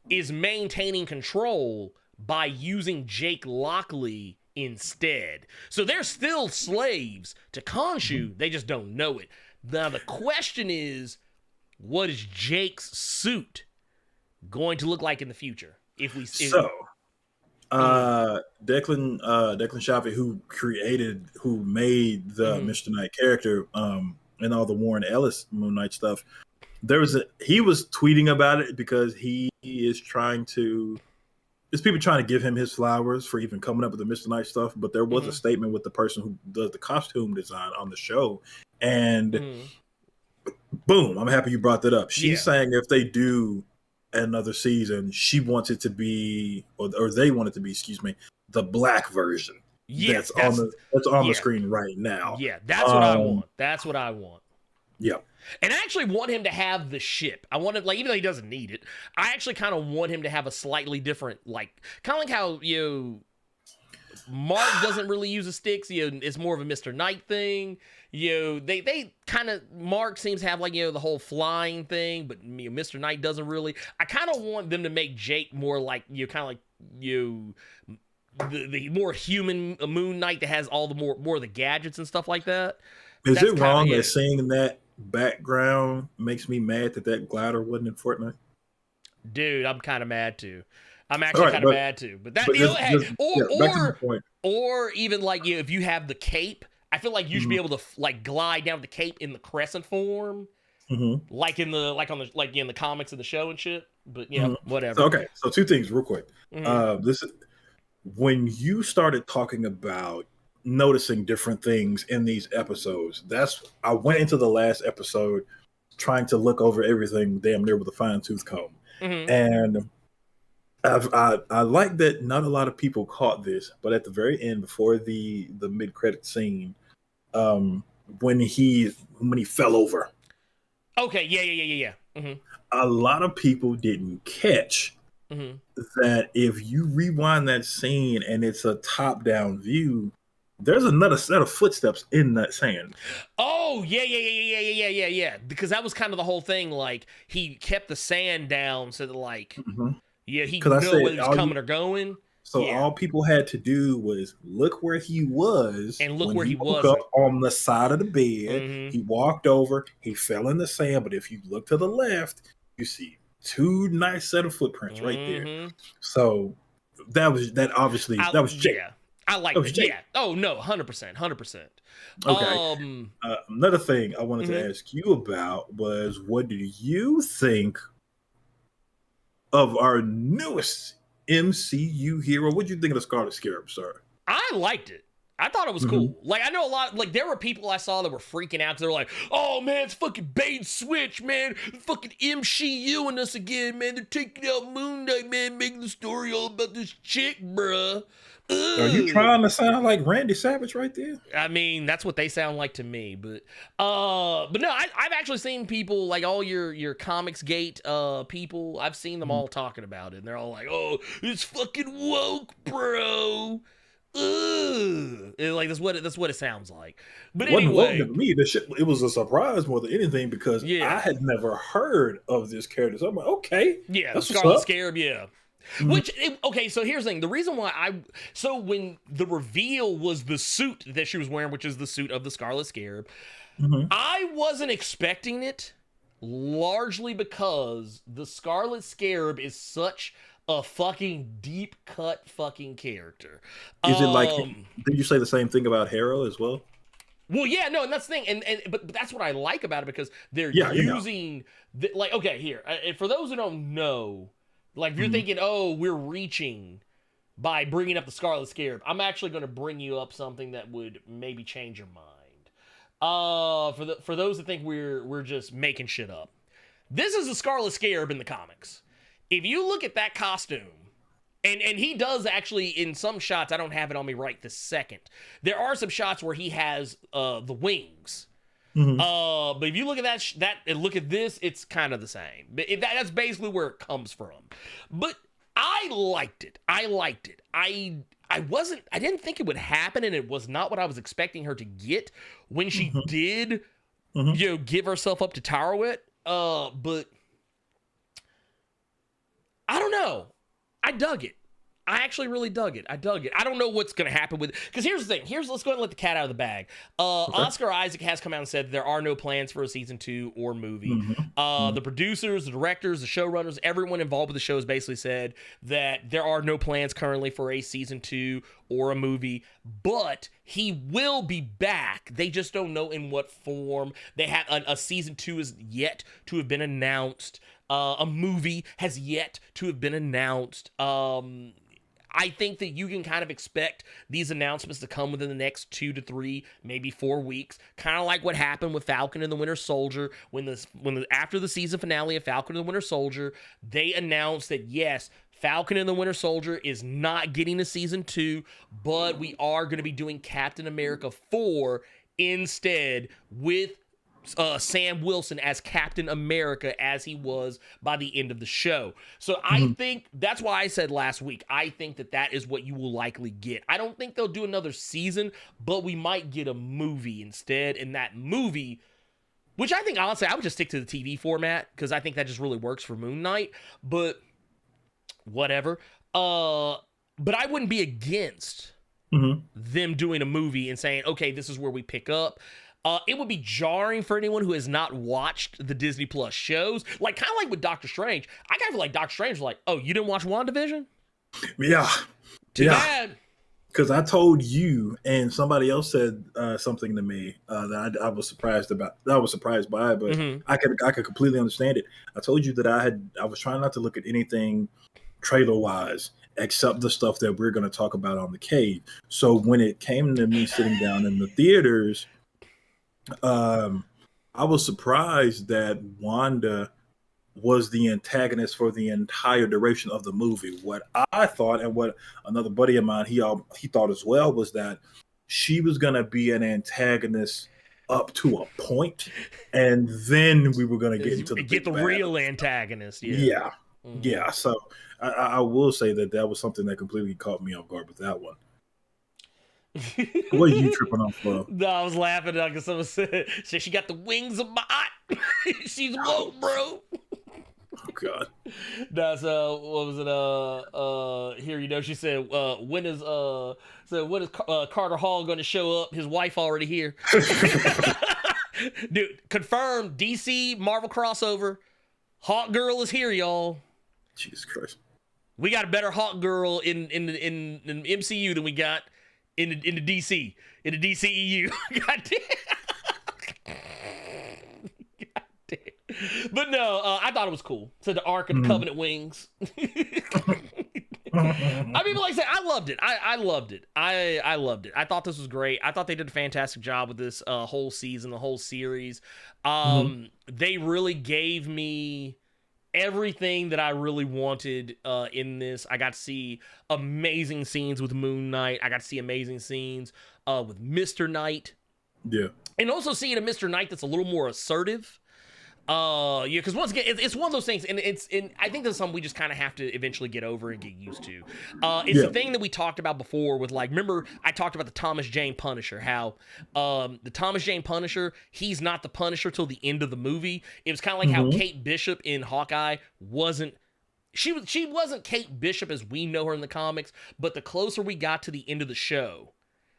is maintaining control by using Jake Lockley instead. So they're still slaves to Khonshu, they just don't know it. Now the question is, what is Jake's suit going to look like in the future? Declan Shalvey, who made the Mr. Knight character, and all the Warren Ellis Moon Knight stuff, he was tweeting about it because he is there's people trying to give him his flowers for even coming up with the Mr. Knight stuff, but there was a statement with the person who does the costume design on the show, and boom, I'm happy you brought that up. She's saying if they do another season, she wants it to be, or they want it to be, the black version. Yeah, that's on the screen right now. Yeah, that's what I want. That's what I want. Yeah. And I actually want him to have the ship. I want it, like, even though he doesn't need it, I actually kind of want him to have a slightly different, like, kind of like how, Mark doesn't really use the sticks. It's more of a Mr. Knight thing. They kind of, Mark seems to have, like, the whole flying thing, but Mr. Knight doesn't really. I kind of want them to make Jake more like, kind of like, the more human Moon Knight that has all the more of the gadgets and stuff like that. Is it wrong that seeing that background makes me mad that glider wasn't in Fortnite? Dude, I'm kind of mad too. I'm actually kind of mad too. But that, or even like if you have the cape, I feel like you should be able to like glide down the cape in the crescent form, like in the comics of the show and shit. But whatever. So two things real quick. This is when you started talking about noticing different things in these episodes. I went into the last episode trying to look over everything damn near with a fine-tooth comb, and I like that not a lot of people caught this, but at the very end, before the mid-credit scene, when he fell over. Okay, yeah. A lot of people didn't catch that if you rewind that scene and it's a top-down view, there's another set of footsteps in that sand. Oh, yeah. Because that was kind of the whole thing. Like, he kept the sand down so that, like, he knew whether he was coming or going. So all people had to do was look where he was. And look where he was. Up on the side of the bed. He walked over. He fell in the sand. But if you look to the left, you see two nice set of footprints right there. So that was Jake. Yeah. I like it. Yeah. Oh, no, 100%. Okay. Another thing I wanted to ask you about was, what do you think of our newest MCU hero? What do you think of the Scarlet Scarab, sir? I liked it. I thought it was cool. Like, I know a lot, like, there were people I saw that were freaking out because they were like, oh, man, it's fucking bait switch, man. Fucking MCU in us again, man. They're taking out Moon Knight, man, making the story all about this chick, bruh. Are you trying to sound like Randy Savage right there? I mean, that's what they sound like to me, but no, I've actually seen people like all your Comics Gate people. I've seen them all talking about it, and they're all like, "Oh, it's fucking woke, bro." And like that's what it sounds like. But anyway, to me, it was a surprise more than anything because I had never heard of this character. So I'm like, okay, the Scarlet Scarab, okay, so here's the thing. The reason why when the reveal was the suit that she was wearing, which is the suit of the Scarlet Scarab, I wasn't expecting it, largely because the Scarlet Scarab is such a fucking deep cut fucking character. Is it like, did you say the same thing about Harrow as well? Well, yeah, no, and that's the thing, but that's what I like about it because they're using like, okay, here, for those who don't know. Like, if you're thinking, oh, we're reaching by bringing up the Scarlet Scarab, I'm actually going to bring you up something that would maybe change your mind. For those that think we're just making shit up, this is a Scarlet Scarab in the comics. If you look at that costume, and he does actually in some shots, I don't have it on me right this second. There are some shots where he has the wings. But if you look at that and look at this, it's kind of the same. But that's basically where it comes from. But I liked it. I didn't think it would happen, and it was not what I was expecting her to get when she did, give herself up to Tarwit. But I don't know. I dug it. I actually really dug it. I don't know what's going to happen with it. Because here's the thing. Let's go ahead and let the cat out of the bag. Okay. Oscar Isaac has come out and said there are no plans for a season 2 or movie. The producers, the directors, the showrunners, everyone involved with the show has basically said that there are no plans currently for a season 2 or a movie, but he will be back. They just don't know in what form. They have a season 2 is yet to have been announced. A movie has yet to have been announced. I think that you can kind of expect these announcements to come within the next 2 to 3, maybe 4 weeks. Kind of like what happened with Falcon and the Winter Soldier. After the season finale of Falcon and the Winter Soldier, they announced that yes, Falcon and the Winter Soldier is not getting a season 2, but we are going to be doing Captain America 4 instead with Sam Wilson as Captain America as he was by the end of the show. So I think that's why I said last week, I think that is what you will likely get. I don't think they'll do another season, but we might get a movie instead. And that movie, which I think honestly, I would just stick to the TV format because I think that just really works for Moon Knight, but whatever. But I wouldn't be against them doing a movie and saying, okay, this is where we pick up. It would be jarring for anyone who has not watched the Disney Plus shows. Like, kind of like with Doctor Strange. I kind of feel like Doctor Strange was like, oh, you didn't watch WandaVision? Yeah. Too bad. Because I told you, and somebody else said something to me that I was surprised about. That I was surprised by, but I could completely understand it. I told you that I was trying not to look at anything trailer-wise except the stuff that we're going to talk about on the cave. So when it came to me sitting down in the theaters, I was surprised that Wanda was the antagonist for the entire duration of the movie. What I thought, and what another buddy of mine he thought as well, was that she was going to be an antagonist up to a point, and then we were going to get the real antagonist. Yeah. So I will say that was something that completely caught me off guard with that one. What are you tripping off for? No, I was laughing because someone said she got the wings of my she's woke, bro. Oh God. That's what was it? Here, she said, when is Carter Hall going to show up? His wife already here. Dude, confirmed DC Marvel crossover. Hawk Girl is here, y'all. Jesus Christ. We got a better Hawk Girl in MCU than we got in the DC, in the DCEU. God damn. God damn. But no, I thought it was cool. So the Ark of the Covenant wings. I mean, like I said, I loved it. I loved it. I loved it. I thought this was great. I thought they did a fantastic job with this whole season, the whole series. They really gave me everything that I really wanted in this. I got to see amazing scenes with Moon Knight. I got to see amazing scenes with Mr. Knight. Yeah. And also seeing a Mr. Knight that's a little more assertive. Because once again, it's one of those things, and I think that's something we just kind of have to eventually get over and get used to. It's the thing that we talked about before with, like, remember I talked about the Thomas Jane Punisher, how the Thomas Jane Punisher, he's not the Punisher till the end of the movie. It was kind of like how Kate Bishop in Hawkeye wasn't Kate Bishop as we know her in the comics, but the closer we got to the end of the show,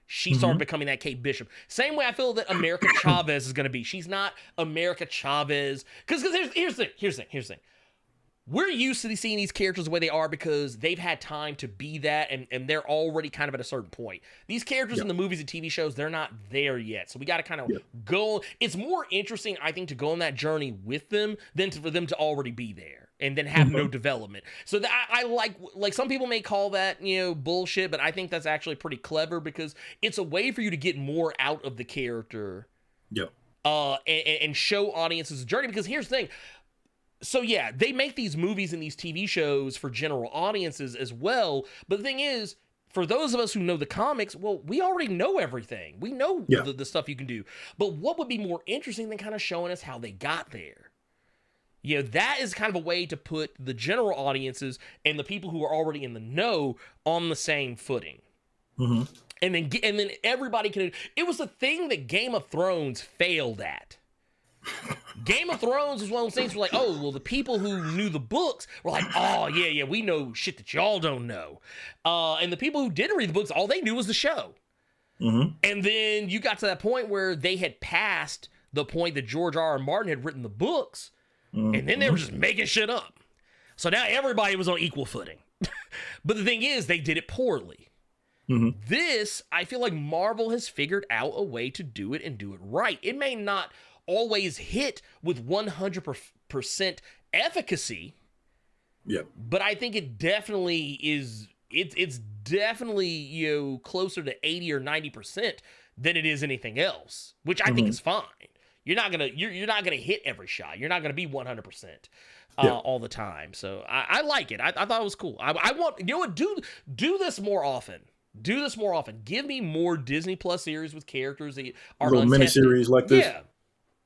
she started becoming that Kate Bishop. Same way I feel that America Chavez is going to be. She's not America Chavez. Because here's the thing. We're used to seeing these characters the way they are because they've had time to be that, and they're already kind of at a certain point. These characters in the movies and TV shows, they're not there yet. So we got to kind of go. It's more interesting, I think, to go on that journey with them than for them to already be there and then have no development. So I like some people may call that, bullshit, but I think that's actually pretty clever because it's a way for you to get more out of the character Yeah. And show audiences the journey. Because here's the thing. So yeah, they make these movies and these TV shows for general audiences as well. But the thing is, for those of us who know the comics, well, we already know everything. We know the stuff you can do. But what would be more interesting than kind of showing us how they got there? You know, that is kind of a way to put the general audiences and the people who are already in the know on the same footing. Mm-hmm. And then everybody can. It was the thing that Game of Thrones failed at. Game of Thrones is one of those things where, like, oh, well, the people who knew the books were like, oh, yeah, we know shit that y'all don't know. And the people who didn't read the books, all they knew was the show. Mm-hmm. And then you got to that point where they had passed the point that George R. R. Martin had written the books, and then they were just making shit up. So now everybody was on equal footing. But the thing is, they did it poorly. Mm-hmm. This, I feel like Marvel has figured out a way to do it and do it right. It may not always hit with 100% efficacy. Yeah. But I think it definitely is. It's definitely, you know, closer to 80 or 90% than it is anything else, which I think is fine. You're not gonna hit every shot. You're not gonna be 100% all the time. So I like it. I thought it was cool. I want, you know what, do this more often. Do this more often. Give me more Disney Plus series with characters that are little untested. miniseries like this.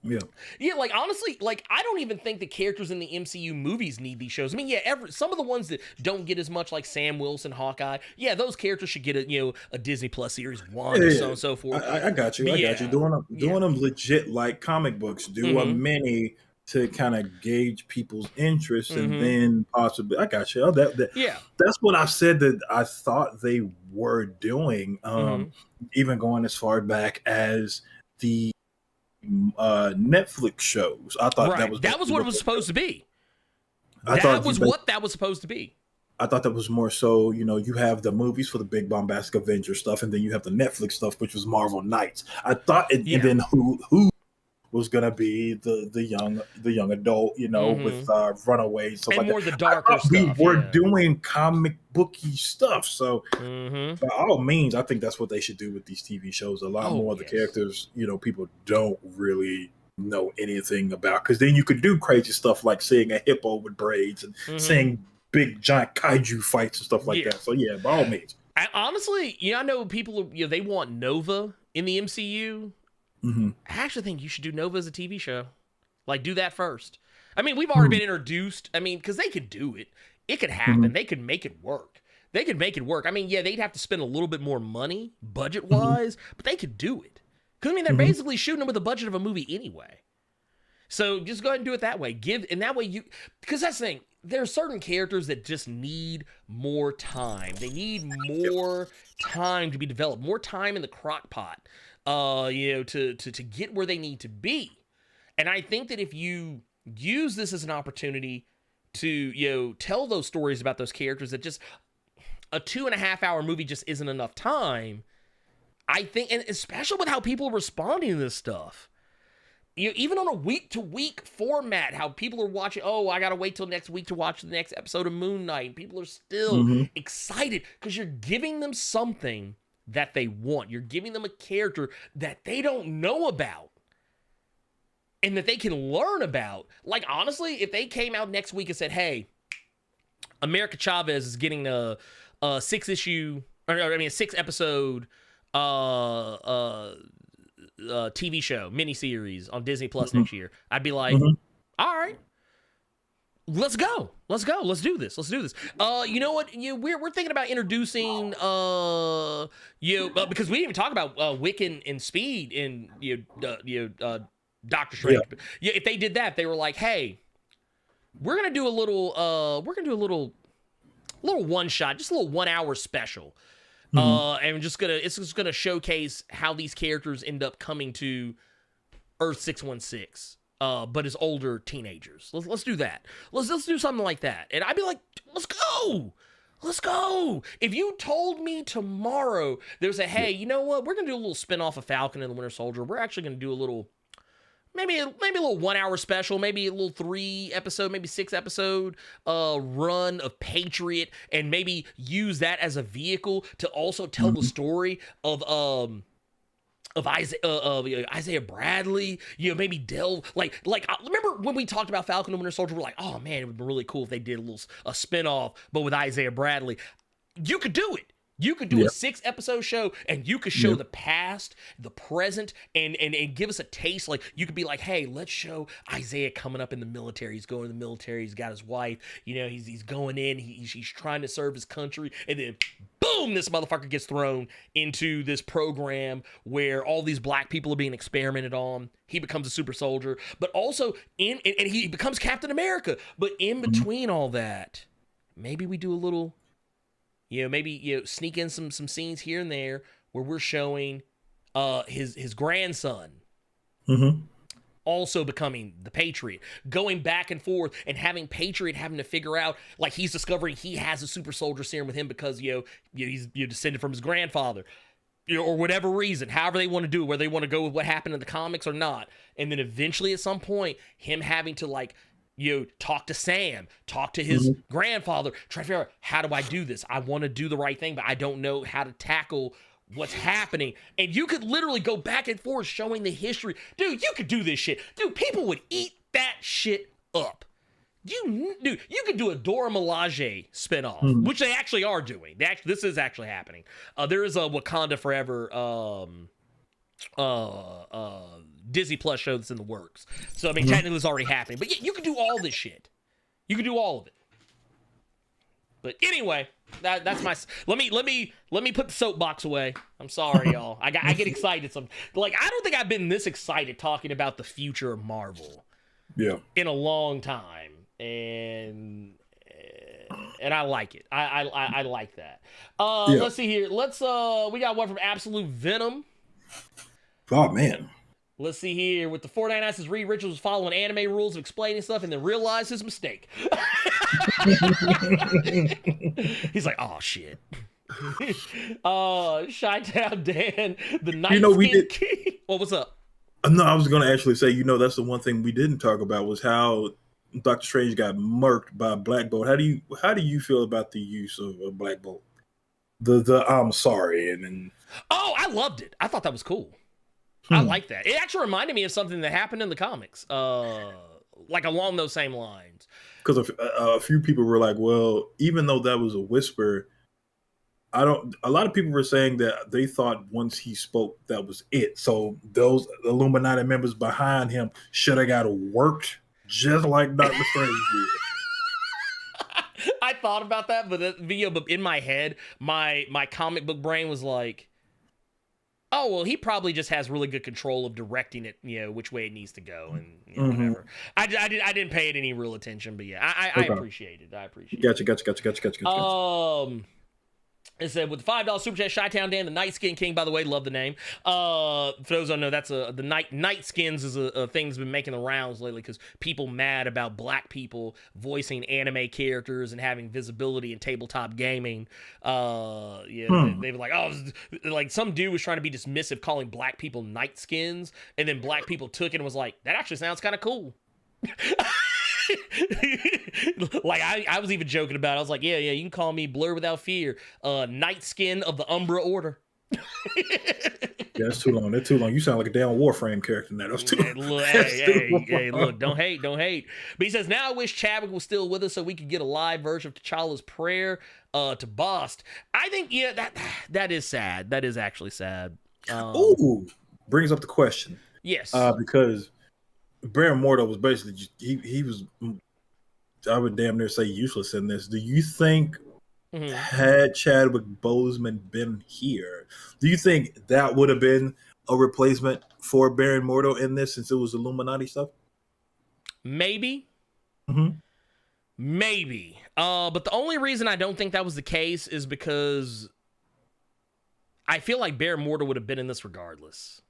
Yeah, like, honestly, like, I don't even think the characters in the MCU movies need these shows. I mean, yeah, some of the ones that don't get as much, like Sam Wilson, Hawkeye, yeah, those characters should get a Disney Plus series one or so on and so forth. I got you. I got you. Doing them legit like comic books. Do a mini to kind of gauge people's interest, and then possibly, I got you. That's what I said that I thought they were doing. Even going as far back as the Netflix shows. I thought that was what it was supposed to be. I thought that was supposed to be. I thought that was more so, you know, you have the movies for the big bombastic Avenger stuff, and then you have the Netflix stuff, which was Marvel Knights. I thought and then who was gonna be the young adult, you know, with Runaways, stuff and like more that. the darker stuff. We were doing comic booky stuff, so by all means, I think that's what they should do with these TV shows. A lot more of the characters, you know, people don't really know anything about, because then you could do crazy stuff like seeing a hippo with braids and seeing big giant kaiju fights and stuff like that. So yeah, by all means. Honestly, you know, I know people, you know, they want Nova in the MCU. I actually think you should do Nova as a TV show. Like, do that first. I mean, we've already been introduced. I mean, because they could do it. It could happen. They could make it work. I mean, yeah, they'd have to spend a little bit more money, budget-wise, but they could do it. Because, I mean, they're basically shooting them with the budget of a movie anyway. So just go ahead and do it that way. And that way because that's the thing. There are certain characters that just need more time. They need more time to be developed, more time in the crock pot. You know, to get where they need to be. And I think that if you use this as an opportunity to, you know, tell those stories about those characters, that just a 2.5 hour movie just isn't enough time. I think, and especially with how people are responding to this stuff, you know, even on a week to week format, how people are watching, oh, I got to wait till next week to watch the next episode of Moon Knight. And people are still excited because you're giving them something that they want. You're giving them a character that they don't know about and that they can learn about. Like, honestly, if they came out next week and said, hey, America Chavez is getting a 6 episode TV show miniseries on Disney Plus next year, I'd be like, all right, let's go. Let's do this. You know what? We're thinking about introducing because we didn't even talk about Wiccan and Speed in Doctor Strange. Yeah, if they did that, they were like, hey, we're gonna do a little one shot, just a little 1 hour special. And it's just gonna showcase how these characters end up coming to Earth 616. But as older teenagers. Let's do that. Let's do something like that. And I'd be like, let's go. If you told me tomorrow there's hey, you know what? We're gonna do a little spin-off of Falcon and the Winter Soldier. We're actually gonna do a little, maybe a little 1 hour special, maybe a little 3 episode, maybe 6 episode run of Patriot, and maybe use that as a vehicle to also tell the story of Isaiah Bradley, maybe delve remember when we talked about Falcon and Winter Soldier, we're like, oh man, it would be really cool if they did a spinoff, but with Isaiah Bradley. You could do it. You could do a 6-episode show, and you could show the past, the present, and give us a taste. Like, you could be like, hey, let's show Isaiah coming up in the military. He's going to the military. He's got his wife. He's going in. He's trying to serve his country. And then, boom, this motherfucker gets thrown into this program where all these black people are being experimented on. He becomes a super soldier. But also, and he becomes Captain America. But in between all that, maybe we do a little... maybe sneak in some scenes here and there where we're showing his grandson also becoming the Patriot, going back and forth, and having Patriot having to figure out, like, he's discovering he has a super soldier serum with him because he's descended from his grandfather, or whatever reason, however they want to do it, whether they want to go with what happened in the comics or not, and then eventually at some point him having to talk to Sam, talk to his grandfather, try to figure out, how do I do this? I want to do the right thing, but I don't know how to tackle what's happening. And you could literally go back and forth showing the history. Dude, you could do this shit. Dude, people would eat that shit up. You could do a Dora Milaje spinoff, which they actually are doing. This is actually happening. There is a Wakanda Forever Disney Plus show that's in the works. So, I mean, technically it's already happening. But yeah, you can do all this shit. You can do all of it. But anyway, that's my... Let me put the soapbox away. I'm sorry, y'all. I get excited. I don't think I've been this excited talking about the future of Marvel. Yeah. In a long time. And I like it. I like that. Let's see here. We got one from Absolute Venom. Oh, man. Let's see here. With the 49 says Reed Richards was following anime rules of explaining stuff and then realized his mistake. He's like, oh, shit. Chi-Town Dan, the Night Skin King. Well, what's up? No, I was going to actually say, that's the one thing we didn't talk about was how Doctor Strange got murked by Black Bolt. How do you feel about the use of Black Bolt? The I'm sorry. And then... Oh, I loved it. I thought that was cool. I like that. It actually reminded me of something that happened in the comics, along those same lines. Because a few people were like, well, even though that was a whisper, a lot of people were saying that they thought once he spoke, that was it. So those Illuminati members behind him should have got worked just like Dr. Strange did. I thought about that, but in my head, my comic book brain was like, oh, well, he probably just has really good control of directing it, which way it needs to go, and whatever. I didn't pay it any real attention, but yeah, I appreciate it. Gotcha. It said, with the $5 super chat, Chi-Town Dan, the Night Skin King, by the way, love the name. For those who don't know, that's the Night Skins is a thing that's been making the rounds lately because people mad about black people voicing anime characters and having visibility in tabletop gaming. They were like, oh, like some dude was trying to be dismissive, calling black people Night Skins, and then black people took it and was like, that actually sounds kind of cool. Like I was even joking about it. I was like, yeah, you can call me Blerd without fear, Night Skin of the Umbra Order. Yeah, that's too long. That's too long. You sound like a damn Warframe character now. That's too long. Hey, look, don't hate. But he says, now I wish Chadwick was still with us so we could get a live version of T'Challa's prayer to Bast. I think, that is sad. That is actually sad. Ooh, brings up the question. Yes. Because Baron Mordo was basically just, he was, I would damn near say useless in this. Do you think had Chadwick Boseman been here, do you think that would have been a replacement for Baron Mordo in this since it was Illuminati stuff? Maybe. Maybe. But the only reason I don't think that was the case is because I feel like Baron Mordo would have been in this regardless.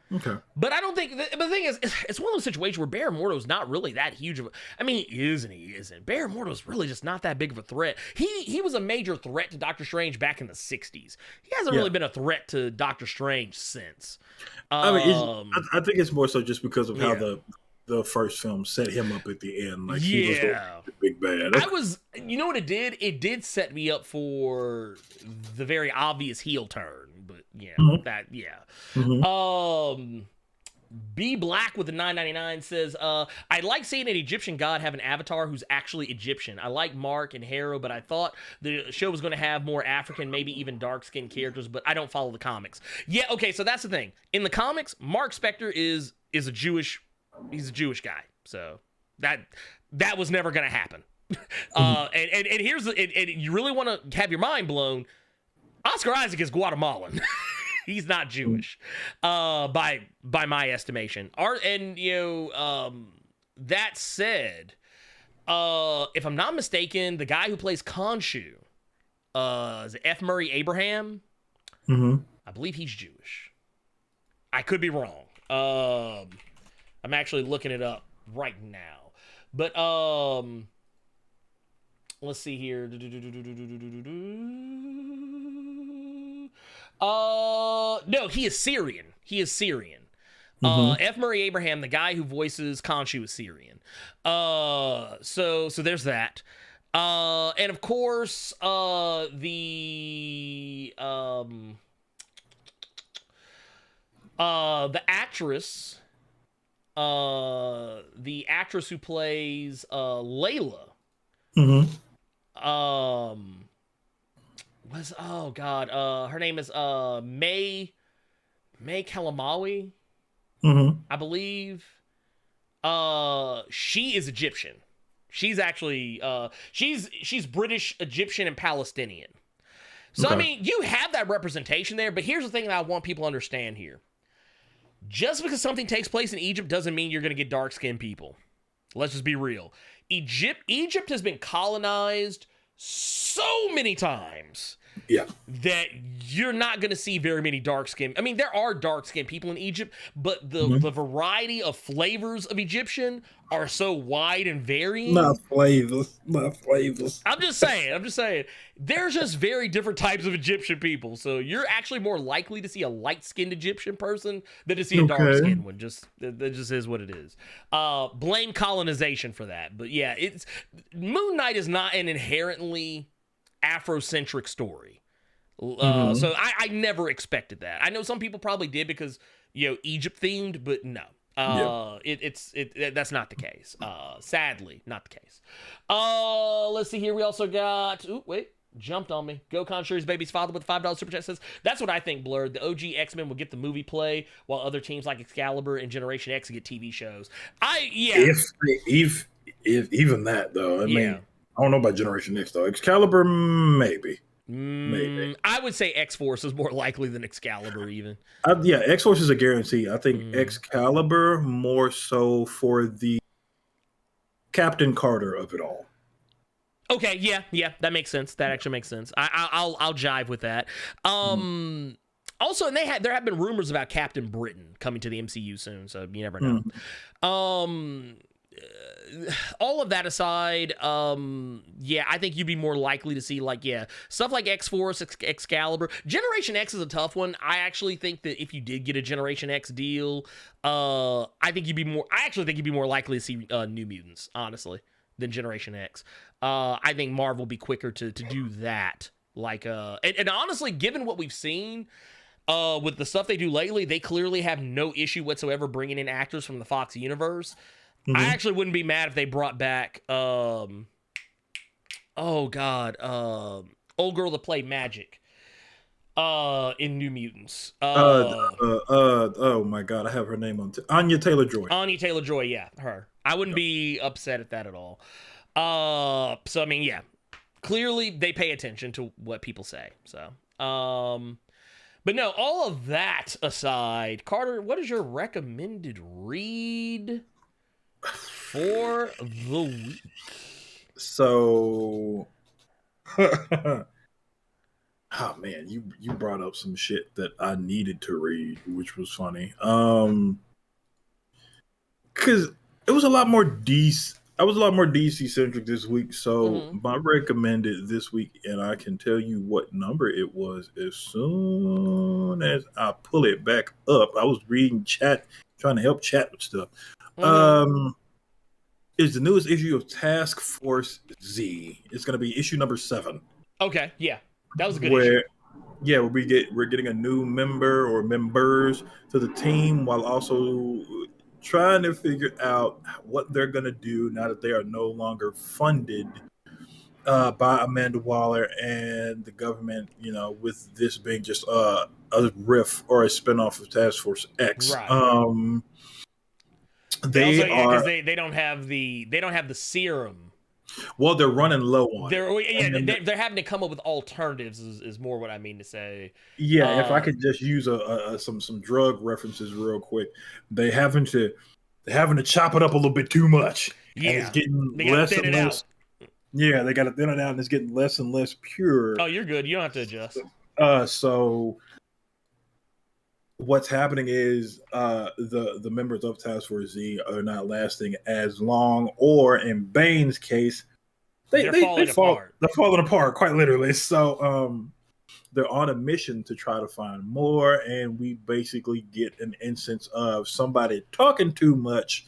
Okay. But I don't think, but the thing is, it's one of those situations where Baron Mordo's not really that huge of a, I mean, he is and he isn't. Baron Mordo's really just not that big of a threat. He was a major threat to Doctor Strange back in the 60s. He hasn't really been a threat to Doctor Strange since. I mean, I think it's more so just because of how the first film set him up at the end. Like, he was the big bad. You know what it did? It did set me up for the very obvious heel turn. But B Black with the 9.99 says, I like seeing an Egyptian god have an avatar who's actually Egyptian. I like Mark and Harrow, but I thought the show was going to have more African, maybe even dark-skinned characters, but I don't follow the comics. Yeah, okay, so that's the thing. In the comics, Mark Spector is a Jewish guy. So that was never going to happen. And here's and you really want to have your mind blown. Oscar Isaac is Guatemalan. He's not Jewish, by my estimation. That said, if I'm not mistaken, the guy who plays Khonshu, is it F. Murray Abraham? Mm-hmm. I believe he's Jewish. I could be wrong. I'm actually looking it up right now. But let's see here. No, he is Syrian. F. Murray Abraham, the guy who voices Khonshu, is Syrian. So there's that. And of course, the actress, who plays Layla. Mm-hmm. Her name is May Kalamawi, I believe. She is Egyptian. She's actually she's British, Egyptian, and Palestinian. So okay. I mean, you have that representation there, but here's the thing that I want people to understand here. Just because something takes place in Egypt doesn't mean you're going to get dark-skinned people. Let's just be real. Egypt has been colonized so many times that you're not going to see very many dark-skinned. I mean, there are dark-skinned people in Egypt, but the variety of flavors of Egyptian are so wide and varying. Not flavors. I'm just saying. There's just very different types of Egyptian people. So you're actually more likely to see a light-skinned Egyptian person than to see a dark-skinned one. That just is what it is. Blame colonization for that. But yeah, Moon Knight is not an inherently Afrocentric story. So I never expected that. I know some people probably did because, Egypt themed, but no. That's not the case. Sadly, not the case. Let's see here. We also got, jumped on me. Go Contrary's baby's father with $5 super chat says, that's what I think, Blerd. The OG X-Men will get the movie play while other teams like Excalibur and Generation X get TV shows. If even that though, I mean, I don't know about Generation X though. Excalibur, maybe. I would say X-Force is more likely than Excalibur even. X-Force is a guarantee. I think Excalibur more so for the Captain Carter of it all. Okay, yeah, that makes sense. That actually makes sense. I'll jive with that. Also, and there have been rumors about Captain Britain coming to the MCU soon, so you never know. All of that aside, I think you'd be more likely to see stuff like X-Force, Excalibur. Generation X is a tough one. I actually think that if you did get a Generation X deal, I actually think you'd be more likely to see New Mutants, honestly, than Generation X. I think Marvel will be quicker to do that. And honestly, given what we've seen with the stuff they do lately, they clearly have no issue whatsoever bringing in actors from the Fox universe. I actually wouldn't be mad if they brought back old girl that played Magic in New Mutants. Oh my god, I have her name on Anya Taylor-Joy. Anya Taylor-Joy, yeah, her. I wouldn't be upset at that at all. So I mean, yeah, clearly they pay attention to what people say. So, but no, all of that aside, Carter, what is your recommended read for the week? So, oh man, you brought up some shit that I needed to read, which was funny. Because it was a lot more DC centric this week. So my recommended this week, and I can tell you what number it was as soon as I pull it back up. I was reading chat, trying to help chat with stuff. Is the newest issue of Task Force Z. It's going to be issue number 7. Okay, yeah, that was a good issue. Yeah, we're getting a new member or members to the team while also trying to figure out what they're gonna do now that they are no longer funded by Amanda Waller and the government. You know, with this being just a riff or a spinoff of Task Force X. Right. They They also, are because they don't have the serum. well, they're running low on it. They're having to come up with alternatives. Is more what I mean to say. Yeah, if I could just use some drug references real quick, they're having to chop it up a little bit too much. Yeah, and it's getting they less thin and it less. out. Yeah, they got to thin it out, and it's getting less and less pure. Oh, you're good. You don't have to adjust. So what's happening is the members of Task Force Z are not lasting as long, or in Bane's case, they're falling apart. They're falling apart, quite literally. So they're on a mission to try to find more, and we basically get an instance of somebody talking too much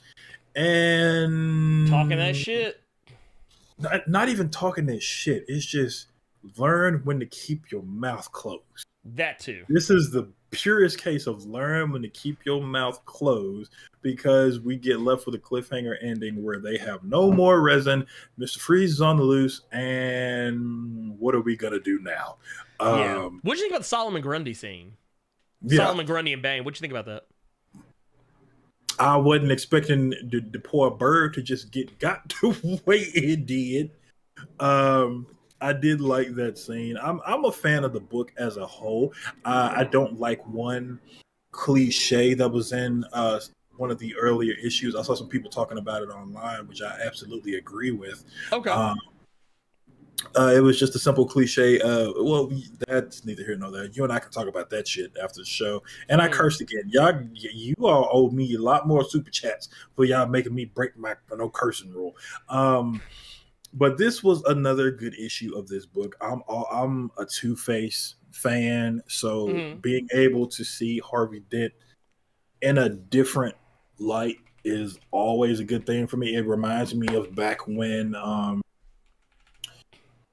and talking that shit. Not even talking that shit. It's just learn when to keep your mouth closed. That too. This is the purest case of learn when to keep your mouth closed, because we get left with a cliffhanger ending where they have no more resin. Mr. Freeze is on the loose, and what are we gonna do now? Yeah. What do you think about the Solomon Grundy scene? Yeah. Solomon Grundy and Bane. What do you think about that? I wasn't expecting the poor bird to just got the way it did. I did like that scene. I'm a fan of the book as a whole. I don't like one cliche that was in one of the earlier issues. I saw some people talking about it online, which I absolutely agree with. Okay. It was just a simple cliche. Well, that's neither here nor there. You and I can talk about that shit after the show. And I cursed again. You all owe me a lot more super chats for y'all making me break my no cursing rule. But this was another good issue of this book. I'm a Two-Face fan, so being able to see Harvey Dent in a different light is always a good thing for me. It reminds me of back when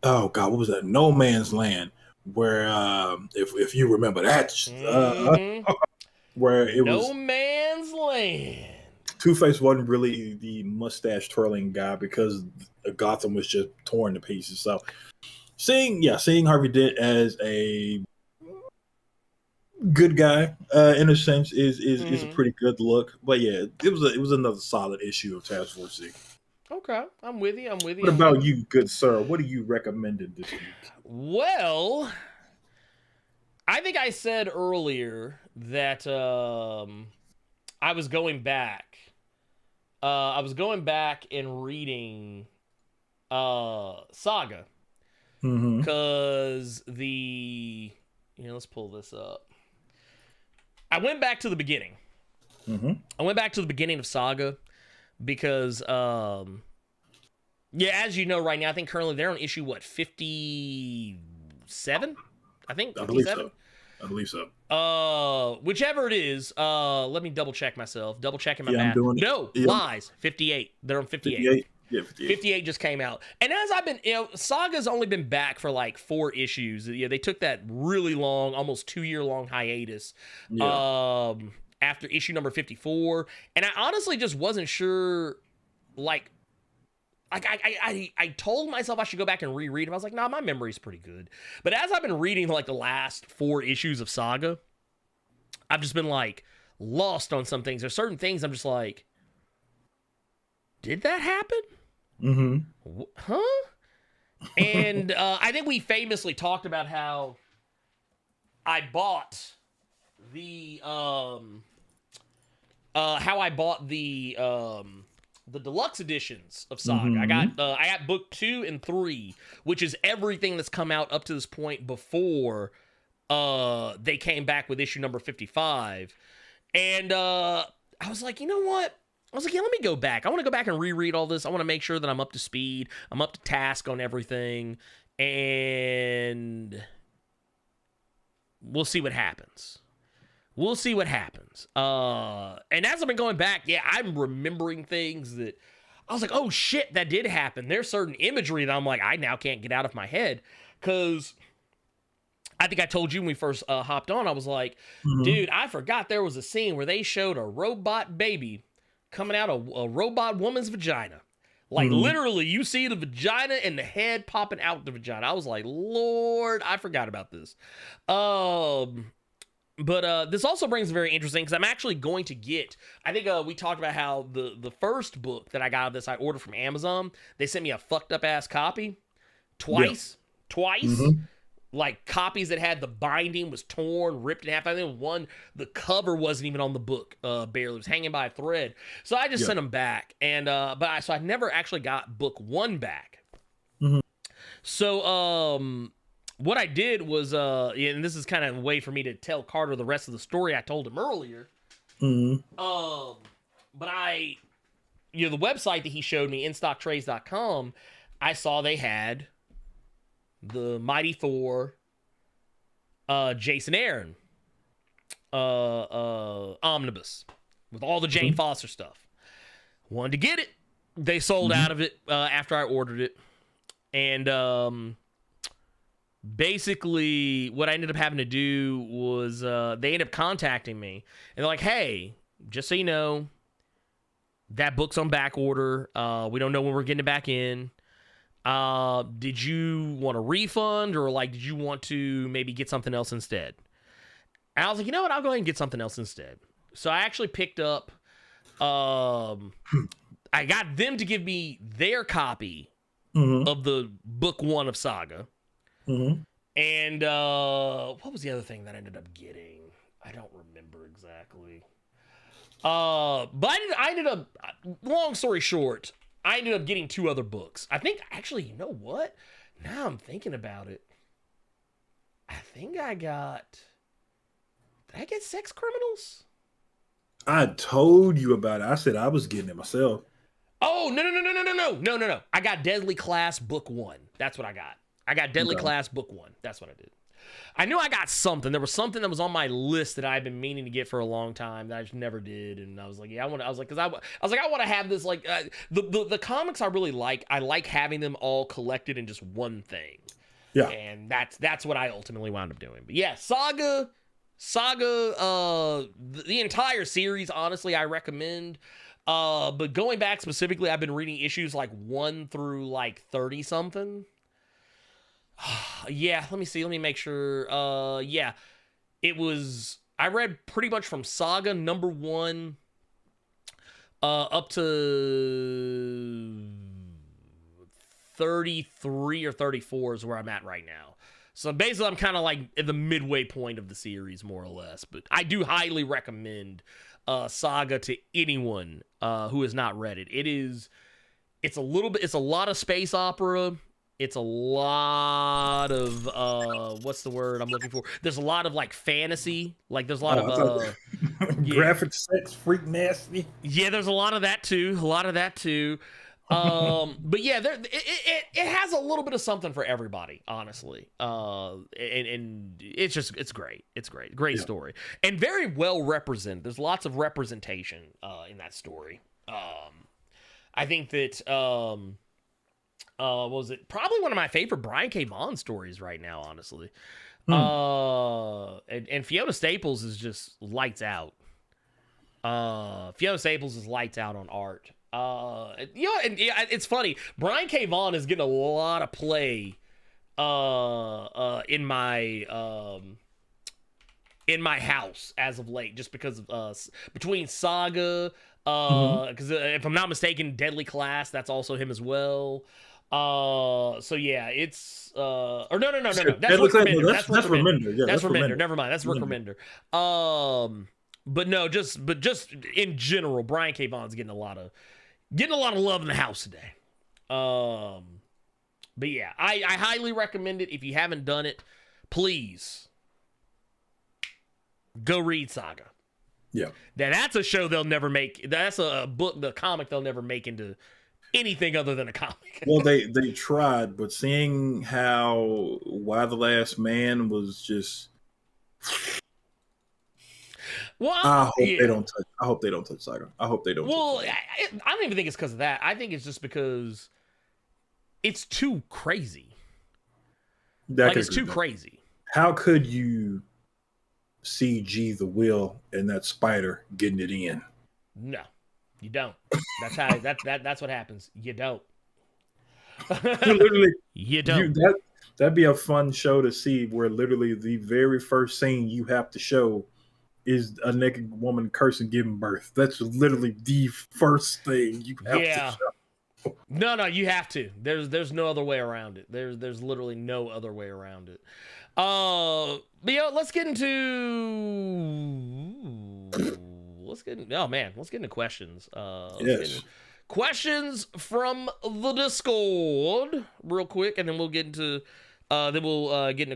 oh god, what was that? No Man's Land, where if you remember that, where it was No Man's Land. Two-Face wasn't really the mustache twirling guy because Gotham was just torn to pieces. So seeing Harvey Dent as a good guy in a sense is a pretty good look. But yeah, it was another solid issue of Task Force Z. Okay, I'm with you. What about you, good sir? What are you recommending this week? Well, I think I said earlier that I was going back. I was going back and reading Saga, because let's pull this up. I went back to the beginning. I went back to the beginning of Saga because as you know right now, I think currently they're on issue 57? I think 57. I believe so. Whichever it is, let me double check myself. Double checking my math. No, yeah. Lies. 58. They're on 58. Yeah, 58 just came out. And as I've been, Saga's only been back for like 4 issues. Yeah, they took that really long, almost 2-year long hiatus. After issue number 54. And I honestly just wasn't sure, like I told myself I should go back and reread them. I was like, nah, my memory's pretty good. But as I've been reading like the last 4 issues of Saga, I've just been like lost on some things. There's certain things I'm just like, did that happen? Huh? And I think we famously talked about how I bought the deluxe editions of Saga. I got book 2 and 3, which is everything that's come out up to this point before they came back with issue number 55. And I was like, you know what? I was like, yeah, let me go back. I want to go back and reread all this. I want to make sure that I'm up to speed. I'm up to task on everything. And we'll see what happens. And as I've been going back, I'm remembering things that I was like, oh shit, that did happen. There's certain imagery that I'm like, I now can't get out of my head. Because I think I told you when we first hopped on, I was like, dude, I forgot there was a scene where they showed a robot baby coming out of a robot woman's vagina. Like, literally, you see the vagina and the head popping out the vagina. I was like, Lord, I forgot about this. But this also brings very interesting, because I'm actually going to get, I think we talked about how the first book that I got of this, I ordered from Amazon. They sent me a fucked up ass copy twice. Like copies that had the binding was torn, ripped in half. I think one, the cover wasn't even on the book, barely. It was hanging by a thread. So I just sent them back. And so I never actually got book 1 back. So what I did was, and this is kind of a way for me to tell Carter the rest of the story I told him earlier. But the website that he showed me, InStockTrays.com, I saw they had the Mighty Thor, Jason Aaron, omnibus with all the Jane Foster stuff. Wanted to get it. They sold out of it after I ordered it. And basically what I ended up having to do was they ended up contacting me. And they're like, hey, just so you know, that book's on back order. We don't know when we're getting it back in. Did you want a refund, or like, did you want to maybe get something else instead? And I was like, you know what? I'll go ahead and get something else instead. So I actually picked up, I got them to give me their copy of the book 1 of Saga. And, what was the other thing that I ended up getting? I don't remember exactly. But I ended up, long story short, I ended up getting 2 other books. I think, actually, you know what? Now I'm thinking about it. I think did I get Sex Criminals? I told you about it. I said I was getting it myself. Oh, no. I got Deadly Class Book 1. That's what I got. I got Deadly Class Book 1. That's what I did. I knew I got something. There was something that was on my list that I've been meaning to get for a long time that I just never did. And I was like, yeah, I want to have this, like, the comics I really like. I like having them all collected in just one thing. Yeah. And that's what I ultimately wound up doing. But yeah, Saga, the entire series, honestly, I recommend. But going back specifically, I've been reading issues like 1 through like 30 something. Yeah, let me make sure. Yeah, I read pretty much from Saga number 1 up to 33 or 34 is where I'm at right now. So basically I'm kind of like at the midway point of the series, more or less. But I do highly recommend Saga to anyone who has not read it. It's a lot of space opera. It's a lot of what's the word I'm looking for? There's a lot of like fantasy. Like there's a lot of graphic sex, freak nasty. Yeah, there's a lot of that too. But yeah, it has a little bit of something for everybody, honestly. And it's great. It's great story, and very well represented. There's lots of representation in that story. I think that what was it? Probably one of my favorite Brian K. Vaughan stories right now, honestly. And Fiona Staples is just lights out. Fiona Staples is lights out on art. And it's funny. Brian K. Vaughan is getting a lot of play in my house as of late, just because of between Saga, because if I'm not mistaken, Deadly Class, that's also him as well. So yeah, it's or no. That's Rick Remender. That's Remender. Yeah, that's Remender. Never mind. That's Rick Remender. But just in general, Brian K. Vaughan's getting a lot of love in the house today. But yeah, I highly recommend it. If you haven't done it, please go read Saga. Yeah. That's a show they'll never make. That's a book, the comic they'll never make into anything other than a comic. Well, they tried, but seeing how Why the Last Man was just, well, I hope they don't touch Saga. I hope they don't. Well, I don't even think it's because of that. I think it's just because it's too crazy. It's too crazy. how could you CG the wheel and that spider getting it in? No, you don't. That's what happens. You don't. Literally, You don't. that'd be a fun show to see, where literally the very first scene you have to show is a naked woman cursing giving birth. That's literally the first thing you have to show. No, you have to. There's no other way around it. There's literally no other way around it. But let's get into questions. Yes. Questions from the Discord real quick, and then we'll get into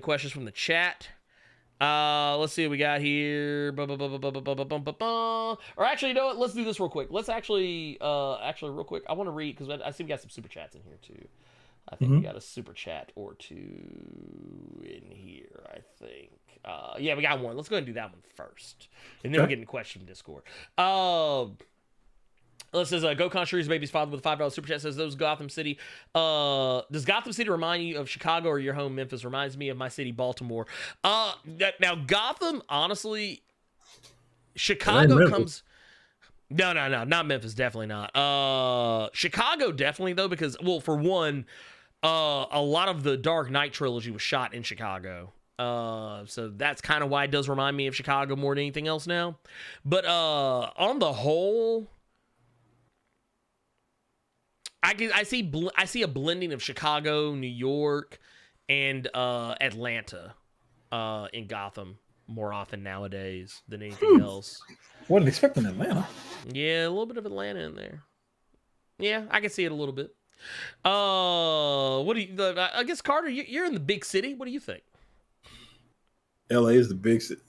questions from the chat. Let's see what we got here. Or actually, you know what? Let's do this real quick. Let's actually real quick. I want to read, because I see we got some super chats in here too. I think we got a super chat or two in here, I think. Yeah, we got one. Let's go ahead and do that one first, and then we'll get into question from Discord. It says, Go Country's baby's father with a $5 super chat says, does Gotham City remind you of Chicago or your home Memphis? Reminds me of my city, Baltimore. Now, Gotham, honestly, Chicago comes... No, not Memphis, definitely not. Chicago, definitely, though, because, well, for one, a lot of the Dark Knight trilogy was shot in Chicago. So that's kind of why it does remind me of Chicago more than anything else now. But on the whole... I see a blending of Chicago, New York, and Atlanta in Gotham more often nowadays than anything else. Wasn't expecting Atlanta. Yeah, a little bit of Atlanta in there. Yeah, I can see it a little bit. What do you? I guess Carter, you're in the big city. What do you think? LA is the big city.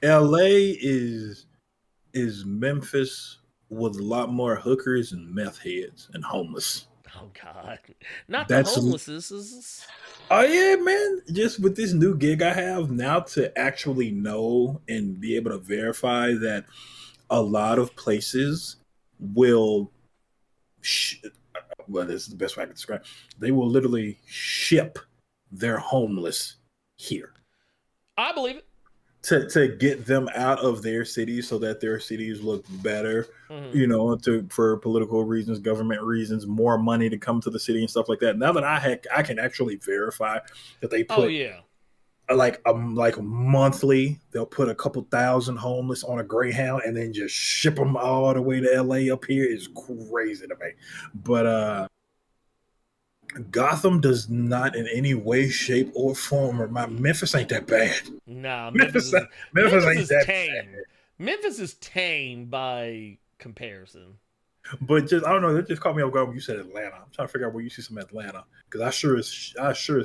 LA is Memphis with a lot more hookers and meth heads and homeless. Oh God, not the homeless. Oh yeah, man. Just with this new gig I have now, to actually know and be able to verify that a lot of places will, well, this is the best way I can describe. They will literally ship their homeless here. I believe it. To get them out of their cities so that their cities look better, for political reasons, government reasons, more money to come to the city and stuff like that. Now that I can actually verify that they put, like monthly, they'll put a couple thousand homeless on a Greyhound and then just ship them all the way to LA up here is crazy to me. But Gotham does not in any way, shape, or form. Memphis ain't that bad. Nah, Memphis ain't that tame. bad. Memphis is tame by comparison. But just, I don't know, that just caught me off guard when you said Atlanta. I'm trying to figure out where you see some Atlanta, because I sure as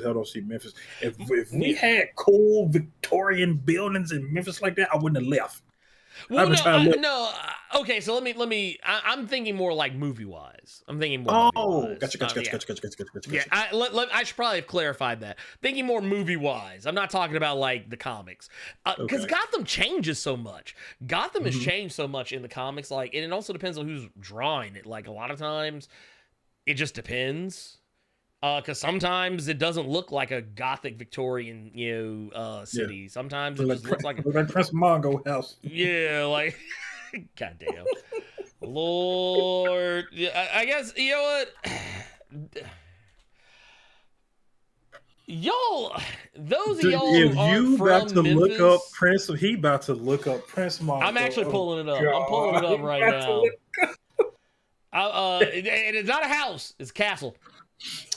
hell don't see Memphis. If we had cool Victorian buildings in Memphis like that, I wouldn't have left. Well, okay, so let me. I'm thinking more like movie wise. I'm thinking more. Gotcha. Yeah, I should probably have clarified that. Thinking more movie wise. I'm not talking about like the comics, because Gotham changes so much. Gotham has changed so much in the comics, and it also depends on who's drawing it. Like a lot of times, it just depends. Because sometimes it doesn't look like a Gothic Victorian, city. Yeah. Sometimes it just looks like Prince Mongo house. Yeah, like, goddamn, Lord. I guess you know what, y'all. Those of y'all if who aren't you about to Memphis, look up Prince, he about to look up Prince Mongo. I'm actually pulling it up. God. I'm pulling it up right now. And it's not a house; it's a castle.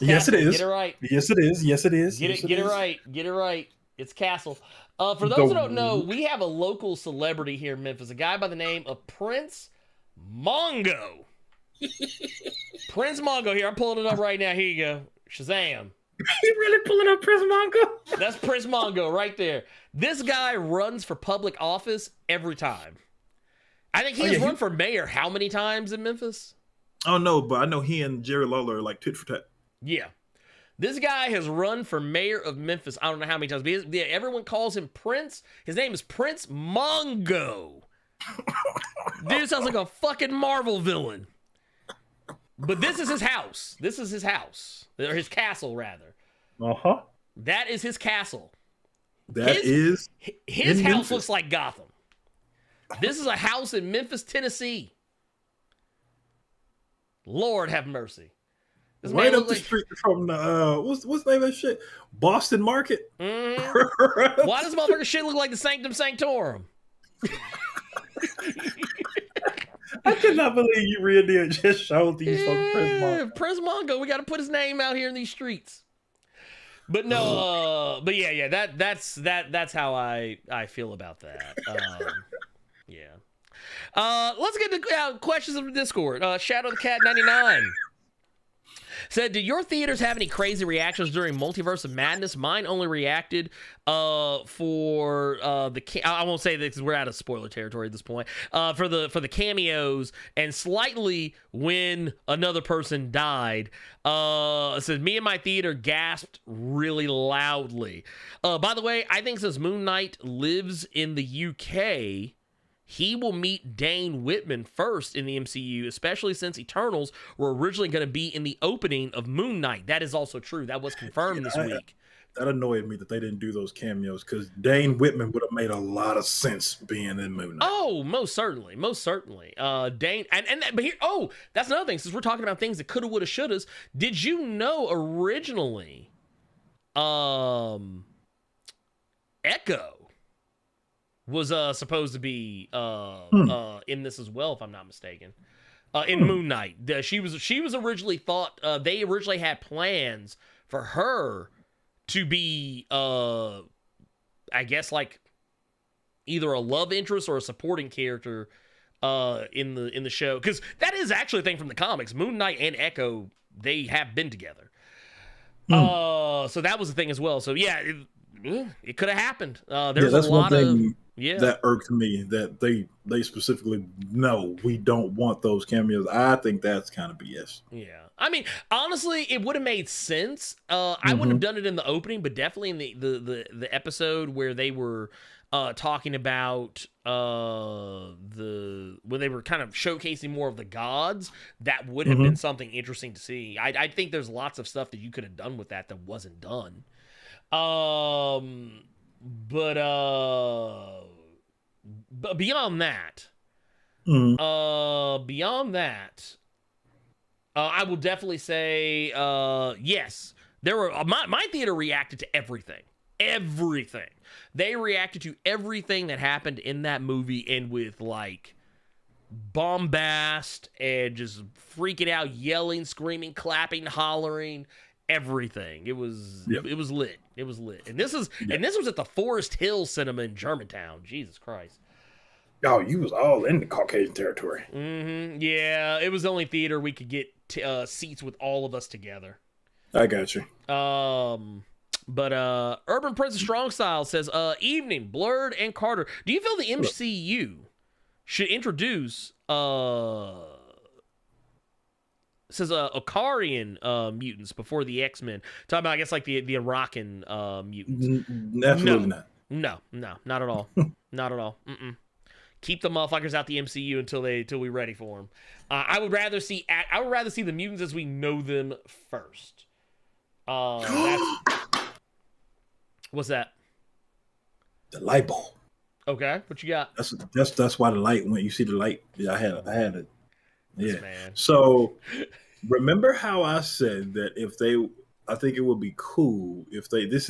Yes, it is. Get it right. Yes, it is. Yes, it is. Get it right. Get it right. It's Castle. For those who don't know, we have a local celebrity here in Memphis, a guy by the name of Prince Mongo. Prince Mongo here. I'm pulling it up right now. Here you go. Shazam. You really pulling up Prince Mongo? That's Prince Mongo right there. This guy runs for public office every time. I think he's run for mayor how many times in Memphis? Oh, no, but I know he and Jerry Lawler are like tit for tat. Yeah. This guy has run for mayor of Memphis, I don't know how many times, but everyone calls him Prince. His name is Prince Mongo. Dude sounds like a fucking Marvel villain. But this is his house. Or his castle, rather. Uh-huh. That is his castle. His in house Memphis. looks like Gotham. This is a house in Memphis, Tennessee. Lord have mercy. This right man up the like, street from the what's the name of that shit? Boston Market. mm-hmm. Why does motherfucker shit look like the Sanctum Sanctorum? I cannot believe you really just showed these folks Prince Mongo. We got to put his name out here in these streets. But no, but yeah, that's how I feel about that. Yeah. Let's get to questions of the Discord. Shadow the Cat 99 said, did your theaters have any crazy reactions during Multiverse of Madness? Mine only reacted for I won't say this because we're out of spoiler territory at this point. For the cameos and slightly when another person died. It says, me and my theater gasped really loudly. By the way, I think since Moon Knight lives in the UK, he will meet Dane Whitman first in the MCU, especially since Eternals were originally going to be in the opening of Moon Knight. That is also true. That was confirmed this week. That annoyed me that they didn't do those cameos because Dane Whitman would have made a lot of sense being in Moon Knight. Oh, most certainly. Dane, but here, that's another thing. Since we're talking about things that coulda, woulda, shouldas, did you know originally, Echo was supposed to be in this as well, if I'm not mistaken. In Moon Knight, she was originally thought they originally had plans for her to be I guess like either a love interest or a supporting character in the show, because that is actually a thing from the comics. Moon Knight and Echo, they have been together. So that was the thing as well. So yeah, it could have happened. There's that's a lot one thing of that irked me, that they specifically no, we don't want those cameos. I think that's kind of BS. Yeah, I mean, honestly, it would have made sense. I wouldn't have done it in the opening, but definitely in the episode where they were talking about when they were kind of showcasing more of the gods. That would have been something interesting to see. I think there's lots of stuff that you could have done with that wasn't done. But beyond that, I will definitely say, yes, there were, my theater reacted to everything. They reacted to everything that happened in that movie, and with like bombast and just freaking out, yelling, screaming, clapping, hollering. Everything. It was lit. And this was at the Forest Hill Cinema in Germantown. Jesus Christ. Oh, you was all in the Caucasian territory. Yeah, it was the only theater we could get seats with all of us together. I got you. But Urban Prince of Strong Style says, evening, Blerd and Carter. Do you feel the MCU should introduce says Okarian mutants before the X-Men? Talking about, I guess, like the Iraqian mutants. Absolutely not. No, not at all. Not at all. Keep the motherfuckers out the MCU until we're ready for them. I would rather see the mutants as we know them first. What's that? The light bulb. Okay, what you got? That's why the light, when you see the light, yeah, I had it. Yeah. Man. So remember how I said that I think it would be cool if this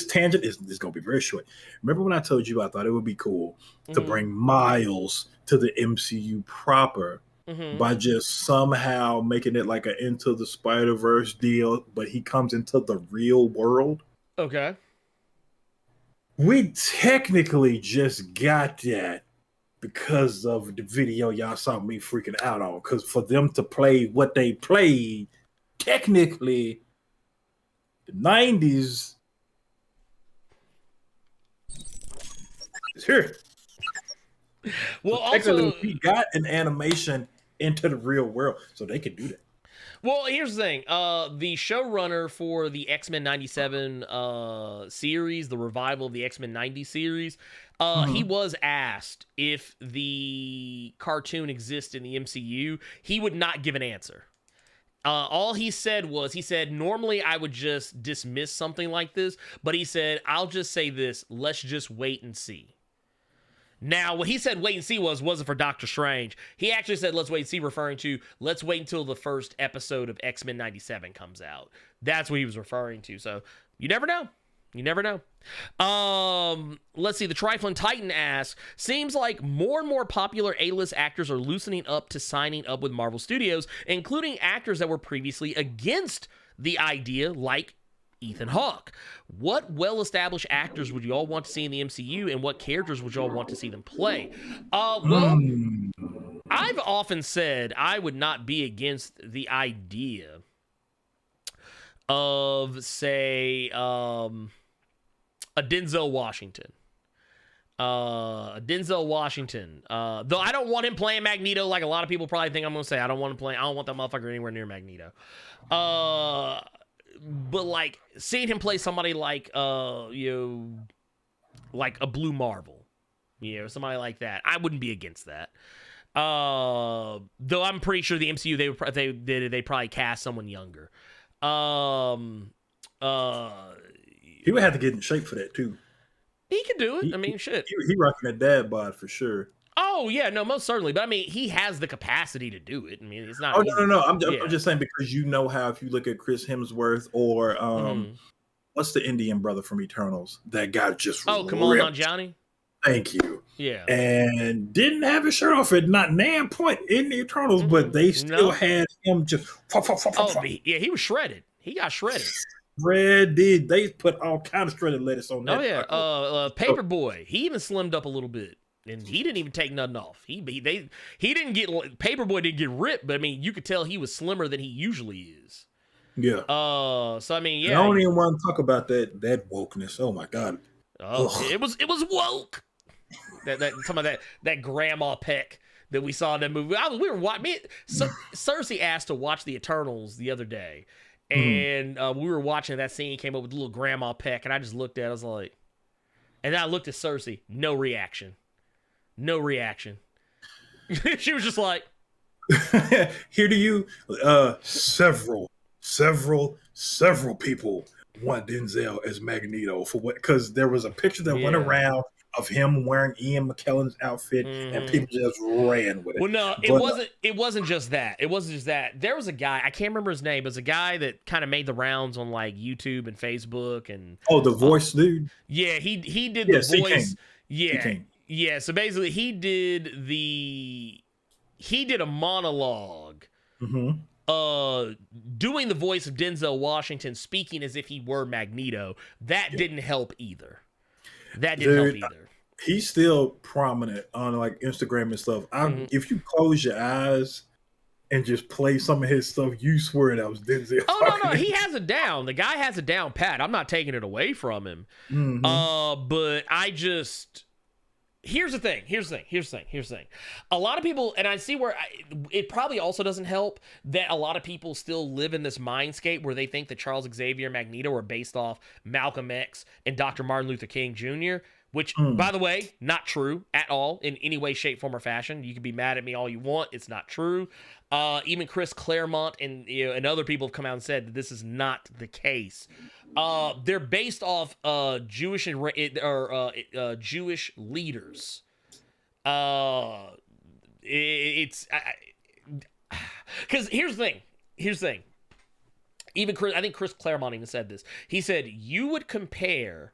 tangent is going to be very short. Remember when I told you I thought it would be cool to bring Miles to the MCU proper by just somehow making it like an Into the Spider-Verse deal, but he comes into the real world? Okay. We technically just got that because of the video y'all saw me freaking out on. Because for them to play what they played, technically, the 90s is here. Well, so also, we got an animation into the real world, so they could do that. Well, here's the thing. The showrunner for the X-Men 97 series, the revival of the X-Men 90 series, he was asked if the cartoon exists in the MCU. He would not give an answer. All he said was, normally I would just dismiss something like this, but he said, I'll just say this, let's just wait and see. Now, what he said wait and see wasn't for Doctor Strange. He actually said let's wait and see, referring to let's wait until the first episode of X-Men 97 comes out. That's what he was referring to. So, you never know. You never know. Let's see. The Trifling Titan asks, seems like more and more popular A-list actors are loosening up to signing up with Marvel Studios, including actors that were previously against the idea, like Ethan Hawke. What well-established actors would you all want to see in the MCU, and what characters would you all want to see them play? I've often said I would not be against the idea of, say, a Denzel Washington. Though I don't want him playing Magneto like a lot of people probably think I'm going to say. I don't want that motherfucker anywhere near Magneto. But like seeing him play somebody like like a Blue Marvel, somebody like that, I wouldn't be against that. Though I'm pretty sure the MCU they probably cast someone younger. He would have to get in shape for that too. He could do it. Shit. He rocking a dad bod for sure. Oh yeah, no, most certainly. But he has the capacity to do it. It's not. Oh no. I'm just saying, because how if you look at Chris Hemsworth or what's the Indian brother from Eternals? That guy just Kamal Nanjiani. Thank you. Yeah. And didn't have his shirt off at not nan point in the Eternals, but they still had him just. Yeah, he was shredded. He got shredded. Shredded. They put all kind of shredded lettuce on that. Oh yeah. Paperboy. He even slimmed up a little bit. And he didn't even take nothing off. He didn't get Paperboy didn't get ripped, but you could tell he was slimmer than he usually is. Yeah. Yeah. I don't even want to talk about that wokeness. Oh my god. Oh, it was woke. That grandma peck that we saw in that movie. We were watching. Cersei asked to watch the Eternals the other day, and we were watching that scene. Came up with a little grandma peck, and I just looked at it. I was like, and then I looked at Cersei. No reaction. No reaction. She was just like, here to you, several people want Denzel as Magneto for what? Because there was a picture that went around of him wearing Ian McKellen's outfit, and people just ran with it. Well, no, it wasn't just that. It wasn't just that. There was a guy, I can't remember his name, but it was a guy that kind of made the rounds on like YouTube and Facebook and the voice dude. Yeah, he did the voice. Yeah. Yeah, so basically he did a monologue doing the voice of Denzel Washington, speaking as if he were Magneto. That didn't help either. He's still prominent on like Instagram and stuff. If you close your eyes and just play some of his stuff, you swear that was Denzel. Oh no, he has it down. The guy has it down pat. I'm not taking it away from him. But I just. Here's the thing. A lot of people, and I see where it probably also doesn't help that a lot of people still live in this mindscape where they think that Charles Xavier and Magneto are based off Malcolm X and Dr. Martin Luther King Jr., which, by the way, not true at all in any way, shape, form, or fashion. You can be mad at me all you want. It's not true. Even Chris Claremont and other people have come out and said that this is not the case. They're based off Jewish Jewish leaders. It's because here's the thing. Even I think Chris Claremont even said this. He said you would compare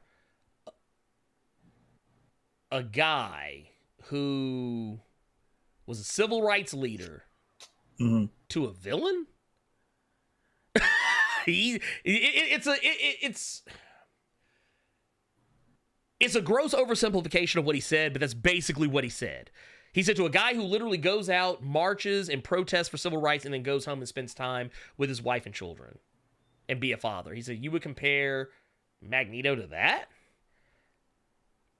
a guy who was a civil rights leader to a villain. It's a gross oversimplification of what he said, but that's basically what he said. He said to a guy who literally goes out, marches, and protests for civil rights, and then goes home and spends time with his wife and children and be a father. He said, you would compare Magneto to that?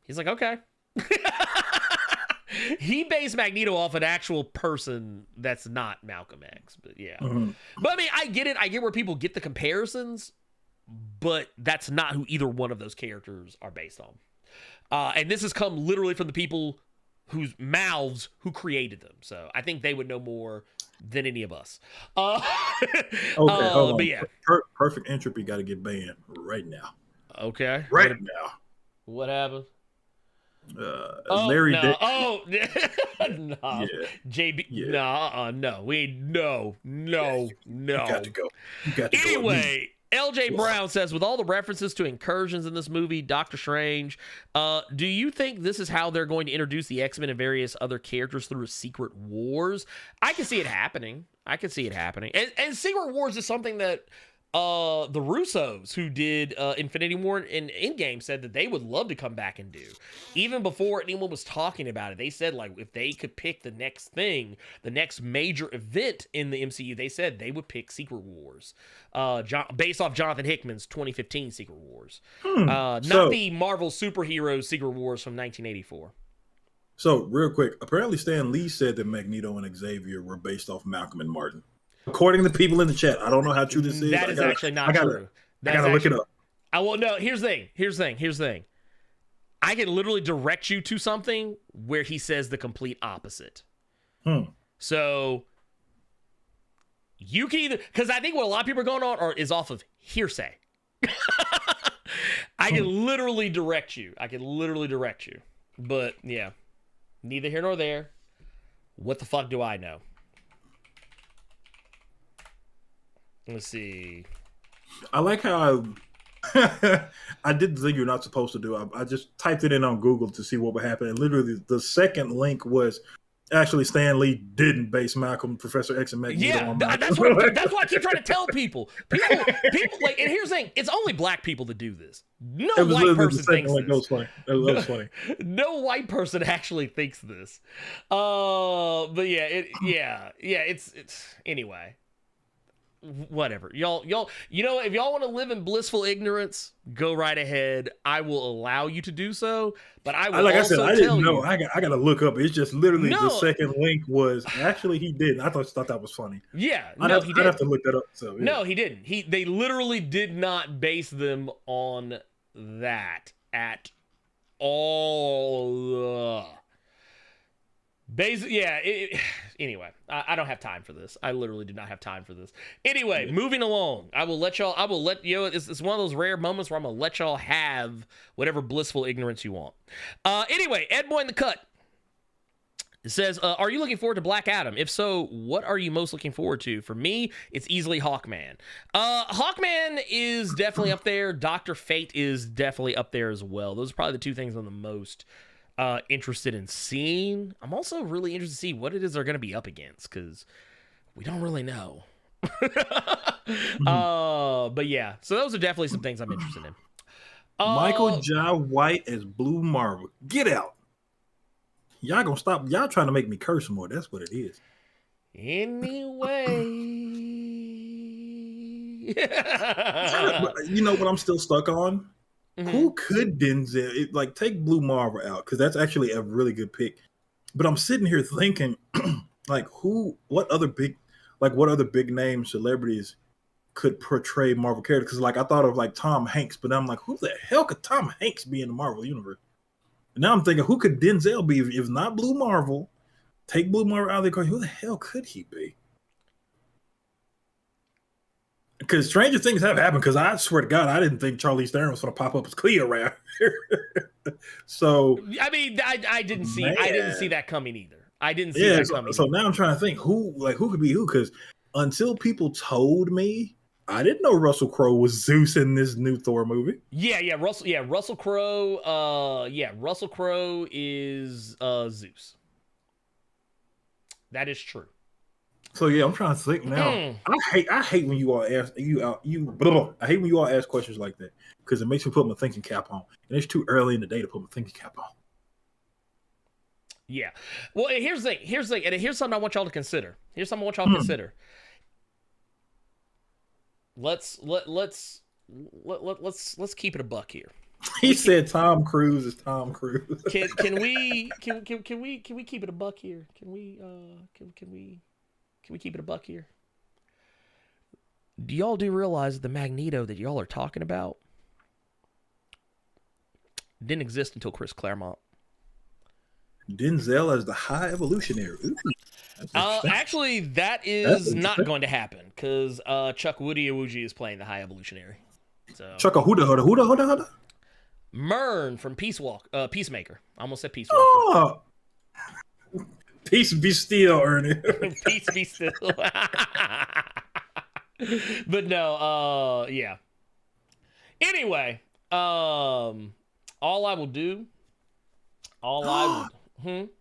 He's like, okay. He based Magneto off an actual person that's not Malcolm X, but yeah. But I get it. I get where people get the comparisons, but that's not who either one of those characters are based on. And this has come literally from the people whose mouths who created them. So I think they would know more than any of us. Okay, hold on. But yeah, Perfect Entropy got to get banned right now. okay, Right now. What happened? Larry. No. No. Yeah. JB. Yeah. No. No. You got to go. You got to go. Anyway, LJ Brown says, with all the references to incursions in this movie, Doctor Strange, do you think this is how they're going to introduce the X-Men and various other characters through Secret Wars? I can see it happening. And Secret Wars is something that the Russos, who did Infinity War and Endgame, said that they would love to come back and do. Even before anyone was talking about it, they said, like, if they could pick the next thing, the next major event in the MCU, they said they would pick Secret Wars, based off Jonathan Hickman's 2015 Secret Wars. Not the Marvel superheroes Secret Wars from 1984. So, real quick, apparently Stan Lee said that Magneto and Xavier were based off Malcolm and Martin. According to people in the chat, I don't know how true this is. That is actually not true. I gotta look it up. No, here's the thing. I can literally direct you to something where he says the complete opposite. So you can either, because I think what a lot of people are going on is off of hearsay. I can literally direct you. But yeah, neither here nor there. What the fuck do I know? Let's see. I like how I did the thing you're not supposed to do. I just typed it in on Google to see what would happen. And literally the second link was actually Stan Lee didn't base Malcolm, Professor X, and Magneto on Malcolm. That's what I keep trying to tell people. People like, and here's the thing: it's only black people that do this. No white person thinks this. That was funny. No white person actually thinks this. But it's anyway. Whatever, y'all, you know, if y'all want to live in blissful ignorance, go right ahead. I will allow you to do so, but I will I didn't know. I got to look up. It's just literally the second link was actually he didn't. I thought that was funny. Yeah, he didn't. I'd have to look that up. So yeah. No, he didn't. They literally did not base them on that at all. Anyway, I don't have time for this. I literally do not have time for this. Anyway, moving along. It's one of those rare moments where I'm going to let y'all have whatever blissful ignorance you want. Anyway, Ed Boy in the Cut. It says, are you looking forward to Black Adam? If so, what are you most looking forward to? For me, it's easily Hawkman. Hawkman is definitely up there. Dr. Fate is definitely up there as well. Those are probably the two things I'm the most interested in seeing. I'm also really interested to see what it is they're going to be up against, because we don't really know. But yeah, so those are definitely some things I'm interested in. Michael Jai White as Blue Marvel. Get out. Y'all gonna stop. Y'all trying to make me curse more. That's what it is. Anyway. You know what I'm still stuck on? Mm-hmm. Who could Denzel take Blue Marvel out? Because that's actually a really good pick. But I'm sitting here thinking, what other big name celebrities could portray Marvel characters? Because I thought of Tom Hanks, but I'm like, who the hell could Tom Hanks be in the Marvel universe? And now I'm thinking, who could Denzel be if not Blue Marvel? Take Blue Marvel out of the equation. Who the hell could he be? Because stranger things have happened. Because I swear to God, I didn't think Charlize Theron was going to pop up as Clea around here. So I mean, I didn't see that coming either. I didn't see that coming. So now I'm trying to think who could be who. Because until people told me, I didn't know Russell Crowe was Zeus in this new Thor movie. Russell Crowe. Russell Crowe is Zeus. That is true. So yeah, I'm trying to think now. I hate when you all ask I hate when you all ask questions like that, because it makes me put my thinking cap on, and it's too early in the day to put my thinking cap on. Yeah. Well, here's the thing, and here's something I want y'all to consider. Let's keep it a buck here. He said Tom Cruise is Tom Cruise. Can we keep it a buck here? Can we keep it a buck here? Do y'all realize that the Magneto that y'all are talking about didn't exist until Chris Claremont? Denzel as the High Evolutionary. Ooh, that's interesting. Actually, that That's is not interesting. going to happen because Chuck Woody Awuji is playing the High Evolutionary. So Chucka huda. Mern from Peacemaker. I almost said Peace Walker. Oh, peace be still, Ernie. Peace be still. But no, yeah. Anyway, all I will do,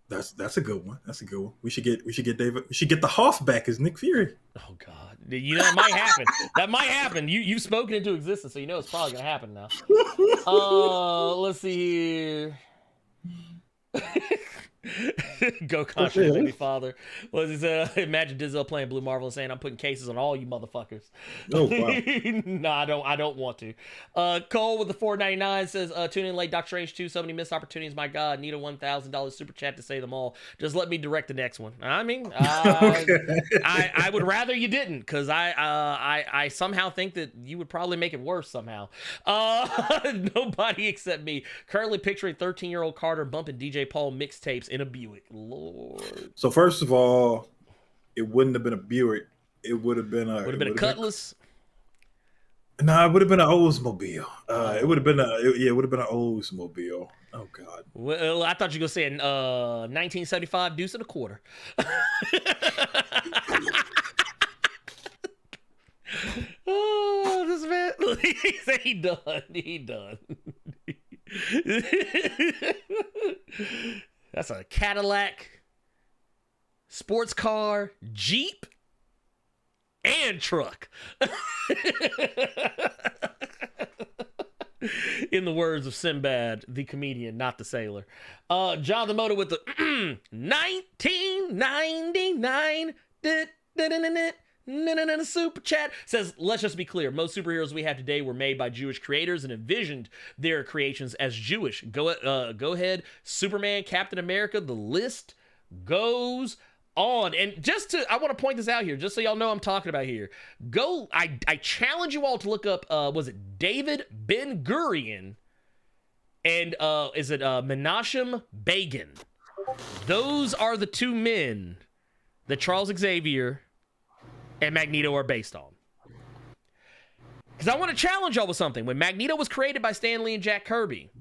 That's a good one. That's a good one. We should get David. We should get the Hoff back as Nick Fury. Oh God, you know that might happen. That might happen. You've spoken into existence, so you know it's probably gonna happen now. Let's see here. Go contrary, baby father. What he said? Imagine Denzel playing Blue Marvel and saying, "I'm putting cases on all you motherfuckers." Oh wow. No, I don't want to. Cole with the $4.99 says, "Tune in late, Doctor Strange 2. So many missed opportunities. My God, need a $1,000 super chat to say them all. Just let me direct the next one." I mean, I would rather you didn't, because I somehow think that you would probably make it worse somehow. Nobody except me. Currently picturing 13-year-old Carter bumping DJ Paul mixtapes in a Buick. Lord. So first of all, it wouldn't have been a Buick. It would have been a Cutlass. No, it would have been an Oldsmobile. It would have been an Oldsmobile. Oh God. Well, I thought you were gonna say a 1975 Deuce and a Quarter. Oh, this man. He said he done. That's a Cadillac, sports car, Jeep, and truck. In the words of Sinbad, the comedian, not the sailor. John the Motor with the 1999 super chat says, let's just be clear. Most superheroes we have today were made by Jewish creators and envisioned their creations as Jewish. Go ahead. Superman, Captain America, the list goes on. And I want to point this out here, just so y'all know I'm talking about here. I challenge you all to look up, was it David Ben Gurion? And is it Menachem Begin? Those are the two men that Charles Xavier and Magneto are based on. Because I want to challenge y'all with something. When Magneto was created by Stan Lee and Jack Kirby,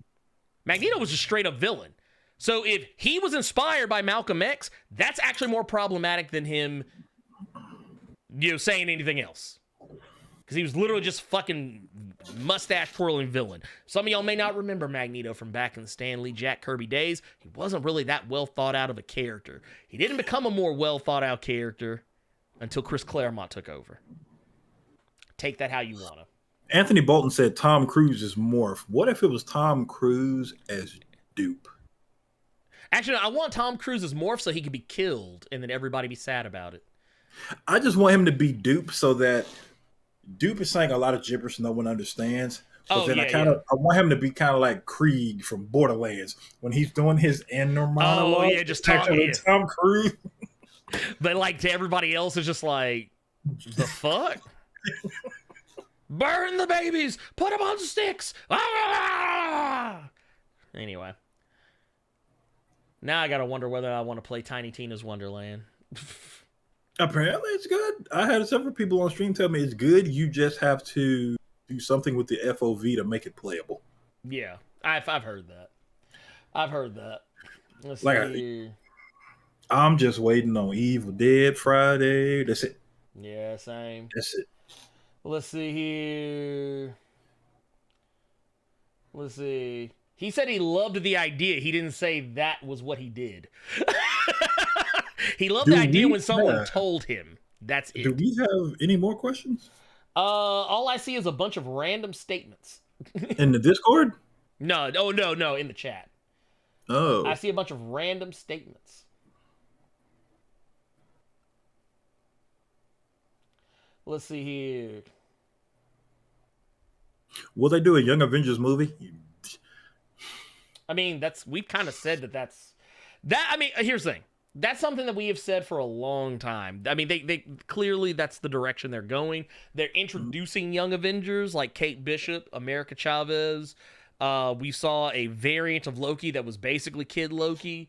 Magneto was a straight up villain. So if he was inspired by Malcolm X, that's actually more problematic than him, saying anything else. Because he was literally just fucking mustache twirling villain. Some of y'all may not remember Magneto from back in the Stan Lee, Jack Kirby days. He wasn't really that well thought out of a character. He didn't become a more well thought out character until Chris Claremont took over. Take that how you want to. Anthony Bolton said Tom Cruise is Morph. What if it was Tom Cruise as Dupe? Actually, I want Tom Cruise as Morph so he could be killed and then everybody be sad about it. I just want him to be Dupe so that Dupe is saying a lot of gibberish no one understands. So I want him to be kind of like Krieg from Borderlands when he's doing his inner monologue. Oh, yeah, just talking to Tom Cruise. But like to everybody else, it's just like, the fuck? Burn the babies! Put them on sticks! Ah! Anyway. Now I gotta wonder whether I want to play Tiny Tina's Wonderland. Apparently it's good. I had several people on stream tell me it's good. You just have to do something with the FOV to make it playable. Yeah, I've heard that. Let's Like see. I'm just waiting on Evil Dead Friday. That's it. Yeah, same. That's it. Let's see here. Let's see. He said he loved the idea. He didn't say that was what he did. He loved the idea when someone told him. That's it. Do we have any more questions? All I see is a bunch of random statements. In the Discord? No, in the chat. Oh. I see a bunch of random statements. Let's see here. Will they do a Young Avengers movie? I mean, we've kind of said that's. I mean, here's the thing. That's something that we have said for a long time. I mean, they clearly that's the direction they're going. They're introducing Young Avengers like Kate Bishop, America Chavez. We saw a variant of Loki that was basically Kid Loki.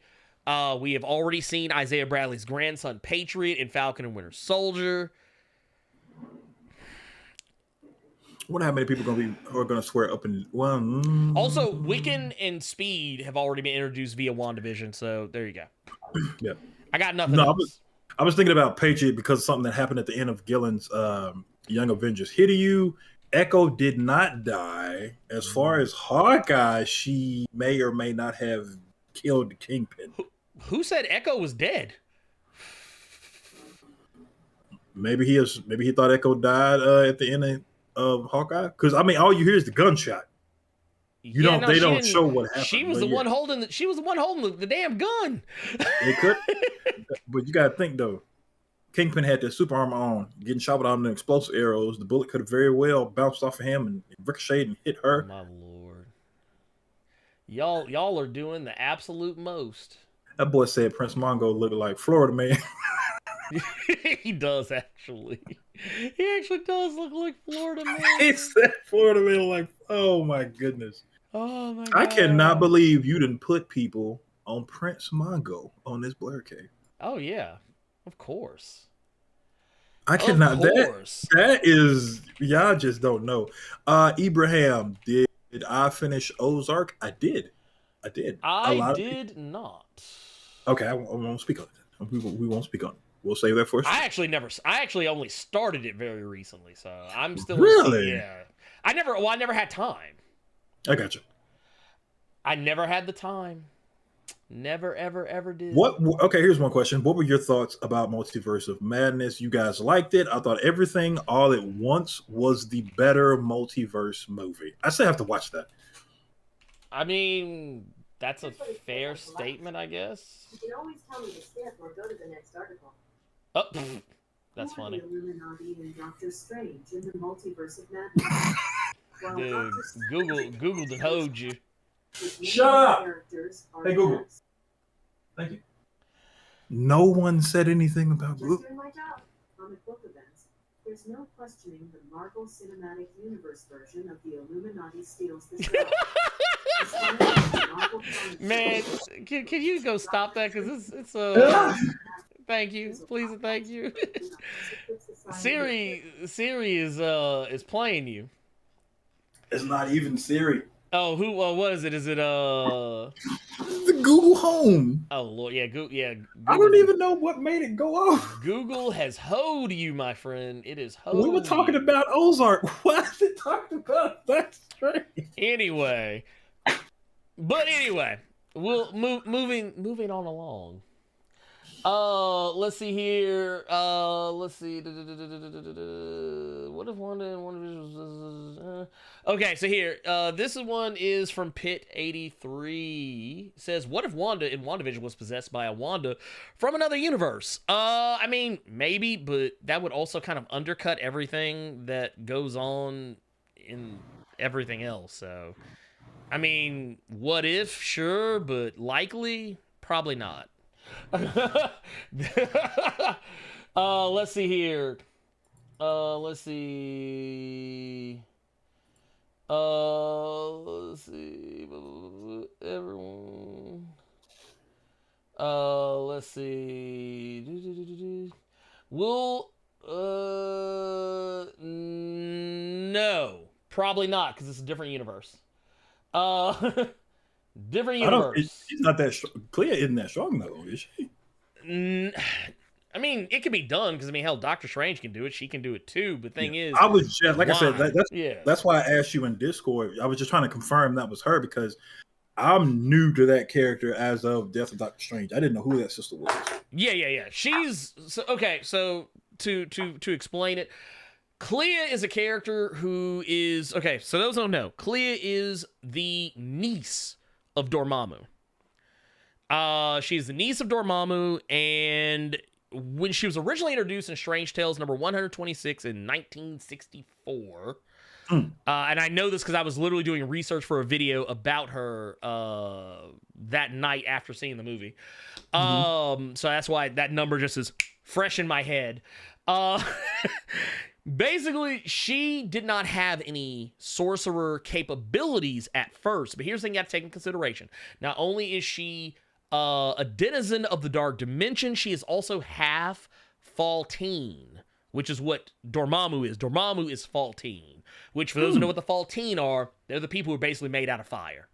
We have already seen Isaiah Bradley's grandson, Patriot, in Falcon and Winter Soldier. I wonder how many people are gonna swear up and Also, Wiccan and Speed have already been introduced via WandaVision, so there you go. Yeah. I got nothing No, else. I was thinking about Patriot because of something that happened at the end of Gillen's Young Avengers. Hiryu, Echo did not die. As far as Hawkeye, she may or may not have killed the Kingpin. Who said Echo was dead? Maybe he thought Echo died at the end of Hawkeye. Because I mean, all you hear is the gunshot. They don't show what happened. She was the one holding the damn gun. It could, but you gotta think though. Kingpin had that super armor on, getting shot with all the explosive arrows. The bullet could have very well bounced off of him and ricocheted and hit her. Oh, my lord, y'all are doing the absolute most. That boy said Prince Mongo looked like Florida man. He does actually. He actually does look like Florida man. He said Florida man, like, oh my goodness. Oh my god. I cannot believe you didn't put people on Prince Mongo on this Blerd cave. Oh yeah, of course. I cannot. Of course. That is, y'all just don't know. Ibrahim, did I finish Ozark? I did. I did not. Okay, I won't speak on it. We won't speak on it. We'll save that for us. I actually only started it very recently, so I'm still really. Yeah. I never had time. I got you. I never had the time. Never, ever did. Okay, here's one question. What were your thoughts about Multiverse of Madness? You guys liked it. I thought Everything All at Once was the better Multiverse movie. I still have to watch that. I mean, that's a fair statement, I guess. You can always tell me to skip or go to the next article. Oh, that's funny. The Illuminati and Doctor Strange in the Multiverse of Madness. Google done hold you. Shut up! Hey, Google. Thank you. No one said anything about Google. Just doing my job. Comic book events. There's no questioning the Marvel Cinematic Universe version of the Illuminati steals the show. Man, can you go stop that? Because it's thank you, please and thank you. Siri is playing you. It's not even Siri. Oh, who? What is it? Is it the Google Home? Oh Lord, yeah, Google. I don't even know what made it go off. Google has hoed you, my friend. It is hoed. We were talking about Ozark. Why is it talking about that strange? Anyway, we'll moving on along. Let's see here. Let's see. What if Wanda? Okay, so here. This one is from Pit83. It says, what if Wanda in WandaVision was possessed by a Wanda from another universe? I mean, maybe, but that would also kind of undercut everything that goes on in everything else. So, I mean, what if? Sure, but likely, probably not. Let's see here. Let's see. Everyone. Let's see. We'll. No, probably not, because it's a different universe. Different universe. She's not that strong. Clea isn't that strong though, is she? I mean, it can be done because hell, Doctor Strange can do it. She can do it too. But thing is, I was just like I said. Yeah. That's why I asked you in Discord. I was just trying to confirm that was her because I'm new to that character as of Death of Doctor Strange. I didn't know who that sister was. Yeah. She's okay. So to explain it, Clea is a character who is okay. So those who don't know, Clea is the niece of Dormammu. She's the niece of Dormammu, and when she was originally introduced in Strange Tales number 126 in 1964, and I know this because I was literally doing research for a video about her that night after seeing the movie. So that's why that number just is fresh in my head. Basically, she did not have any sorcerer capabilities at first, but here's the thing you have to take into consideration. Not only is she a denizen of the dark dimension. She is also half Faultine, which is what Dormammu is. Dormammu is Faultine, which for those who know what the Faultine are, they're the people who are basically made out of fire.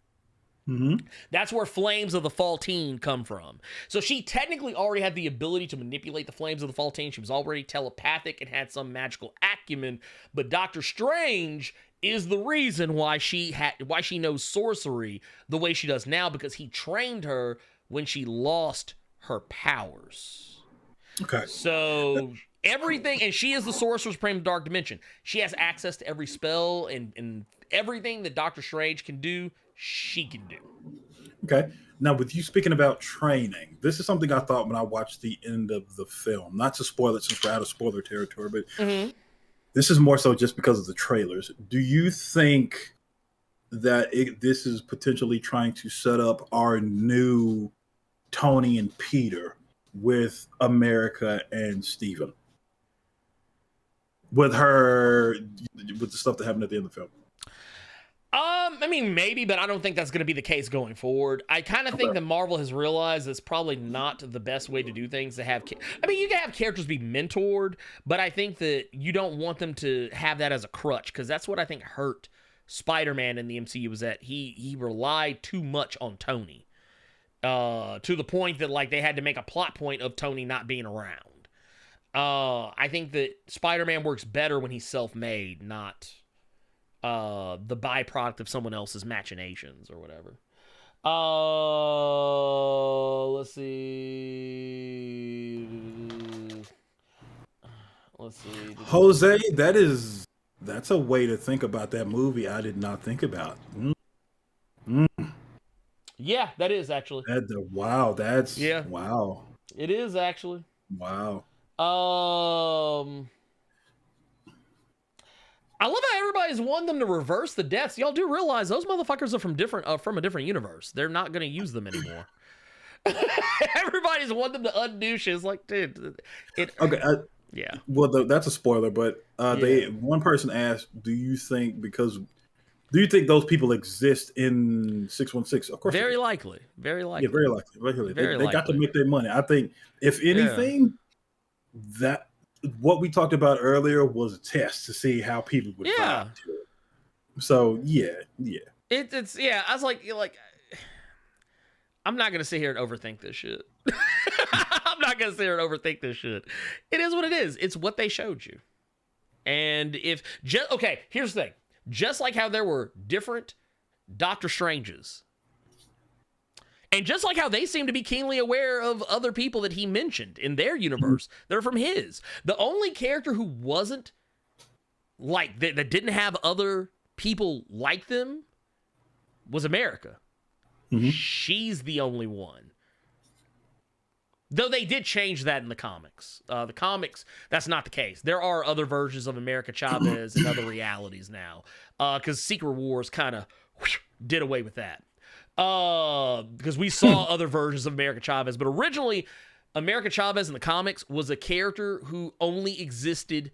Mm-hmm. That's where flames of the Faultine come from. So she technically already had the ability to manipulate the flames of the Faultine. She was already telepathic and had some magical acumen. But Doctor Strange is the reason why she knows sorcery the way she does now, because he trained her when she lost her powers. Okay. So everything, and she is the Sorcerer Supreme of Dark Dimension. She has access to every spell and everything that Doctor Strange can do, she can do. Okay. Now, with you speaking about training, this is something I thought when I watched the end of the film. Not to spoil it since we're out of spoiler territory, but this is more so just because of the trailers. Do you think that this is potentially trying to set up our new Tony and Peter with America and Steven? With the stuff that happened at the end of the film? I mean, maybe, but I don't think that's going to be the case going forward. I kind of think that Marvel has realized it's probably not the best way to do things to have... I mean, you can have characters be mentored, but I think that you don't want them to have that as a crutch, because that's what I think hurt Spider-Man in the MCU, was that he relied too much on Tony. To the point that, like, they had to make a plot point of Tony not being around. I think that Spider-Man works better when he's self-made, not... the byproduct of someone else's machinations or whatever. Let's see. Jose, that's a way to think about that movie I did not think about. Yeah, that is actually. Wow. It is actually. Wow. I love how everybody's wanting them to reverse the deaths. Y'all do realize those motherfuckers are from a different universe. They're not going to use them anymore. Everybody's wanting them to undo shit. It's like, dude, okay. Yeah. Well, that's a spoiler, but one person asked, do you think those people exist in 616? Of course. Very likely. Yeah, very likely. They got to make their money. I think, if anything, that what we talked about earlier was a test to see how people would vibe to it. So yeah. It's I was like, I'm not gonna sit here and overthink this shit. I'm not gonna sit here and overthink this shit. It is what it is. It's what they showed you. And here's the thing. Just like how there were different Doctor Stranges, and just like how they seem to be keenly aware of other people that he mentioned in their universe, they're from his. The only character who wasn't like that didn't have other people like them was America. She's the only one. Though they did change that in the comics. The comics, that's not the case. There are other versions of America Chavez in other realities now. Because Secret Wars kind of did away with that. Because we saw other versions of America Chavez. But originally, America Chavez in the comics was a character who only existed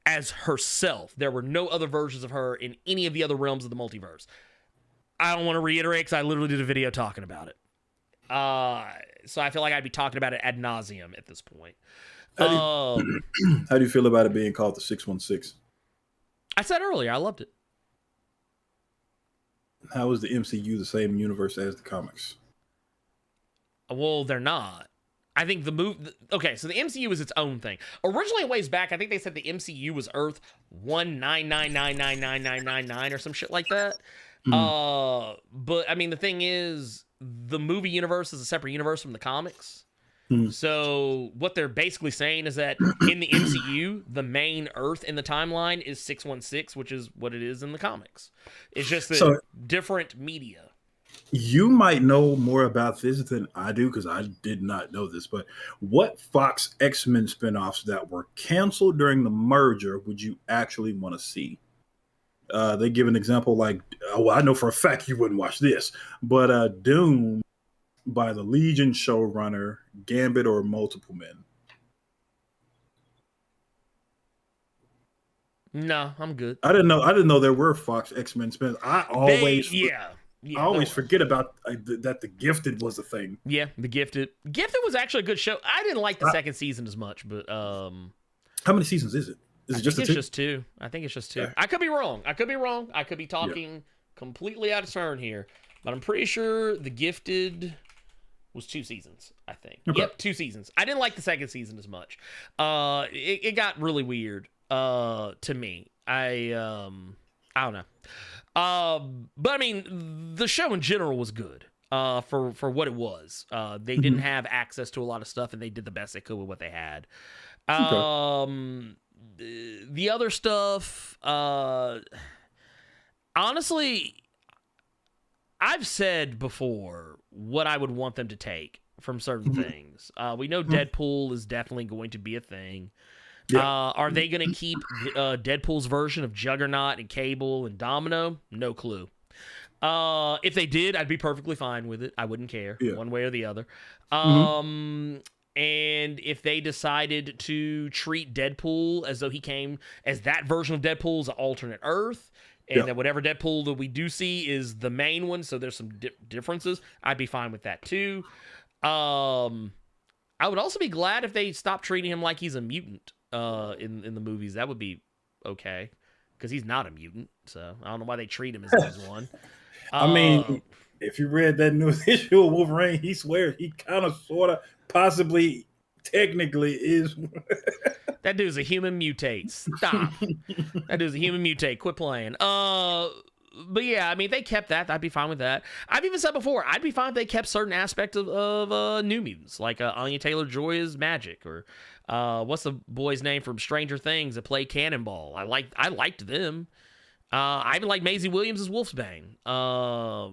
as herself. There were no other versions of her in any of the other realms of the multiverse. I don't want to reiterate because I literally did a video talking about it. So I feel like I'd be talking about it ad nauseum at this point. How do you feel about it being called the 616? I said earlier, I loved it. How is the MCU the same universe as the comics? Well, they're not. I think the so the MCU is its own thing. Originally, a ways back, I think they said the MCU was Earth 199999999 or some shit like that. But I mean, the thing is, the movie universe is a separate universe from the comics. So what they're basically saying is that in the MCU, the main Earth in the timeline is 616, which is what it is in the comics. It's just that different media. You might know more about this than I do, because I did not know this, but what Fox X-Men spinoffs that were canceled during the merger would you actually want to see? They give an example like, I know for a fact you wouldn't watch this, but Doom by the Legion showrunner, Gambit, or Multiple Men. No, I'm good. I didn't know there were Fox X-Men spinoffs. Yeah, I always there was. forget about that the Gifted was a thing. Yeah, The Gifted. Gifted was actually a good show. I didn't like the second season as much, but How many seasons is it? Is it just I a think two? it's just two. I think it's just two. Okay. I could be wrong. I could be talking completely out of turn here, but I'm pretty sure The Gifted was 2 seasons, I think. Okay. Yep, 2 seasons. I didn't like the second season as much. It got really weird to me. I don't know. But I mean, the show in general was good for what it was. They didn't have access to a lot of stuff, and they did the best they could with what they had. The other stuff, honestly, I've said before what I would want them to take from certain things. We know Deadpool is definitely going to be a thing. Yeah. Are they going to keep Deadpool's version of Juggernaut and Cable and Domino? No clue. If they did, I'd be perfectly fine with it. I wouldn't care one way or the other. And if they decided to treat Deadpool as though he came as that version of Deadpool's alternate Earth, and that whatever Deadpool that we do see is the main one, so there's some differences, I'd be fine with that too. I would also be glad if they stopped treating him like he's a mutant in the movies. That would be okay, because he's not a mutant, so I don't know why they treat him as if he's one. I mean, if you read that new issue of Wolverine, he swears he kind of, sort of, possibly, technically is. That dude's a human mutate. Stop. That dude's a human mutate. Quit playing. But yeah, I mean, if they kept that, I'd be fine with that. I've even said before, I'd be fine if they kept certain aspects of New Mutants, like Anya Taylor-Joy's magic, or what's the boy's name from Stranger Things that played Cannonball? I liked them. I even like Maisie Williams' Wolfsbane. I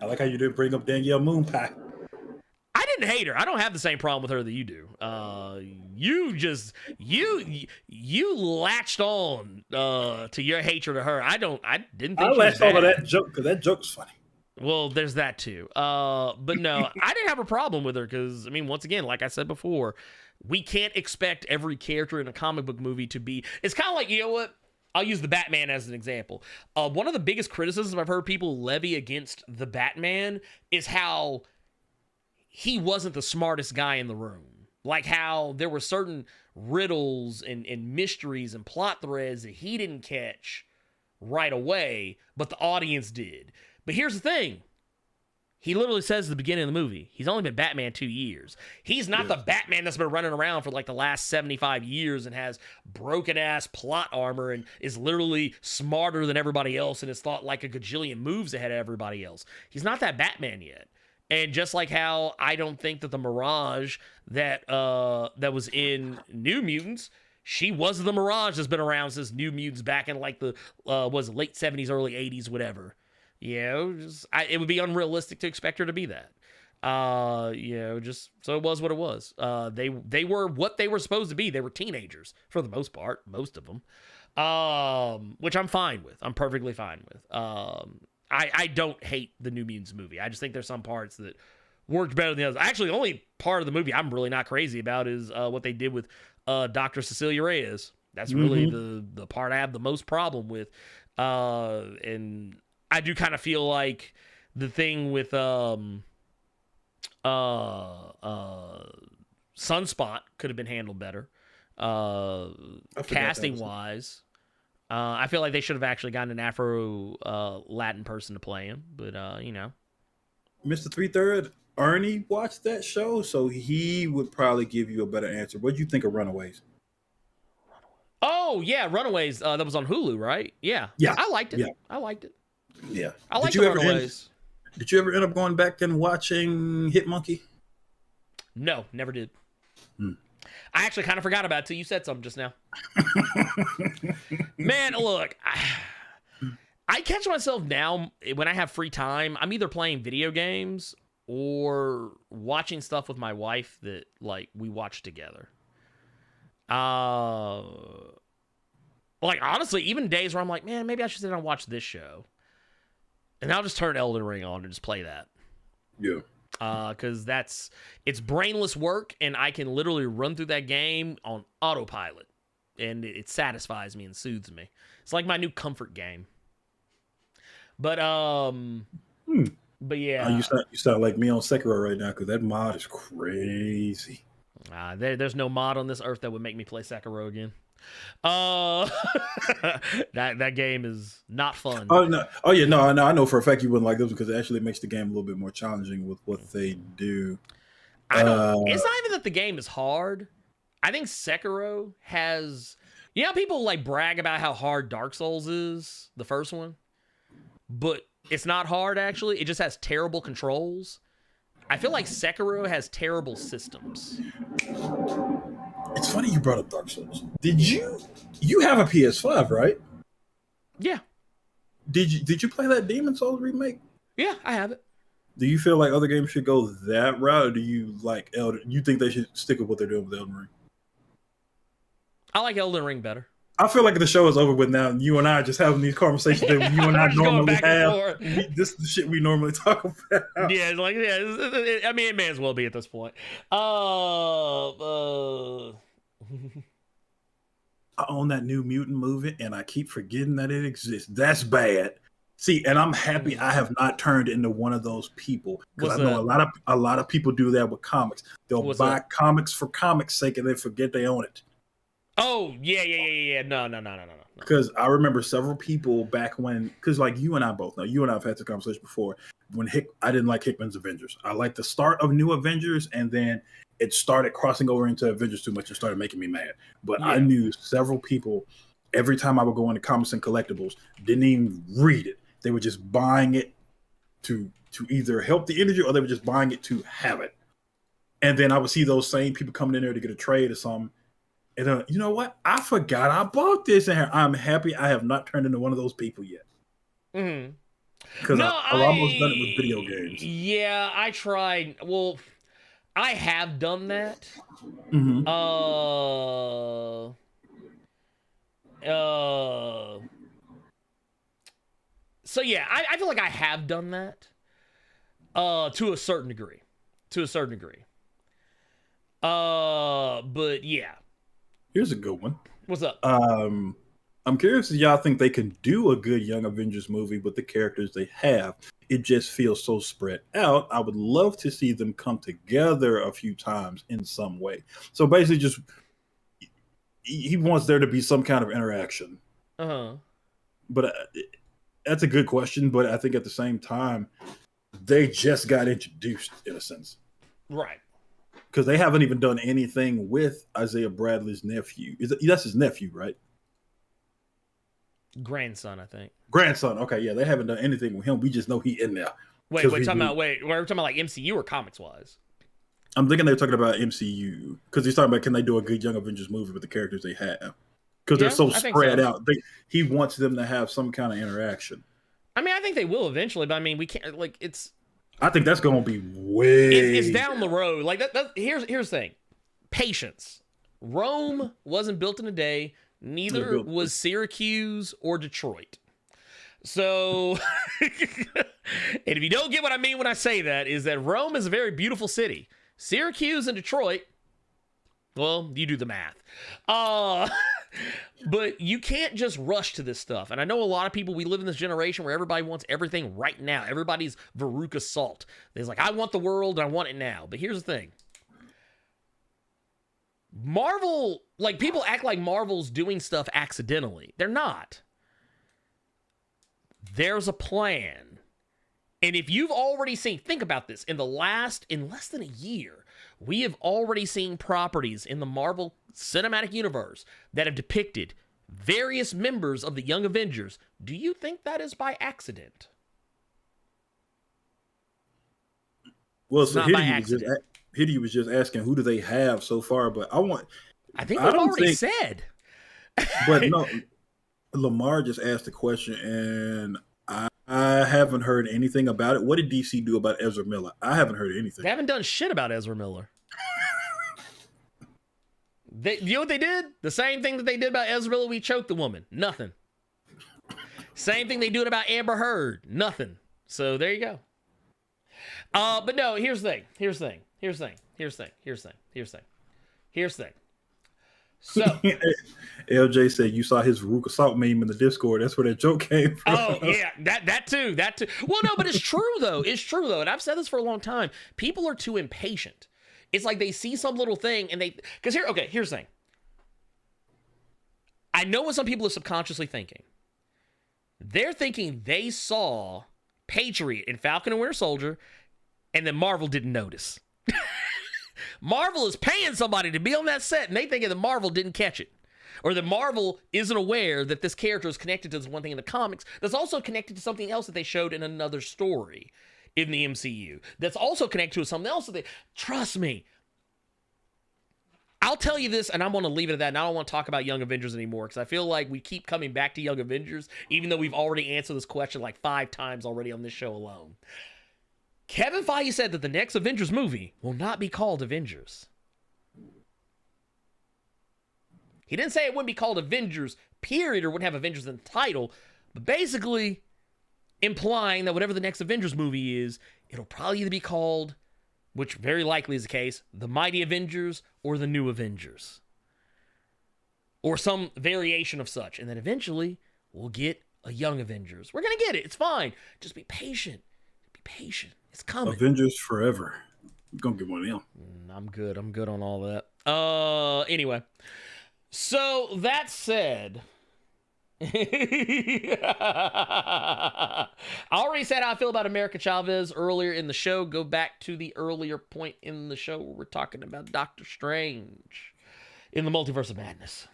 like how you didn't bring up Danielle Moonpie. I didn't hate her. I don't have the same problem with her that you do. You latched on to your hatred of her. I didn't think I she was latched on to bad. that joke because that joke's funny. Well, there's that too. But no, I didn't have a problem with her because, I mean, once again, like I said before, we can't expect every character in a comic book movie to be. It's kind of like, you know what? I'll use the Batman as an example. One of the biggest criticisms I've heard people levy against the Batman is how he wasn't the smartest guy in the room. Like how there were certain riddles and mysteries and plot threads that he didn't catch right away, but the audience did. But here's the thing. He literally says at the beginning of the movie, he's only been Batman 2 years. He's not the Batman that's been running around for like the last 75 years and has broken-ass plot armor and is literally smarter than everybody else and has thought like a gajillion moves ahead of everybody else. He's not that Batman yet. And just like how I don't think that the Mirage that was in New Mutants, she was the Mirage that's been around since New Mutants back in like the late 70s, early 80s, whatever. It would be unrealistic to expect her to be that. Just so it was what it was. They were what they were supposed to be. They were teenagers for the most part, most of them, which I'm fine with. I'm perfectly fine with. I don't hate the New Mutants movie. I just think there's some parts that worked better than the others. Actually, the only part of the movie I'm really not crazy about is what they did with Dr. Cecilia Reyes. That's really the part I have the most problem with. And I do kind of feel like the thing with Sunspot could have been handled better, casting wise. I feel like they should have actually gotten an Afro Latin person to play him, but Mr. 3/3 Ernie watched that show, so he would probably give you a better answer. What do you think of Runaways? Oh yeah, Runaways. That was on Hulu, right? Yeah. I liked it. Yeah. I liked it. Yeah. I liked Runaways. Did you ever end up going back and watching Hit Monkey? No, never did. I actually kind of forgot about it till you said something just now. Man, look, I catch myself now when I have free time. I'm either playing video games or watching stuff with my wife that like we watch together. Like honestly, even days where I'm like, man, maybe I should sit down and watch this show, and I'll just turn Elden Ring on and just play that. Yeah. Because it's brainless work, and I can literally run through that game on autopilot. and it satisfies me and soothes me. It's like my new comfort game. But but yeah, You sound like me on Sekiro right now because that mod is crazy. there's no mod on this earth that would make me play Sekiro again. That game is not fun. Oh no! Oh yeah, no, I know for a fact you wouldn't like this because it actually makes the game a little bit more challenging with what they do. I don't. It's not even that the game is hard. I think Sekiro has. You know, how people like brag about how hard Dark Souls is, the first one, but it's not hard actually. It just has terrible controls. I feel like Sekiro has terrible systems. It's funny you brought up Dark Souls. Did you have a PS5, right? Yeah. Did you play that Demon Souls remake? Yeah, I have it. Do you feel like other games should go that route, or do you like you think they should stick with what they're doing with Elden Ring? I like Elden Ring better. I feel like the show is over with now, and you and I are just having these conversations that you and I Just going normally back and have. forth. This is the shit we normally talk about. Yeah, it's like I mean, it may as well be at this point. I own that New Mutant movie, and I keep forgetting that it exists. That's bad. See, and I'm happy I have not turned into one of those people because I know a lot of people do that with comics. They'll buy comics for comics' sake and they forget they own it. Oh yeah. No. Because I remember several people back when, because like you and I both know, you and I have had this conversation before. When I didn't like Hickman's Avengers. I liked the start of New Avengers, and then it started crossing over into Avengers too much and started making me mad. But I knew several people. Every time I would go into comics and collectibles, didn't even read it. They were just buying it to either help the energy, or they were just buying it to have it. And then I would see those same people coming in there to get a trade or something. And you know what? I forgot I bought this, and I'm happy I have not turned into one of those people yet. Mm-hmm. Because I've almost done it with video games. Yeah, I tried. Well, I have done that. Mm-hmm. So yeah, I feel like I have done that. To a certain degree. But yeah. Here's a good one. What's up? I'm curious if y'all think they can do a good Young Avengers movie with the characters they have. It just feels so spread out. I would love to see them come together a few times in some way. So basically just he wants there to be some kind of interaction. Uh-huh. But that's a good question, but I think at the same time, they just got introduced in a sense. Right. Because they haven't even done anything with Isaiah Bradley's nephew. That's his nephew, right? Grandson, I think. Grandson. Okay, yeah, they haven't done anything with him. We just know he in there. We're talking about like MCU or comics wise? I'm thinking they're talking about MCU because he's talking about can they do a good Young Avengers movie with the characters they have? Because they're so spread out. He wants them to have some kind of interaction. I mean, I think they will eventually, but I mean, we can't like it's. I think that's going to be way. It's down the road. Like that. Here's the thing. Patience. Rome wasn't built in a day. Neither was Syracuse or Detroit. So, and if you don't get what I mean when I say that, is that Rome is a very beautiful city. Syracuse and Detroit, well, you do the math. But you can't just rush to this stuff. And I know a lot of people, we live in this generation where everybody wants everything right now. Everybody's Veruca Salt. They're like, I want the world, and I want it now. But here's the thing. Marvel, like, people act like Marvel's doing stuff accidentally. They're not. There's a plan. And if you've already seen, think about this, in less than a year, we have already seen properties in the Marvel Cinematic Universe that have depicted various members of the Young Avengers. Do you think that is by accident? Well, so Hiddy was just asking who do they have so far, but I think we've already said. But no, Lamar just asked the question, and I haven't heard anything about it. What did DC do about Ezra Miller? I haven't heard anything. They haven't done shit about Ezra Miller. You know what they did? The same thing that they did about Ezra Miller. We choked the woman. Nothing. Same thing they do about Amber Heard. Nothing. So there you go. But no, here's the thing. So, LJ said you saw his Veruca Salt meme in the Discord. That's where that joke came from. oh yeah, that too. Well, no, but it's true though. It's true though, and I've said this for a long time. People are too impatient. It's like they see some little thing and here's the thing. I know what some people are subconsciously thinking. They're thinking they saw Patriot in Falcon and Winter Soldier, and then Marvel didn't notice. Marvel is paying somebody to be on that set, and they thinking that Marvel didn't catch it. Or that Marvel isn't aware that this character is connected to this one thing in the comics that's also connected to something else that they showed in another story in the MCU. That's also connected to something else that they... Trust me. I'll tell you this, and I'm going to leave it at that, and I don't want to talk about Young Avengers anymore, because I feel like we keep coming back to Young Avengers, even though we've already answered this question like 5 times already on this show alone. Kevin Feige said that the next Avengers movie will not be called Avengers. He didn't say it wouldn't be called Avengers, period, or wouldn't have Avengers in the title, but basically implying that whatever the next Avengers movie is, it'll probably either be called, which very likely is the case, The Mighty Avengers or The New Avengers. Or some variation of such. And then eventually, we'll get a Young Avengers. We're going to get it. It's fine. Just be patient. Be patient. It's coming. Avengers Forever. We're going to get one of them. I'm good. I'm good on all that. Anyway. So, that said... I already said how I feel about America Chavez earlier in the show. Go back to the earlier point in the show where we're talking about Doctor Strange in the Multiverse of Madness.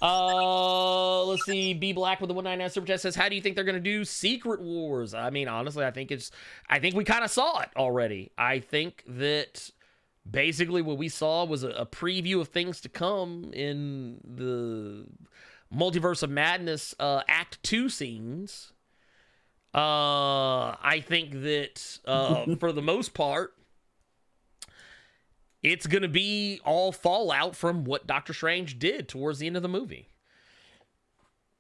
Let's see. B Black with the 199 Super Chat says, how do you think they're going to do Secret Wars? I mean, honestly, I think we kind of saw it already. I think that basically what we saw was a preview of things to come in the Multiverse of Madness Act 2 scenes. I think that for the most part, it's going to be all fallout from what Doctor Strange did towards the end of the movie.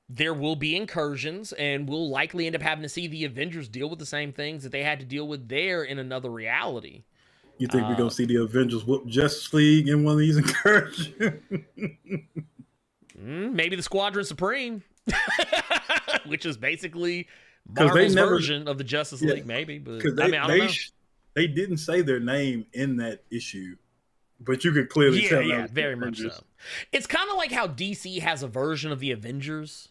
There will be incursions, and we'll likely end up having to see the Avengers deal with the same things that they had to deal with there in another reality. You think we're going to see the Avengers whoop Justice League in one of these incursions? Maybe the Squadron Supreme, which is basically Marvel's version of the Justice League, maybe. But I don't know. They didn't say their name in that issue, but you could clearly tell. Yeah, very much so. It's kind of like how DC has a version of the Avengers.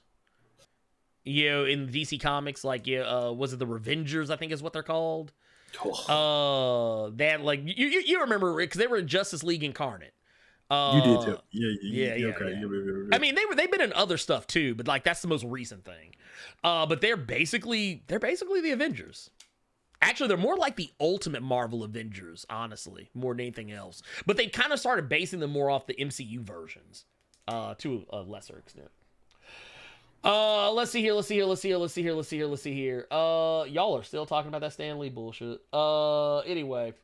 You know, in DC Comics, like was it the Revengers? I think is what they're called. They had like you remember because they were in Justice League Incarnate. You did too. Yeah. Okay. Yeah. I mean, they've been in other stuff too, but like that's the most recent thing. But they're basically the Avengers. Actually, they're more like the Ultimate Marvel Avengers, honestly, more than anything else. But they kind of started basing them more off the MCU versions, to a lesser extent. Let's see here. Y'all are still talking about that Stan Lee bullshit. Anyway.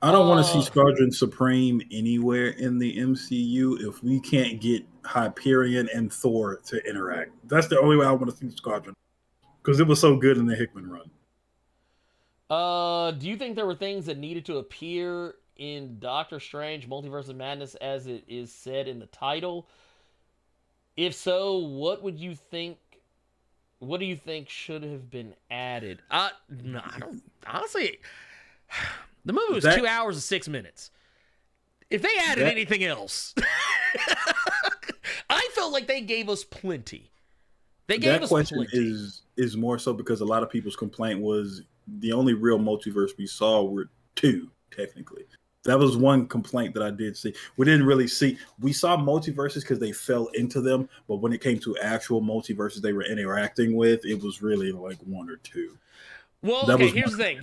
I don't want to see Squadron Supreme anywhere in the MCU if we can't get Hyperion and Thor to interact. That's the only way I want to see Squadron, because it was so good in the Hickman run. Do you think there were things that needed to appear in Doctor Strange Multiverse of Madness as it is said in the title? If so, what do you think should have been added? No, I don't. Honestly, the movie was 2 hours and 6 minutes. If they added anything else, I felt like they gave us plenty. That question is more so because a lot of people's complaint was the only real multiverse we saw were 2, technically. That was one complaint that I did see. We didn't really see. We saw multiverses because they fell into them, but when it came to actual multiverses they were interacting with, it was really like 1 or 2. Well, okay, here's the thing.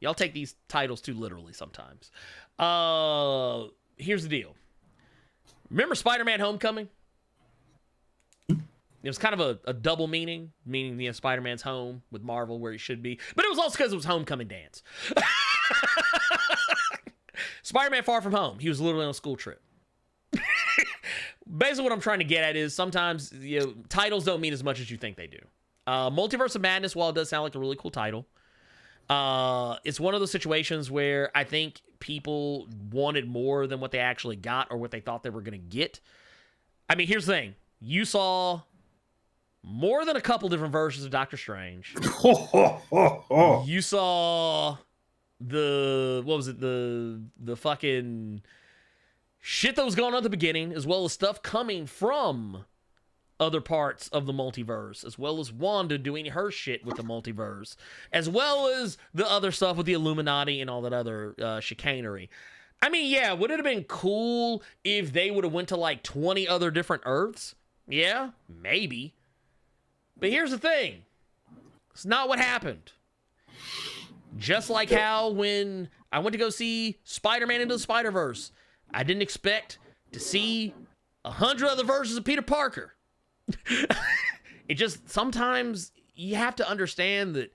Y'all take these titles too literally sometimes. Here's the deal. Remember Spider-Man Homecoming? It was kind of a double meaning Spider-Man's home with Marvel where he should be. But it was also because it was Homecoming Dance. Spider-Man Far From Home. He was literally on a school trip. Basically what I'm trying to get at is sometimes titles don't mean as much as you think they do. Multiverse of Madness, while it does sound like a really cool title, it's one of those situations where I think people wanted more than what they actually got or what they thought they were going to get. I mean, here's the thing. You saw more than a couple different versions of Doctor Strange. You saw the fucking shit that was going on at the beginning, as well as stuff coming from other parts of the multiverse, as well as Wanda doing her shit with the multiverse, as well as the other stuff with the Illuminati and all that other chicanery. I mean, yeah, would it have been cool if they would have went to like 20 other different Earths? Yeah, maybe. But here's the thing. It's not what happened. Just like how when I went to go see Spider-Man Into the Spider-Verse, I didn't expect to see 100 other versions of Peter Parker. It just, sometimes you have to understand that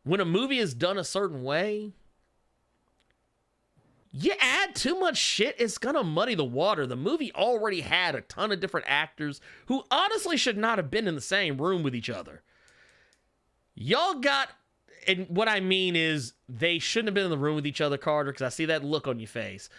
when a movie is done a certain way, you add too much shit, it's gonna muddy the water. The movie already had a ton of different actors who honestly should not have been in the same room with each other. Y'all got, and what I mean is they shouldn't have been in the room with each other, Carter, because I see that look on your face.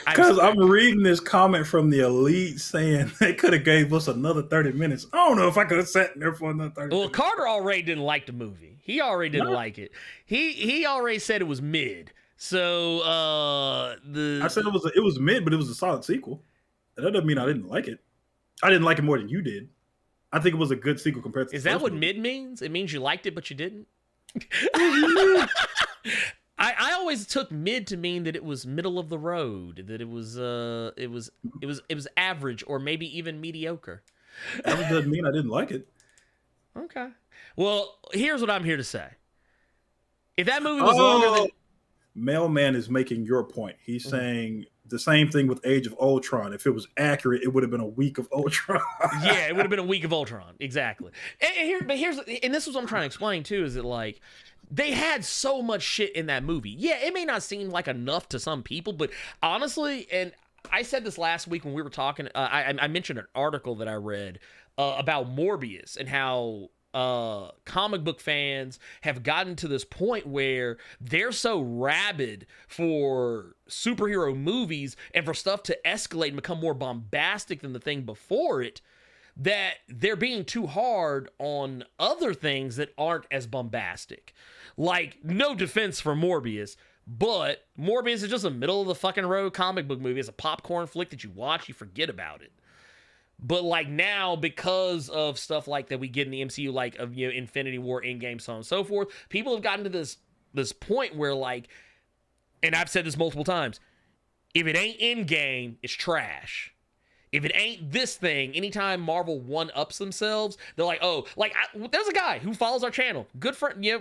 Because I'm reading this comment from the Elite saying they could have gave us another 30 minutes. I don't know if I could have sat in there for another 30 minutes. Well, Carter already didn't like the movie. He already didn't like it. He already said it was mid. So I said it was mid, but it was a solid sequel. And that doesn't mean I didn't like it. I didn't like it more than you did. I think it was a good sequel compared to. Is that what mid means? It means you liked it, but you didn't. I always took mid to mean that it was middle of the road, that it was average or maybe even mediocre. That doesn't mean I didn't like it. Okay. Well, here's what I'm here to say. If that movie was longer than Mailman is making your point. He's saying the same thing with Age of Ultron. If it was accurate, it would have been a week of Ultron. Yeah, it would have been a week of Ultron. Exactly. And this is what I'm trying to explain too, is that like they had so much shit in that movie. Yeah, it may not seem like enough to some people, but honestly, and I said this last week when we were talking, I mentioned an article that I read about Morbius and how comic book fans have gotten to this point where they're so rabid for superhero movies and for stuff to escalate and become more bombastic than the thing before it, that they're being too hard on other things that aren't as bombastic. Like, no defense for Morbius, but Morbius is just a middle of the fucking road comic book movie. It's a popcorn flick that you watch, you forget about it. But like now, because of stuff like that we get in the MCU, like of Infinity War, Endgame, so on and so forth, people have gotten to this point where like, and I've said this multiple times, if it ain't Endgame, it's trash. If it ain't this thing, anytime Marvel one-ups themselves, they're like, oh, like there's a guy who follows our channel, good friend, and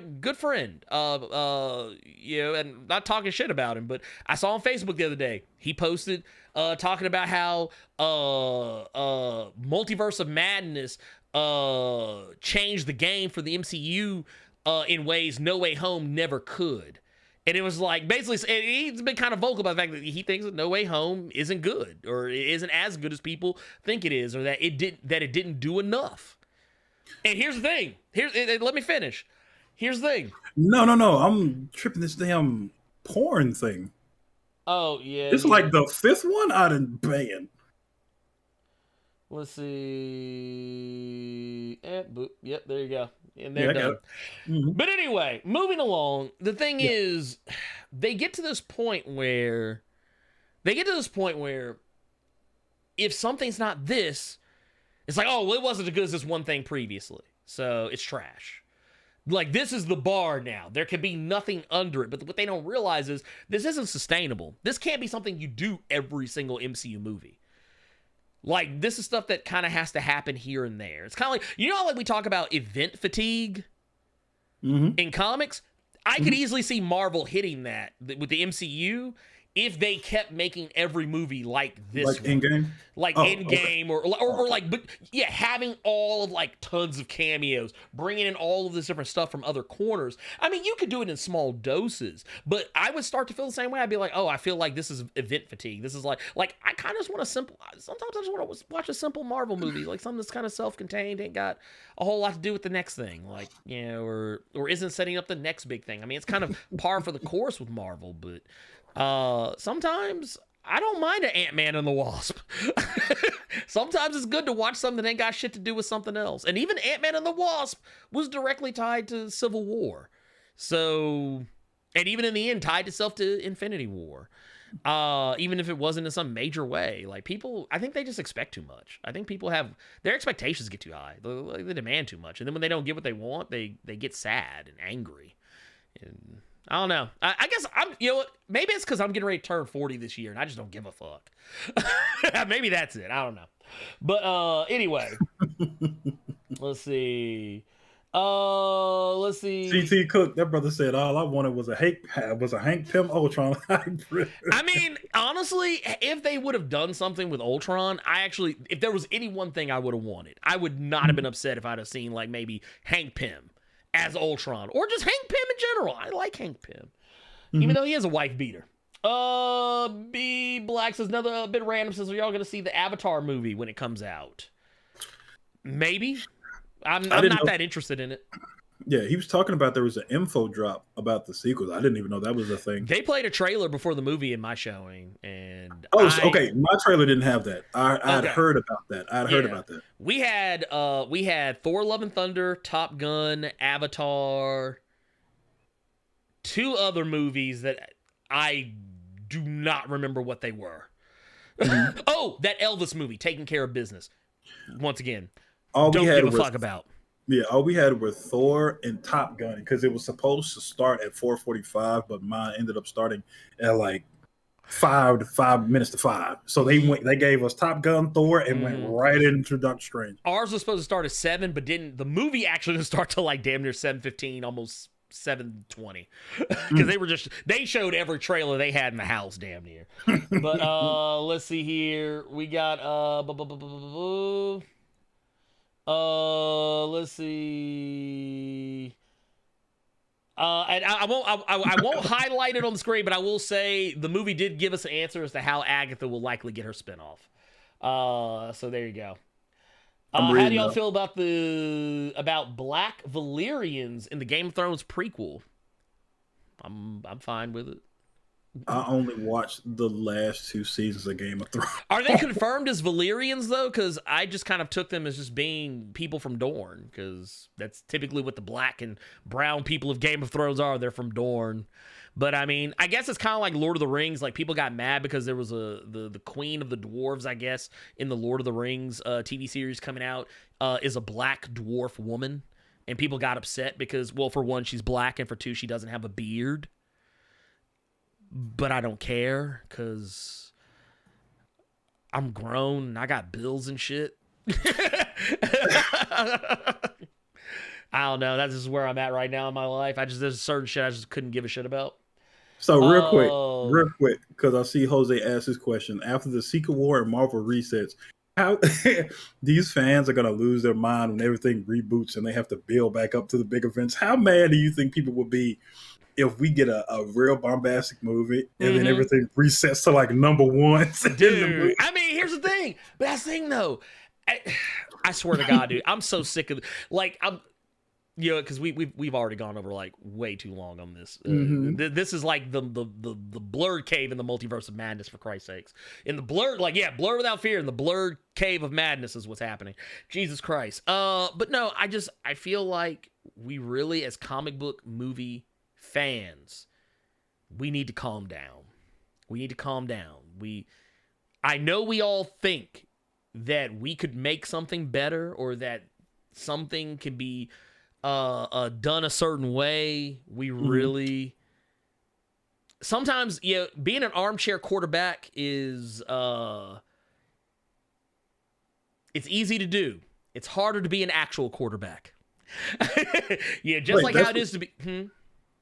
not talking shit about him, but I saw on Facebook the other day, he posted talking about how Multiverse of Madness changed the game for the MCU in ways No Way Home never could. And it was like, basically, he's been kind of vocal about the fact that he thinks that No Way Home isn't good, or isn't as good as people think it is, or that it didn't do enough. And here's the thing. Let me finish. Here's the thing. No. I'm tripping this damn porn thing. Oh, yeah. It's like the fifth one I done banned. Let's see. Yep, there you go. And they're done. Mm-hmm. But anyway, moving along, the thing is, they get to this point where if something's not this, it's like, oh, well, it wasn't as good as this one thing previously, so it's trash. Like, this is the bar now. There can be nothing under it. But what they don't realize is this isn't sustainable. This can't be something you do every single MCU movie. Like, this is stuff that kind of has to happen here and there. It's kind of like, like we talk about event fatigue in comics? I could easily see Marvel hitting that with the MCU if they kept making every movie like this like one. Endgame? Like Endgame, okay. or like, but yeah, having all of like tons of cameos, bringing in all of this different stuff from other corners. I mean, you could do it in small doses, but I would start to feel the same way. I'd be like, oh, I feel like this is event fatigue. This is like I kind of just want sometimes I just want to watch a simple Marvel movie, like something that's kind of self-contained, ain't got a whole lot to do with the next thing, like, or isn't setting up the next big thing. I mean, it's kind of par for the course with Marvel, but Sometimes I don't mind an Ant-Man and the Wasp. Sometimes it's good to watch something that ain't got shit to do with something else. And even Ant-Man and the Wasp was directly tied to Civil War. So, and even in the end, tied itself to Infinity War. Even if it wasn't in some major way. Like, people, I think they just expect too much. I think people have, their expectations get too high. They demand too much. And then when they don't get what they want, they get sad and angry. And I don't know. I guess you know what? Maybe it's because I'm getting ready to turn 40 this year and I just don't give a fuck. Maybe that's it. I don't know. But anyway, let's see. CT Cook, that brother said all I wanted was a Hank Pym Ultron hybrid. I mean, honestly, if they would have done something with Ultron, if there was any one thing I would have wanted, I would not have been upset if I'd have seen like maybe Hank Pym as Ultron, or just Hank Pym in general. I like Hank Pym, even though he is a wife beater. B Black says another bit random, says, are y'all gonna see the Avatar movie when it comes out? Maybe. I'm not that interested in it. Yeah, he was talking about there was an info drop about the sequels. I didn't even know that was a thing. They played a trailer before the movie in my showing, and okay, my trailer didn't have that. I'd heard about that. Heard about that. We had Thor: Love and Thunder, Top Gun, Avatar, 2 other movies that I do not remember what they were. Oh, that Elvis movie, Taking Care of Business. Once again, don't give a fuck about. Yeah, all we had were Thor and Top Gun because it was supposed to start at 4:45, but mine ended up starting at like 5 minutes to 5. So they gave us Top Gun, Thor, and went right into Doctor Strange. Ours was supposed to start at 7, but the movie actually didn't start till like damn near 7:15, almost 7:20, because they showed every trailer they had in the house damn near. But let's see here, we got let's see. And I won't highlight it on the screen, but I will say the movie did give us an answer as to how Agatha will likely get her spinoff. So there you go. How do y'all feel about Black Valyrians in the Game of Thrones prequel? I'm fine with it. I only watched the last 2 seasons of Game of Thrones. Are they confirmed as Valyrians, though? Because I just kind of took them as just being people from Dorne, because that's typically what the black and brown people of Game of Thrones are. They're from Dorne. But, I mean, I guess it's kind of like Lord of the Rings. Like, people got mad because there was the queen of the dwarves, I guess, in the Lord of the Rings TV series coming out, is a black dwarf woman. And people got upset because, well, for one, she's black, and for 2, she doesn't have a beard. But I don't care, because I'm grown and I got bills and shit. I don't know. That's just where I'm at right now in my life. There's certain shit I just couldn't give a shit about. So real quick, because I see Jose ask this question. After the Secret War and Marvel resets, how these fans are going to lose their mind when everything reboots and they have to build back up to the big events? How mad do you think people will be if we get a real bombastic movie and then everything resets to like number 1? Dude, I mean, here's the thing. But that's the thing, though. I swear to God, dude, I'm so sick of like because we've already gone over like way too long on this. This is like the Blerd cave in the multiverse of madness, for Christ's sakes. In the Blerd, Blerd without fear, in the Blerd cave of madness is what's happening. Jesus Christ. But no, I feel like we really, as comic book movie fans, we need to calm down. I know we all think that we could make something better, or that something could be done a certain way. We really sometimes, being an armchair quarterback is it's easy to do. It's harder to be an actual quarterback. Just like how it is to be.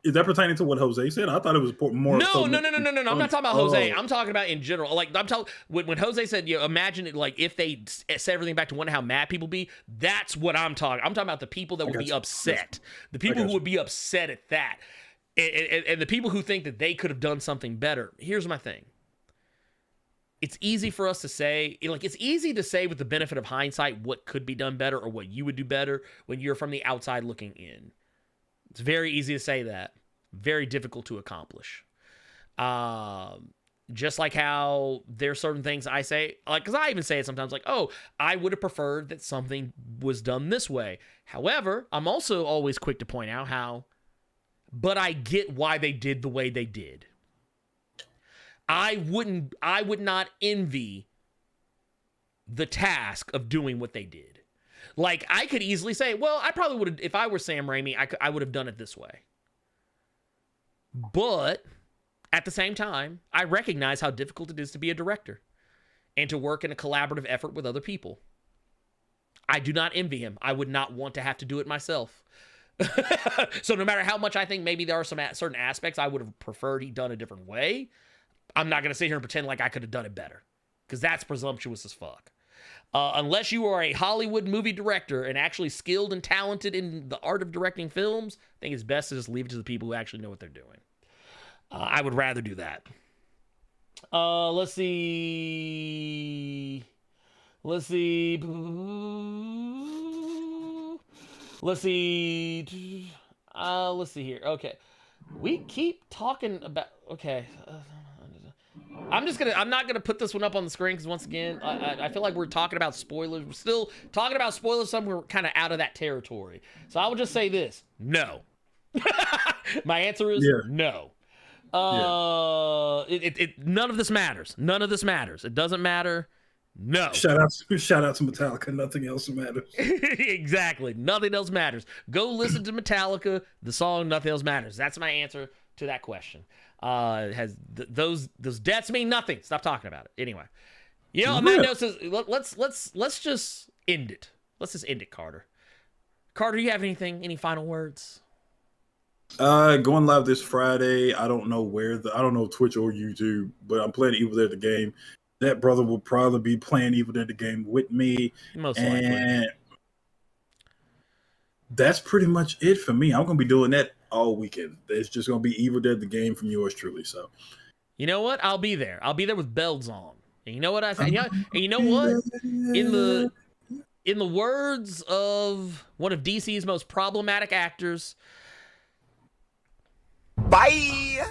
Is that pertaining to what Jose said? I thought it was more. No. I'm not talking about Jose. I'm talking about in general. Like, I'm talking when Jose said, imagine it, like if they set everything back to wonder how mad people be. That's what I'm talking. I'm talking about the people that would be upset. The people who would be upset at that, and the people who think that they could have done something better. Here's my thing. It's easy for us to say, it's easy to say with the benefit of hindsight what could be done better or what you would do better when you're from the outside looking in. It's very easy to say that. Very difficult to accomplish. Just like how there's certain things I say, like, because I even say it sometimes, like, oh, I would have preferred that something was done this way. However, I'm also always quick to point out how, but I get why they did the way they did. I would not envy the task of doing what they did. Like, I could easily say, well, I probably would have, if I were Sam Raimi, I would have done it this way. But at the same time, I recognize how difficult it is to be a director and to work in a collaborative effort with other people. I do not envy him. I would not want to have to do it myself. So no matter how much I think maybe there are some certain aspects I would have preferred he'd done a different way, I'm not going to sit here and pretend like I could have done it better, because that's presumptuous as fuck. Unless you are a Hollywood movie director and actually skilled and talented in the art of directing films, I think it's best to just leave it to the people who actually know what they're doing. I would rather do that. Let's see. Let's see. Let's see. Let's see here. Okay. We keep talking about... Okay. I'm not gonna put this one up on the screen because, once again, I feel like we're talking about spoilers. We're still talking about spoilers. Some we're kind of out of that territory. So I will just say this: no. My answer is no. None of this matters. None of this matters. It doesn't matter. No. Shout out to Metallica. Nothing else matters. Exactly. Nothing else matters. Go listen to Metallica. The song "Nothing Else Matters." That's my answer to that question. Those deaths mean nothing. Stop talking about it. Anyway, on that note, let's just end it. Let's just end it, Carter. Carter, do you have anything? Any final words? Going live this Friday. I don't know I don't know Twitch or YouTube, but I'm playing Evil Dead the game. That brother will probably be playing Evil Dead the game with me. Most likely. That's pretty much it for me. I'm gonna be doing that all weekend. It's just gonna be Evil Dead the game from yours truly. So, you know what? I'll be there. I'll be there with bells on. And you know what I say? And you know what? In the words of one of DC's most problematic actors, bye.